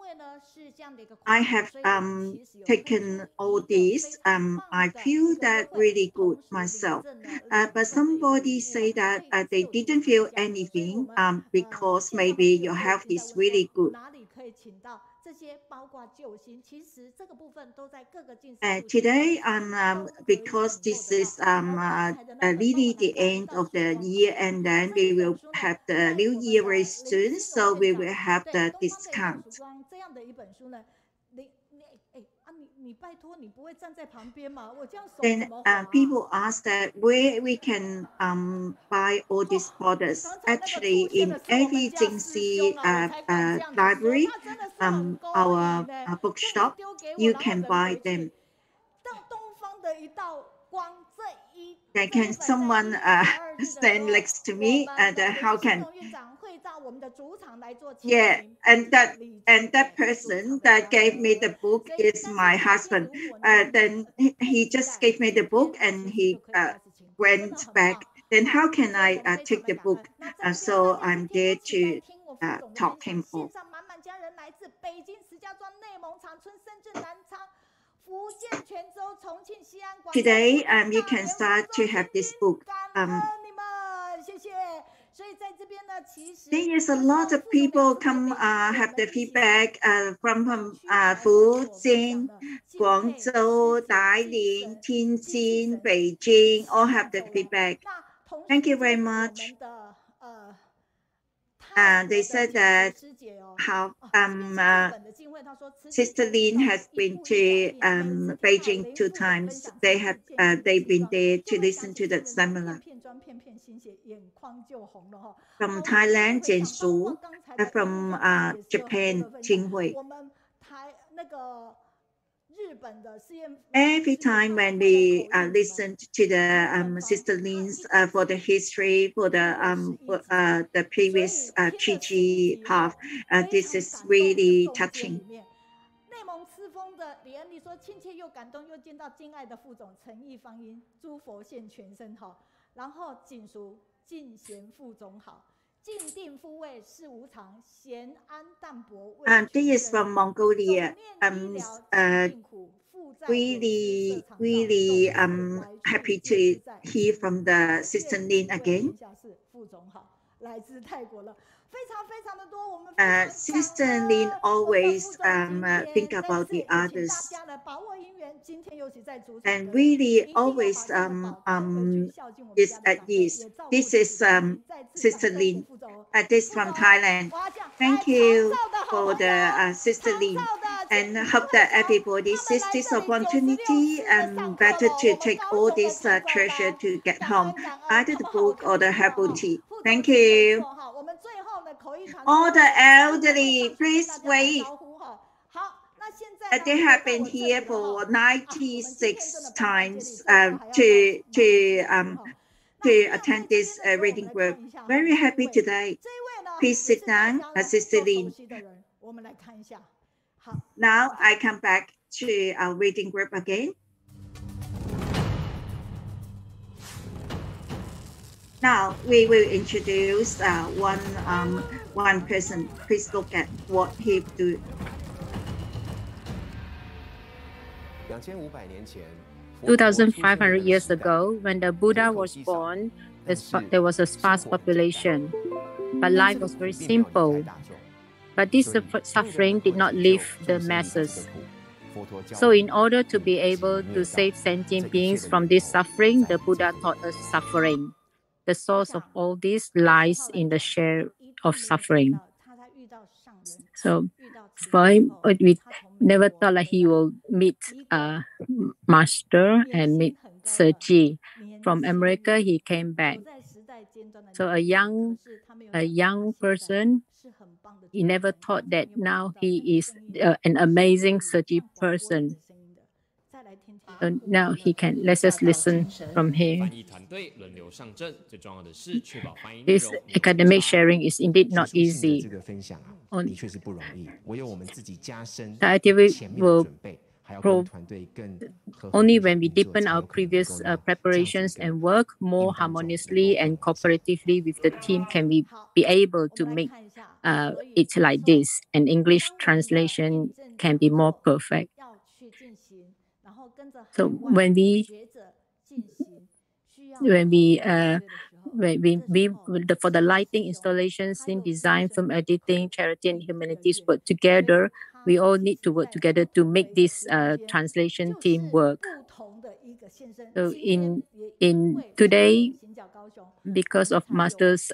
S4: I have taken all these. I feel that really good myself. But somebody say that they didn't feel anything because maybe your health is really good. Today, because this is really the end of the year, and then we will have the new year very soon, so we will have the discount. Then people ask that where we can buy all these products. Actually, in every Jingxi library, our bookshop, you can buy them. Then can someone stand next to me? And how can? Yeah, and that person that gave me the book is my husband. Then he just gave me the book and he went back. Then how can I take the book? So I'm there to talk him off. Today, you can start to have this book. There is a lot of people come have the feedback from Fujian, Guangzhou, Dailin, Tianjin, Beijing, all have the feedback. Thank you very much. they said that how Sister Lin has been to Beijing 2 times. They've been there to listen to the seminar. From Thailand, Jiansu, from Japan, Jinghui. Every time when we listened to the Sister Lin's for the history, for the previous Qiji path, this is really touching.
S2: 内蒙赤峰的李恩利说：“亲切又感动，又见到敬爱的副总诚意方音，诸佛现全身好。然后谨属敬贤副总好，静定复位是无常，闲安淡泊。”
S4: This is from Mongolia. Really happy to hear from the Sister Lin again. Sister Lin always think about the others, and really always is at ease. This is Sister Lin. This from Thailand. Thank you for the Sister Lin, and hope that everybody sees this opportunity and better to take all this treasure to get home, either the book or the herbal tea. Thank you. All the elderly, please wait. They have been here for 96 times to attend this reading group. Very happy today. Please sit down, Sister Lin. Now I come back to our reading group again. Now we will introduce one person. Please look at what he do.
S8: 2,500 years ago, when the Buddha was born, there was a sparse population, but life was very simple. But this suffering did not leave the masses. So in order to be able to save sentient beings from this suffering, the Buddha taught us suffering. The source of all this lies in the share of suffering. So for him, we never thought that he will meet a master and meet Sir Ji. From America, he came back. So a young person, he never thought that now he is an amazing Sir Ji person. So now he can, let's just listen from here. This academic sharing is indeed not easy. Only when we deepen our previous preparations and work more harmoniously and cooperatively with the team can we be able to make it like this, and English translation can be more perfect. So for the lighting, installation, scene design, film editing, charity and humanities work together, we all need to work together to make this translation team work. So in today, because of Master's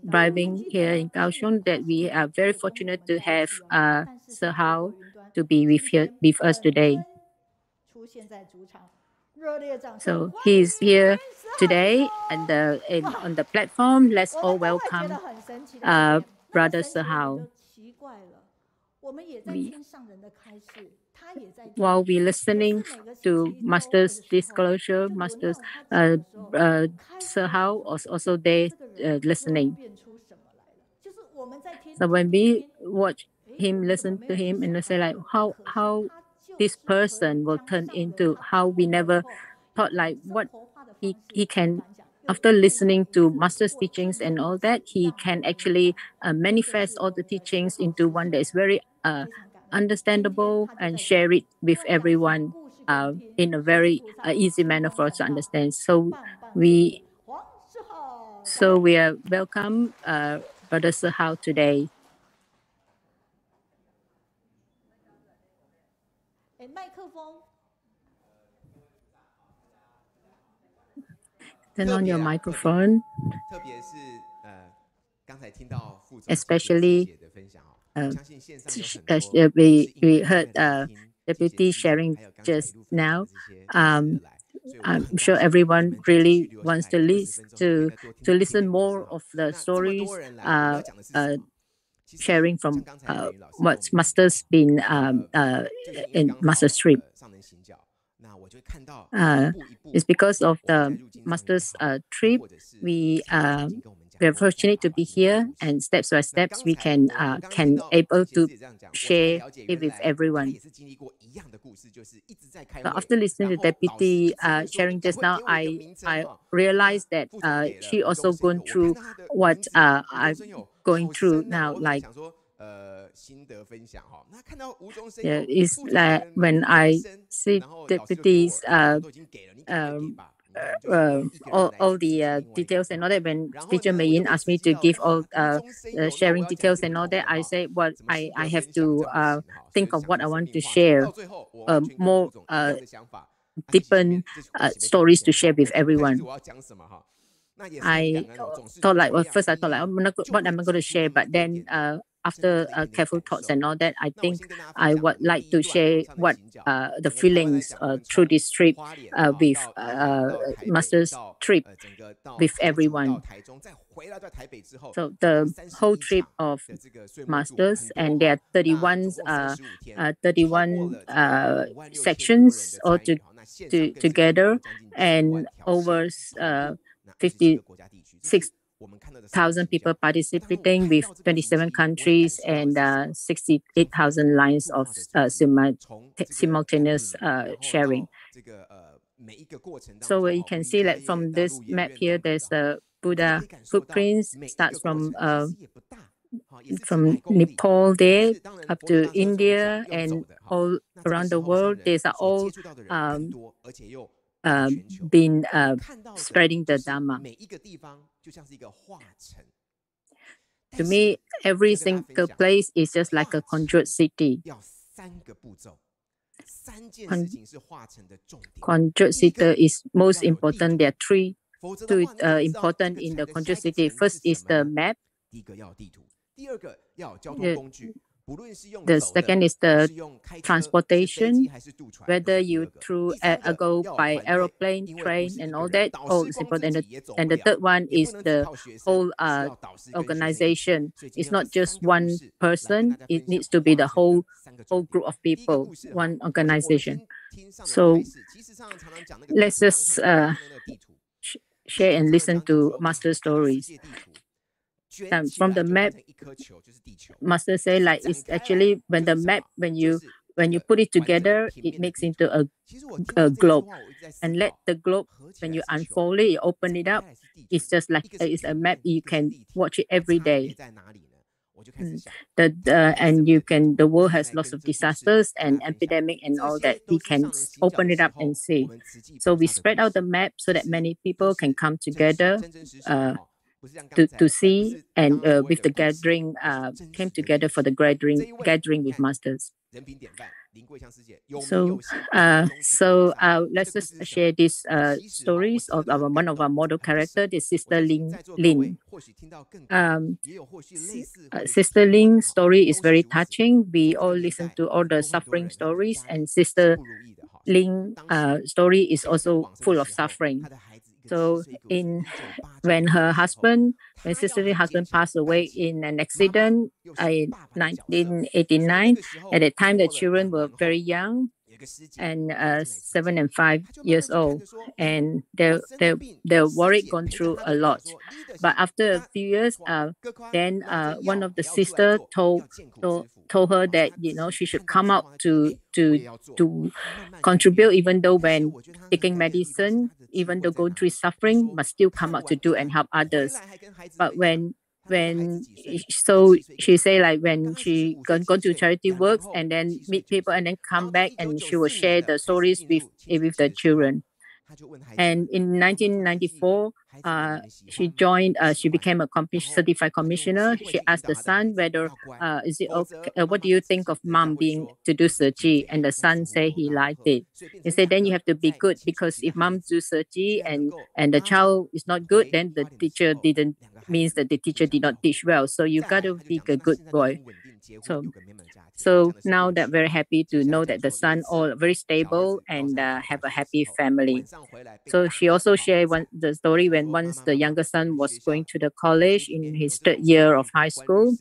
S8: driving here in Kaohsiung, that we are very fortunate to have Sir Hao to be with us today. So he's here today and on the platform. Let's all welcome Brother Sir Hao. While we're listening to Master's disclosure, Master's Sir Hao was also there listening. So when we watch him, listen to him, and we say like how this person will turn into, how we never thought like what he can, after listening to Master's teachings and all that, he can actually manifest all the teachings into one that is very understandable and share it with everyone in a very easy manner for us to understand. So we are welcome Brother Sir Hao today. Turn on your microphone. especially we heard Deputy sharing just now. I'm sure everyone really wants to listen more of the stories sharing from what Master's been in Master's trip. It's because of the Master's trip we're fortunate to be here, and steps by steps we can able to share it with everyone. So after listening to Deputy sharing just now, I realized that she also gone through what I'm going through now. Like it's like when I see Deputy's all the details and all that. When Teacher Meiyun asked me to give all sharing details and all that, I say what I have to think of what I want to share, more different stories to share with everyone. I thought like, well, first I thought like, what am I going to share? But then after careful thoughts and all that, I think I would like to share what the feelings through this trip with Master's trip with everyone. So the whole trip of Masters, and there are 31 sections all together, and over 56,000 people participating with 27 countries and 68,000 lines of simultaneous sharing. So you can see that from this map here, there's the Buddha footprints, starts from Nepal there up to India and all around the world. These are all been spreading the Dharma. To me, every single place is just like a conjured city. Conjured city is most important. There are two important in the conjured city. First is the map. The second is the transportation, whether you go by aeroplane, train, and all that. All is important. And the third one is the whole organization. It's not just one person. It needs to be the whole group of people, one organization. So let's just share and listen to Master stories. From the map, Master say like it's actually when the map when you put it together, it makes into a globe, and let the globe, when you unfold it, you open it up, it's just like it's a map. You can watch it every day. And you can. The world has lots of disasters and epidemic and all that. We can open it up and see. So we spread out the map so that many people can come together. To see, and with the gathering, came together for the gathering with Masters. So let's just share these stories of one of our model character, the Sister Lin. Sister Lin's story is very touching. We all listen to all the suffering stories, and Sister Lin's story is also full of suffering. So when Sister Lin's husband passed away in an accident in 1989, at the time the children were very young, and 7 and 5 years old, and they're worried, gone through a lot. But after a few years, then one of the sisters told her that she should come out to contribute, even though when taking medicine, even though going through suffering, must still come out to do and help others. But so she say like when she go to charity works and then meet people and then come back, and she will share the stories with the children. And in 1994, she joined. She became a certified commissioner. She asked the son whether is it okay? What do you think of mom being to do Ji? And the son said he liked it. He said then you have to be good, because if mom do Ji and the child is not good, then the teacher means that the teacher did not teach well. So you got to be a good boy. So now they're very happy to know that the son all very stable and have a happy family. So she also shared the story when once the younger son was going to the college in his third year of high school,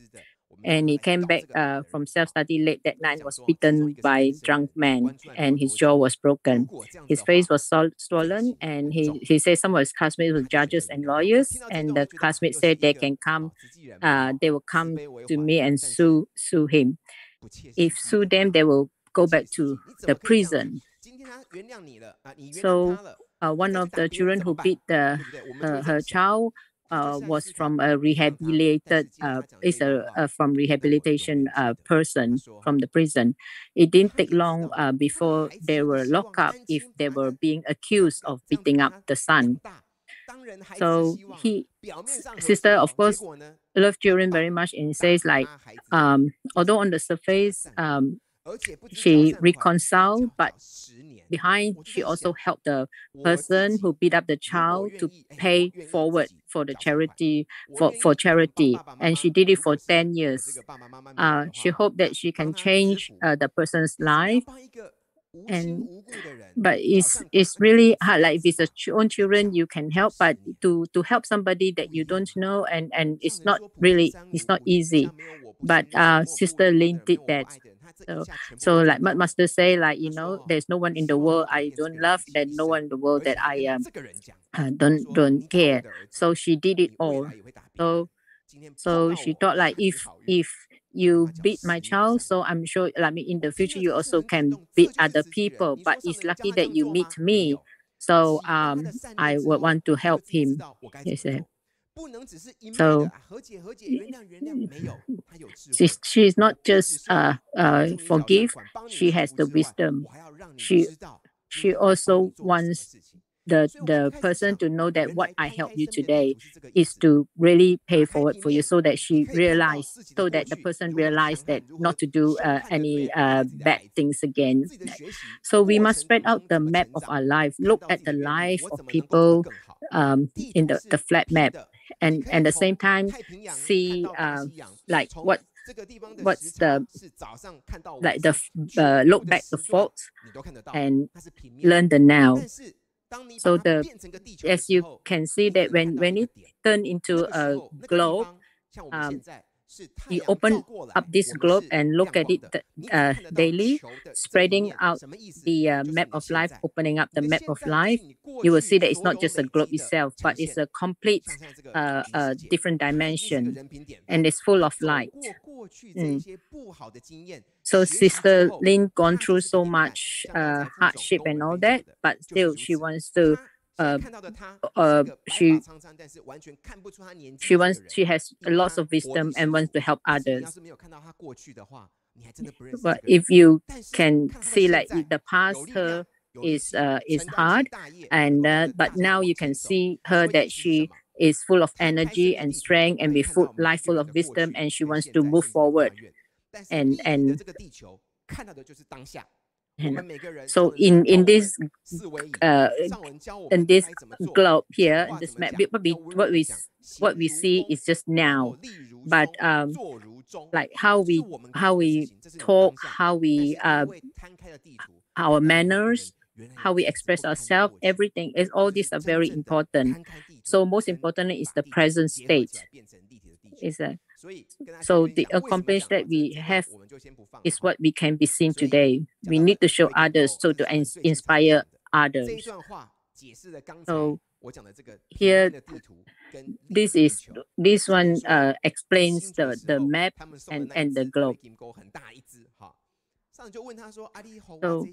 S8: and he came back from self-study late that night, was beaten by drunk men, and his jaw was broken. His face was swollen, and he said some of his classmates were judges and lawyers, and the classmates said they will come to me and sue him. If sue them, they will go back to the prison. So one of the children who beat her child was from a rehabilitated from rehabilitation person from the prison. It didn't take long before they were locked up if they were being accused of beating up the son. So sister, of course, loves children very much, and says like, although on the surface she reconciled, but behind she also helped the person who beat up the child to pay forward for the charity for charity, and she did it for 10 years. She hoped that she can change the person's life. But it's really hard. Like if it's your own children, you can help, but to help somebody that you don't know, and it's not easy. But Sister Lin did that. So like Master say, like, there's no one in the world I don't love, there's no one in the world that I don't care. So she did it all. So she thought like, if you beat my child, so I'm sure in the future you also can beat other people, but it's lucky that you meet me, so I would want to help him, he said. So she's not just forgive, she has the wisdom. She also wants the person to know that what I help you today is to really pay forward for you, so that the person realized that not to do any bad things again. So we must spread out the map of our life, look at the life of people in the flat map, and at the same time see like what's the look back the faults and learn the now. So as you can see that when it turned into a globe, you open up this globe and look at it daily, spreading out the map of life, opening up the map of life, you will see that it's not just a globe itself, but it's a complete different dimension, and it's full of light. So Sister Lin gone through so much hardship and all that, but still she wants to she has lots of wisdom and wants to help others. But if you can see like the past her is hard, and but now you can see her that she is full of energy and strength and life full of wisdom, and she wants to move forward. And so in this globe here, in this map, what we see is just now, but like how we talk, how we our manners, how we express ourselves, everything is all these are very important. So most importantly is the present state. So the accomplishment that we have is what we can be seen today. We need to show others, so to inspire others. So here, this one explains the map and the globe. So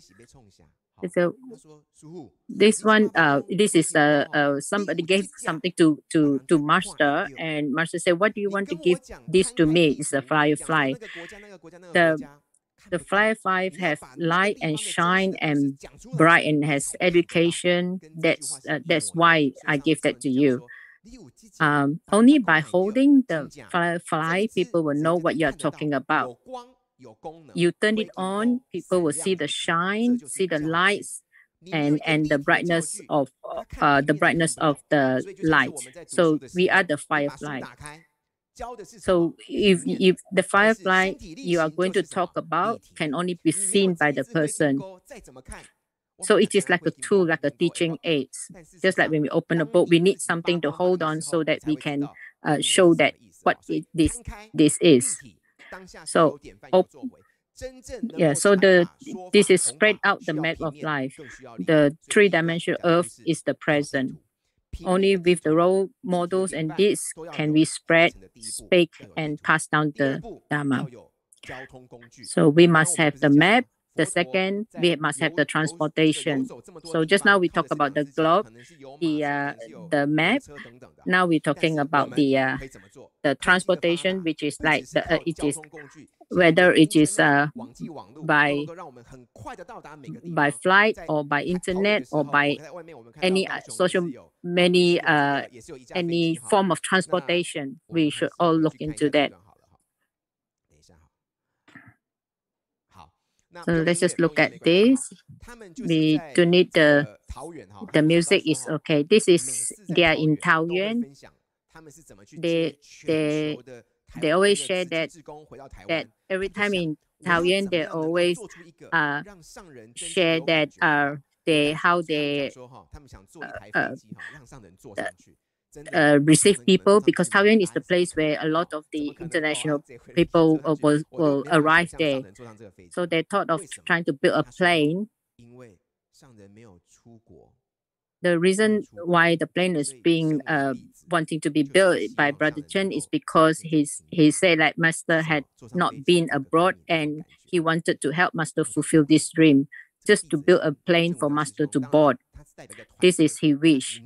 S8: this one, this is somebody gave something to Master, and Master said, "What do you want to give this to me?" It's a firefly. The firefly have light and shine and bright and has education. That's why I give that to you. Only by holding the firefly, people will know what you're talking about. You turn it on, people will see the shine, see the lights, and the brightness of the light. So we are the firefly. So if the firefly you are going to talk about can only be seen by the person. So it is like a tool, like a teaching aid. Just like when we open a book, we need something to hold on so that we can show that what this is. So this is spread out the map of life. The three-dimensional earth is the present. Only with the role models and this can we spread, speak, and pass down the Dharma. So we must have the map. The second, we must have the transportation. So just now we talked about the globe, the map. Now we're talking about the transportation, which is like it is whether it is by flight or by internet or by any any form of transportation. We should all look into that. So let's just look at this. We do need the music is okay. They are in Taoyuan. They always share that every time in Taoyuan they always share that how they receive people, because Taoyuan is the place where a lot of the international people will arrive there. So they thought of trying to build a plane. The reason why the plane is being wanting to be built by Brother Chen is because he said that Master had not been abroad and he wanted to help Master fulfill this dream, just to build a plane for Master to board. This is his wish.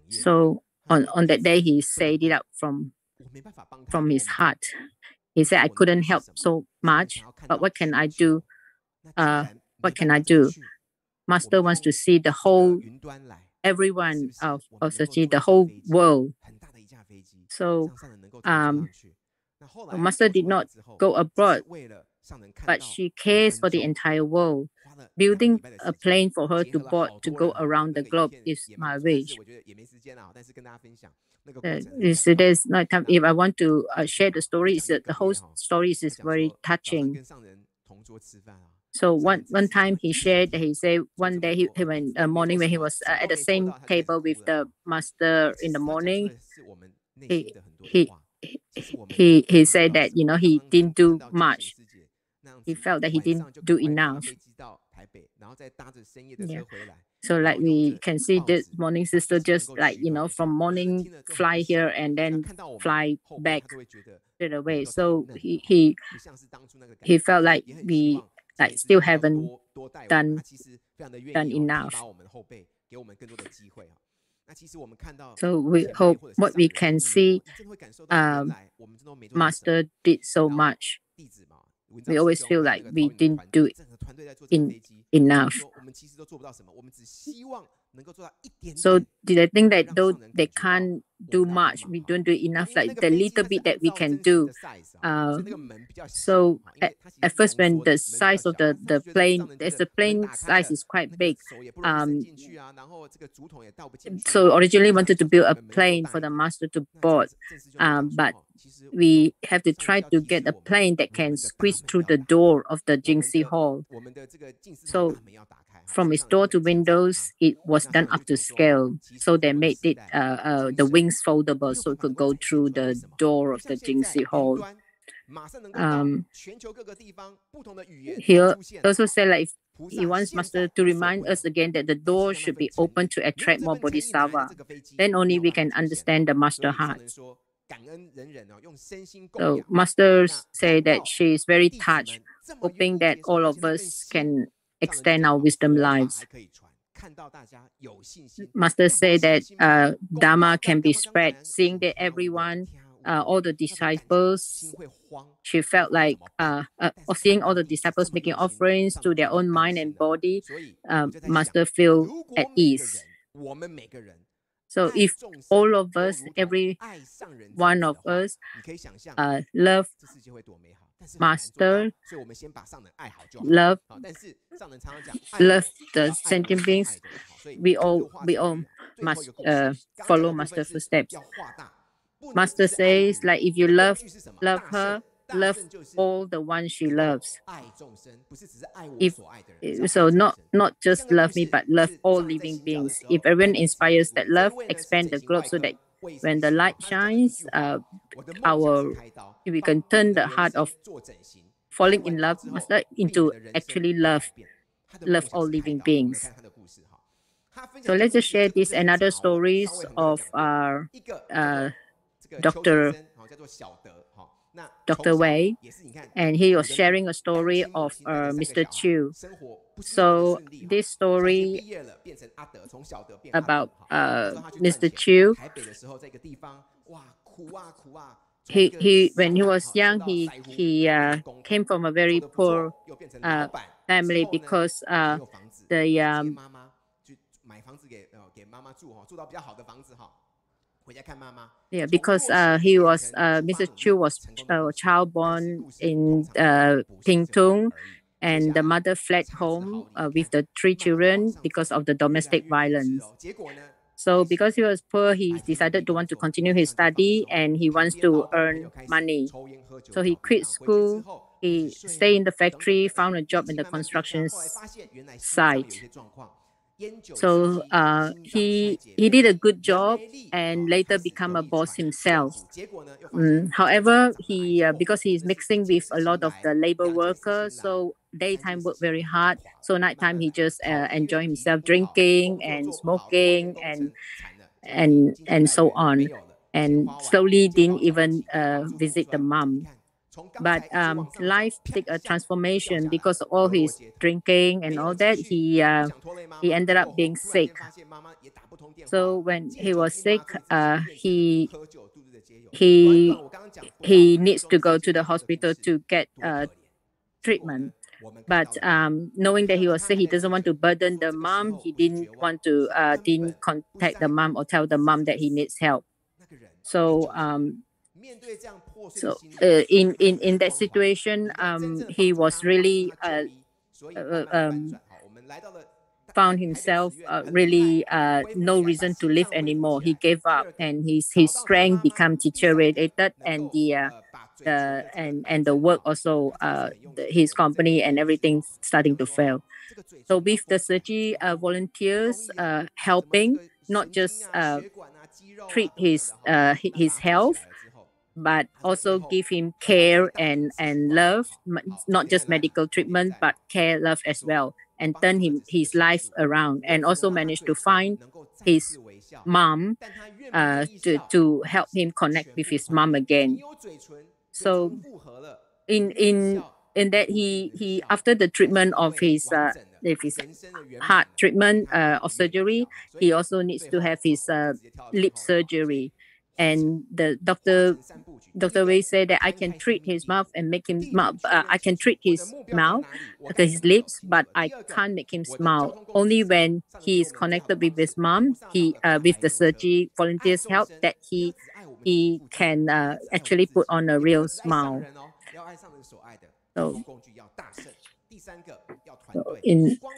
S8: So on that day, he said it out from his heart. He said, I couldn't help so much, but what can I do? What can I do? Master wants to see the whole, everyone of Sachi, the whole world. So Master did not go abroad, but she cares for the entire world. Building a plane for her to board to go around the globe is my wish. There's no time. If I want to share the story, the whole story is very touching. So one time he shared that he said one day he went morning when he was at the same table with the Master in the morning. He said that he didn't do much. He felt that he didn't do enough. Yeah. So like we can see this morning sister just like from morning fly here and then fly back straight away. So he felt like we still haven't done enough. So we hope what we can see, Master did so much. We always feel like we didn't do it enough. So did I think that though they can't do much, we don't do enough, like the little bit that we can do. So at first when the size of the plane, as the plane size is quite big, so originally wanted to build a plane for the Master to board, but we have to try to get a plane that can squeeze through the door of the Jingxi hall. So from its door to windows, it was done up to scale. So they made it the wings foldable so it could go through the door of the Jingxi hall. He also said like he wants Master to remind us again that the door should be open to attract more bodhisattva. Then only we can understand the Master heart. So Master say that she is very touched, hoping that all of us can extend our wisdom lives. Master say that Dharma can be spread, seeing that everyone all the disciples, she felt like seeing all the disciples making offerings to their own mind and body, Master feel at ease. So if all of us, every one of us, love Master, love the sentient beings, we all must follow Master's footsteps. Master says, like, if you love her, love all the ones she loves. If so, not just love me, but love all living beings. If everyone inspires that love, expand the globe so that when the light shines, we can turn the heart of falling in love into actually love all living beings. So let's just share this and other stories of our Dr. Wei, and he was sharing a story of Mr. Chu. So this story about Mr. Chu, he when he was young, he came from a very poor family because because he was Mr. Chu was child born in Pingtung, and the mother fled home with the 3 children because of the domestic violence. So because he was poor, he decided to want to continue his study and he wants to earn money. So he quit school, he stayed in the factory, found a job in the construction site. So he did a good job and later become a boss himself. However, he because he's mixing with a lot of the labor workers, so daytime work very hard. So nighttime he just enjoy himself drinking and smoking and so on, and slowly didn't even visit the mom. But life took a transformation because of all his drinking and all that. He ended up being sick. So when he was sick, he needs to go to the hospital to get treatment. But knowing that he was sick, he doesn't want to burden the mom. He didn't want to didn't contact the mom or tell the mom that he needs help. So in that situation, he was really found himself really no reason to live anymore. He gave up, and his strength became deteriorated, and the work also his company and everything starting to fail. So with the Tzu Chi volunteers helping, not just treat his health, but also give him care and love, not just medical treatment, but care, love as well, and turn his life around, and also managed to find his mom to help him connect with his mom again. So in that he after the treatment of his heart treatment of surgery, he also needs to have his lip surgery. And the Dr. Wei said that I can treat his mouth and make him I can treat his mouth, his lips, but I can't make him smile. Only when he is connected with his mom, he with the Tzu Chi volunteers' help, that he can actually put on a real smile.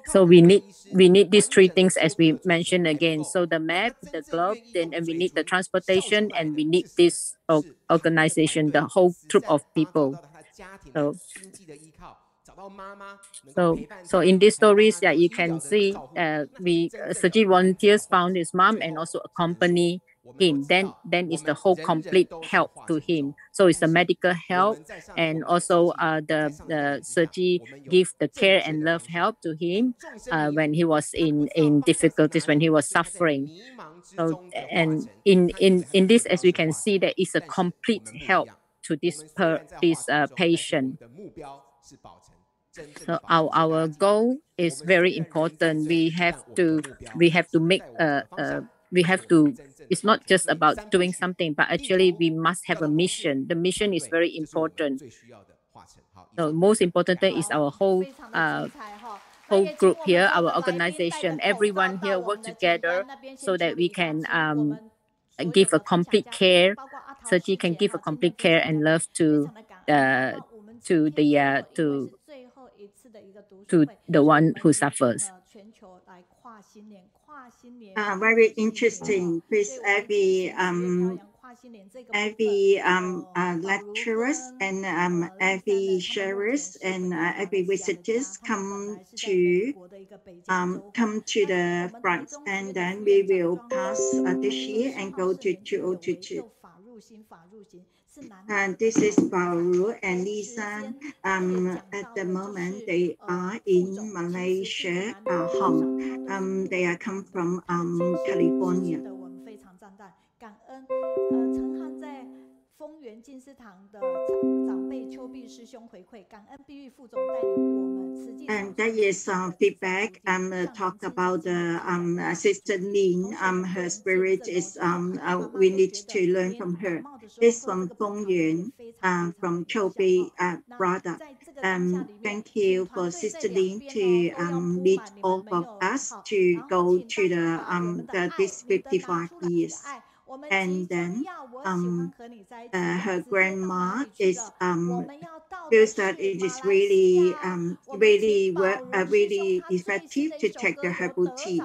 S8: So we need these 3 things, as we mentioned again. So the map, the globe, and we need the transportation, and we need this organization, the whole troop of people. So in these stories, yeah, you can see Tzu Chi volunteers found his mom and also accompany him. Then it's the whole complete help to him. So it's the medical help, and also the Tzu Chi give the care and love help to him when he was in difficulties, when he was suffering. So and in this, as we can see, that is a complete help to this patient. So our goal is very important. We have to make we have to, it's not just about doing something, but actually we must have a mission. The mission is very important. So most important thing is our whole group here, our organization, everyone here work together so that we can give a complete care. Tzu can give a complete care and love to the one who suffers.
S4: Very interesting. Please, every lecturers and every sharers and every visitors come to the front, and then we will pass this year and go to 2022. And this is Baoru and Lishan. At the moment, they are in Malaysia, home. They are come from California. 丰原进士堂的长辈邱碧师兄回馈，感恩碧玉副总带领我们实际。And that is feedback. Talk about the Sister Lin. Her spirit is we need to learn from her. This from Fongyuan, from Chobi brother. Thank you for Sister Lin to lead all of us to go to the this 55 years. And then her grandma is feels that it is really really effective to take the herbal tea.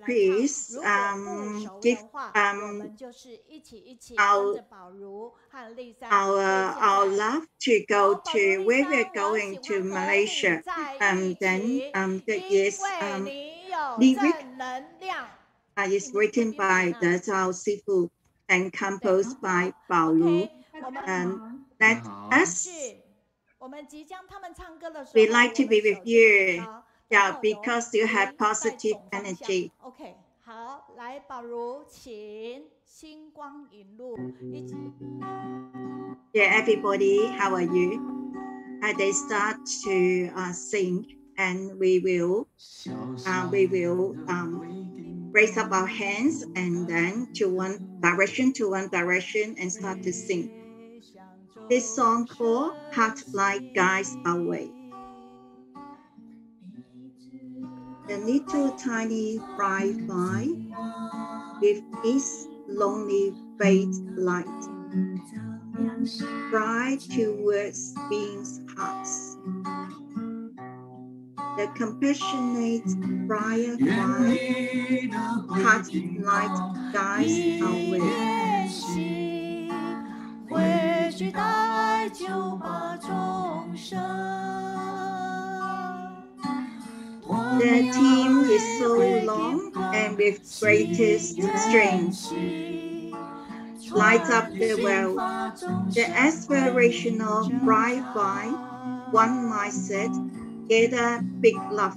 S4: Please give our love to go to where we're going to Malaysia. Then that is lyric is written by the Zhao Sifu and composed by Baoru. Let us. We like to be with you. Yeah, because you have positive energy. Okay, 好，来，宝如，请星光引路。Yeah, everybody, how are you? They start to sing, and we will raise up our hands and then to one direction, and start to sing. This song called "Heart Light Guides Our Way." The little tiny firefly with its lonely faint light fly towards beings' hearts. The compassionate firefly heart light guides our way.The theme is so long and with greatest strength. Lights up the world. The aspirational bright vine, one mindset, gather big love,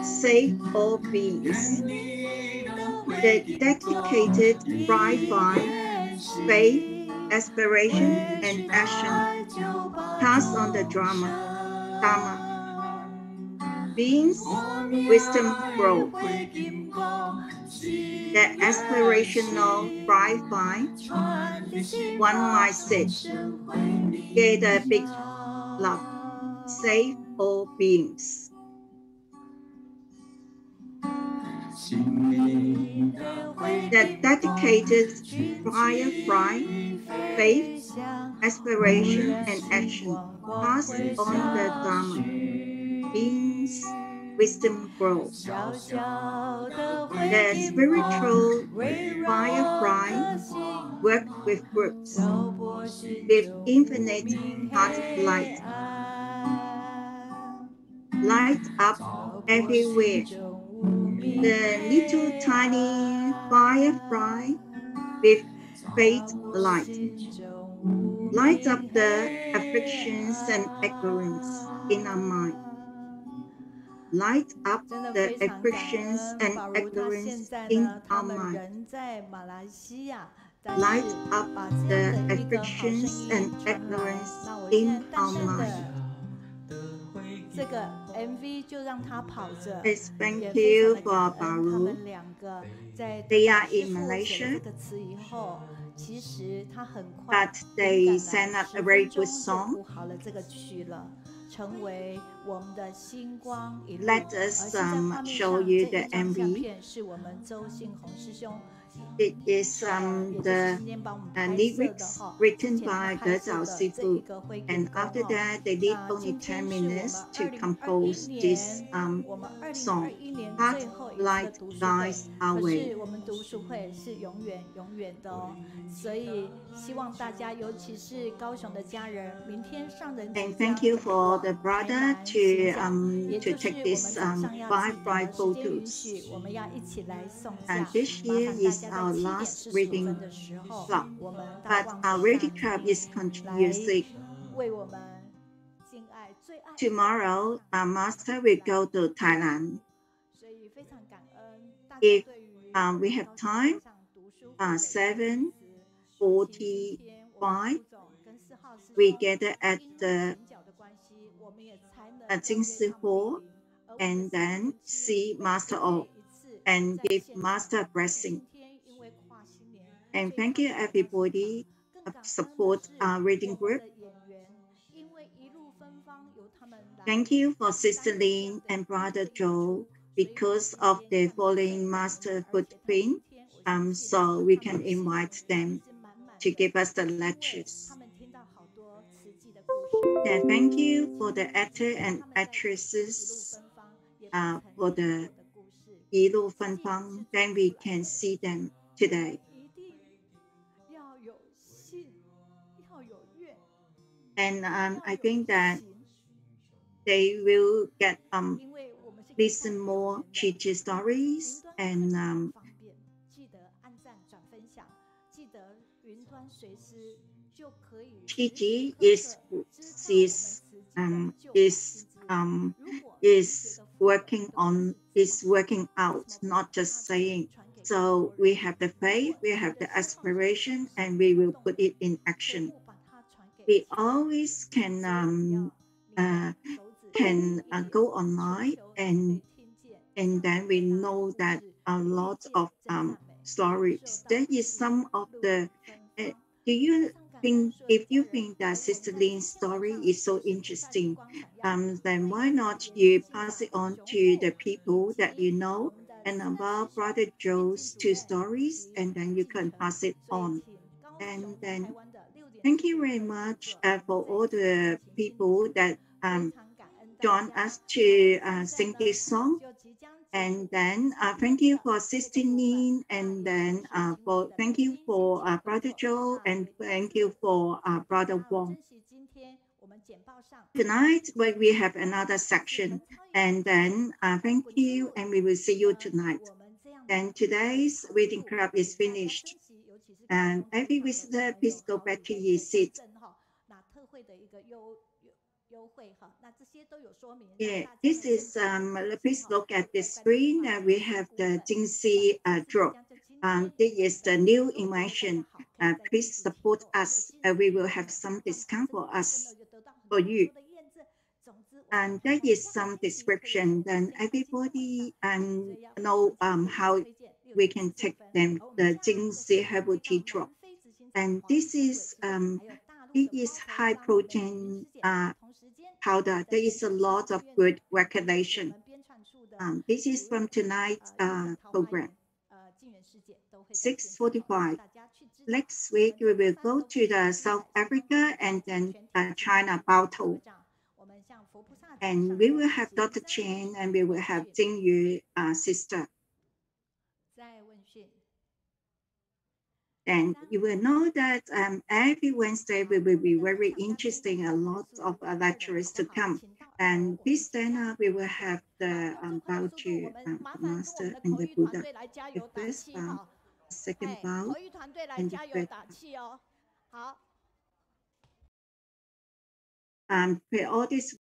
S4: save all beings. The dedicated bright vine, faith, aspiration, and action pass on the Dharma.Beings, wisdom grow. The aspirational bright vine, one mindset, gather big love, save all beings. The dedicated firefly, faith, aspiration, and action pass on the Dharma.Beings, wisdom grow. The spiritual firefly work with groups, with infinite heart light. Light up everywhere. The little tiny firefly with faith light. Light up the afflictions and ignorance in our mind.Light up the afflictions and ignorance in our mind. Light up the afflictions and ignorance in our mind.
S2: 这个 MV 就让他跑着，
S4: Yes, thank
S2: 也非常
S4: you
S2: 的
S4: for
S2: 感恩他
S4: Baoru.
S2: 们两个在
S4: They
S2: 长
S4: are
S2: 师
S4: in
S2: 傅写了
S4: Malaysia,
S2: 这个词以后，其实他很快
S4: but
S2: 灵
S4: they
S2: 感
S4: sent
S2: 了
S4: us a
S2: ，10
S4: very
S2: 分
S4: good
S2: 钟就
S4: song.
S2: 谱好了这个曲了，成为我们的星光一路。
S4: Let
S2: 而
S4: us
S2: 现在画面
S4: show
S2: 上
S4: you
S2: 这
S4: the
S2: 一张相
S4: MV.
S2: 片是我们周信宏师兄。
S4: It is
S2: 也就是
S4: the
S2: 今天帮我们拍摄的
S4: lyrics
S2: 哈，之
S4: written
S2: 前他们
S4: by
S2: 拍
S4: Zhou
S2: 摄的这一
S4: Yongxuan,
S2: 个会
S4: and
S2: 员工
S4: after
S2: 哈。
S4: that they need
S2: 那
S4: only
S2: 今
S4: 10
S2: 天是我们
S4: minutes to
S2: 2021
S4: compose this
S2: 年，我们
S4: song.
S2: 2021年
S4: Heart
S2: 最后一次的
S4: Light
S2: 读书会，
S4: Guides Our
S2: 可
S4: Way.
S2: 是我们读书会是永远的哦，所以希望大家，尤其是高雄的家人，明天上人即
S4: And
S2: 将
S4: thank you for
S2: 往
S4: the
S2: 台
S4: brother
S2: 南
S4: to
S2: 行脚，也
S4: to
S2: 就是
S4: take
S2: 我们
S4: this
S2: 早上要
S4: 5
S2: 记
S4: bright
S2: 得，时间允
S4: photos.
S2: 许，我们要一起来送
S4: And
S2: 价。
S4: this
S2: 麻
S4: year
S2: 烦大
S4: is
S2: 家在
S4: our
S2: 7点
S4: last
S2: 45
S4: reading
S2: 分的时候，
S4: club,
S2: 我们到
S4: but
S2: 旺
S4: our
S2: 福
S4: reading
S2: 山
S4: club is
S2: 来
S4: continuously.
S2: 为我们敬爱最爱的
S4: Tomorrow, our master will go to Thailand.
S2: 所以非常感恩大家
S4: If
S2: 对于
S4: we have
S2: 高雄
S4: time,
S2: 上读书会的支持。
S4: 7:45,
S2: 今天我们副总跟4号师
S4: we
S2: 兄
S4: gather at
S2: 因为
S4: the
S2: 前脚的关系，我们也才能
S4: Jingxian Hall and then see Master off and give Master a blessing.
S2: 今天因为跨新年，
S4: And thank you everybody support our reading group.
S2: 演员因为一路芬芳由他们来。
S4: Thank you for Sister Lin and Brother Joe because of their following Master footprint. So we can invite them to give us the lectures.
S2: 他们听到好多慈济的故事。
S4: And thank you for the actor and actresses for the 一路芬芳. Then we can see them today.
S2: 一定要有信，要有愿。
S4: And I think that they will get
S2: 因为我们是
S4: listen more Shijing stories and
S2: 方便，记得按赞、转分享，记得云端随时就可以。
S4: Shijing is working out, not just saying. So we have the faith, we have the aspiration, and we will put it in action. We always can go online and then we know that a lot of stories. That is some of the. Do you think, if you think that Sister Lin's story is so interesting, then why not you pass it on to the people that you know, and about Brother Joe's 2 stories, and then you can pass it on. And then thank you very much for all the people that joined us to sing this song. And then thank you for Sister Nin, and then thank you for Brother Joe, and thank you for Brother Wang. Tonight we have another section, and then thank you, and we will see you tonight. And today's reading club is finished. And every visitor, please go back to your seat. Yeah, this is, please look at the screen. We have the Jingxian drop. This is the new invention. Please support us. We will have some discount for you. And that is some description. Then everybody know how we can take them, the Jingxian herbal tea drop. And this is it is high protein powder. There is a lot of good regulation. This is from tonight's program. 6:45. Next week we will go to the South Africa and then China Baoru. And we will have Dr. Chen, and we will have Jing Yu sister. And you will know that every Wednesday we will be very interesting, a lot of lecturers to come. And this dinner we will have the Baoru Master and the Buddha. The first bow, second bow, and the third bow. For all this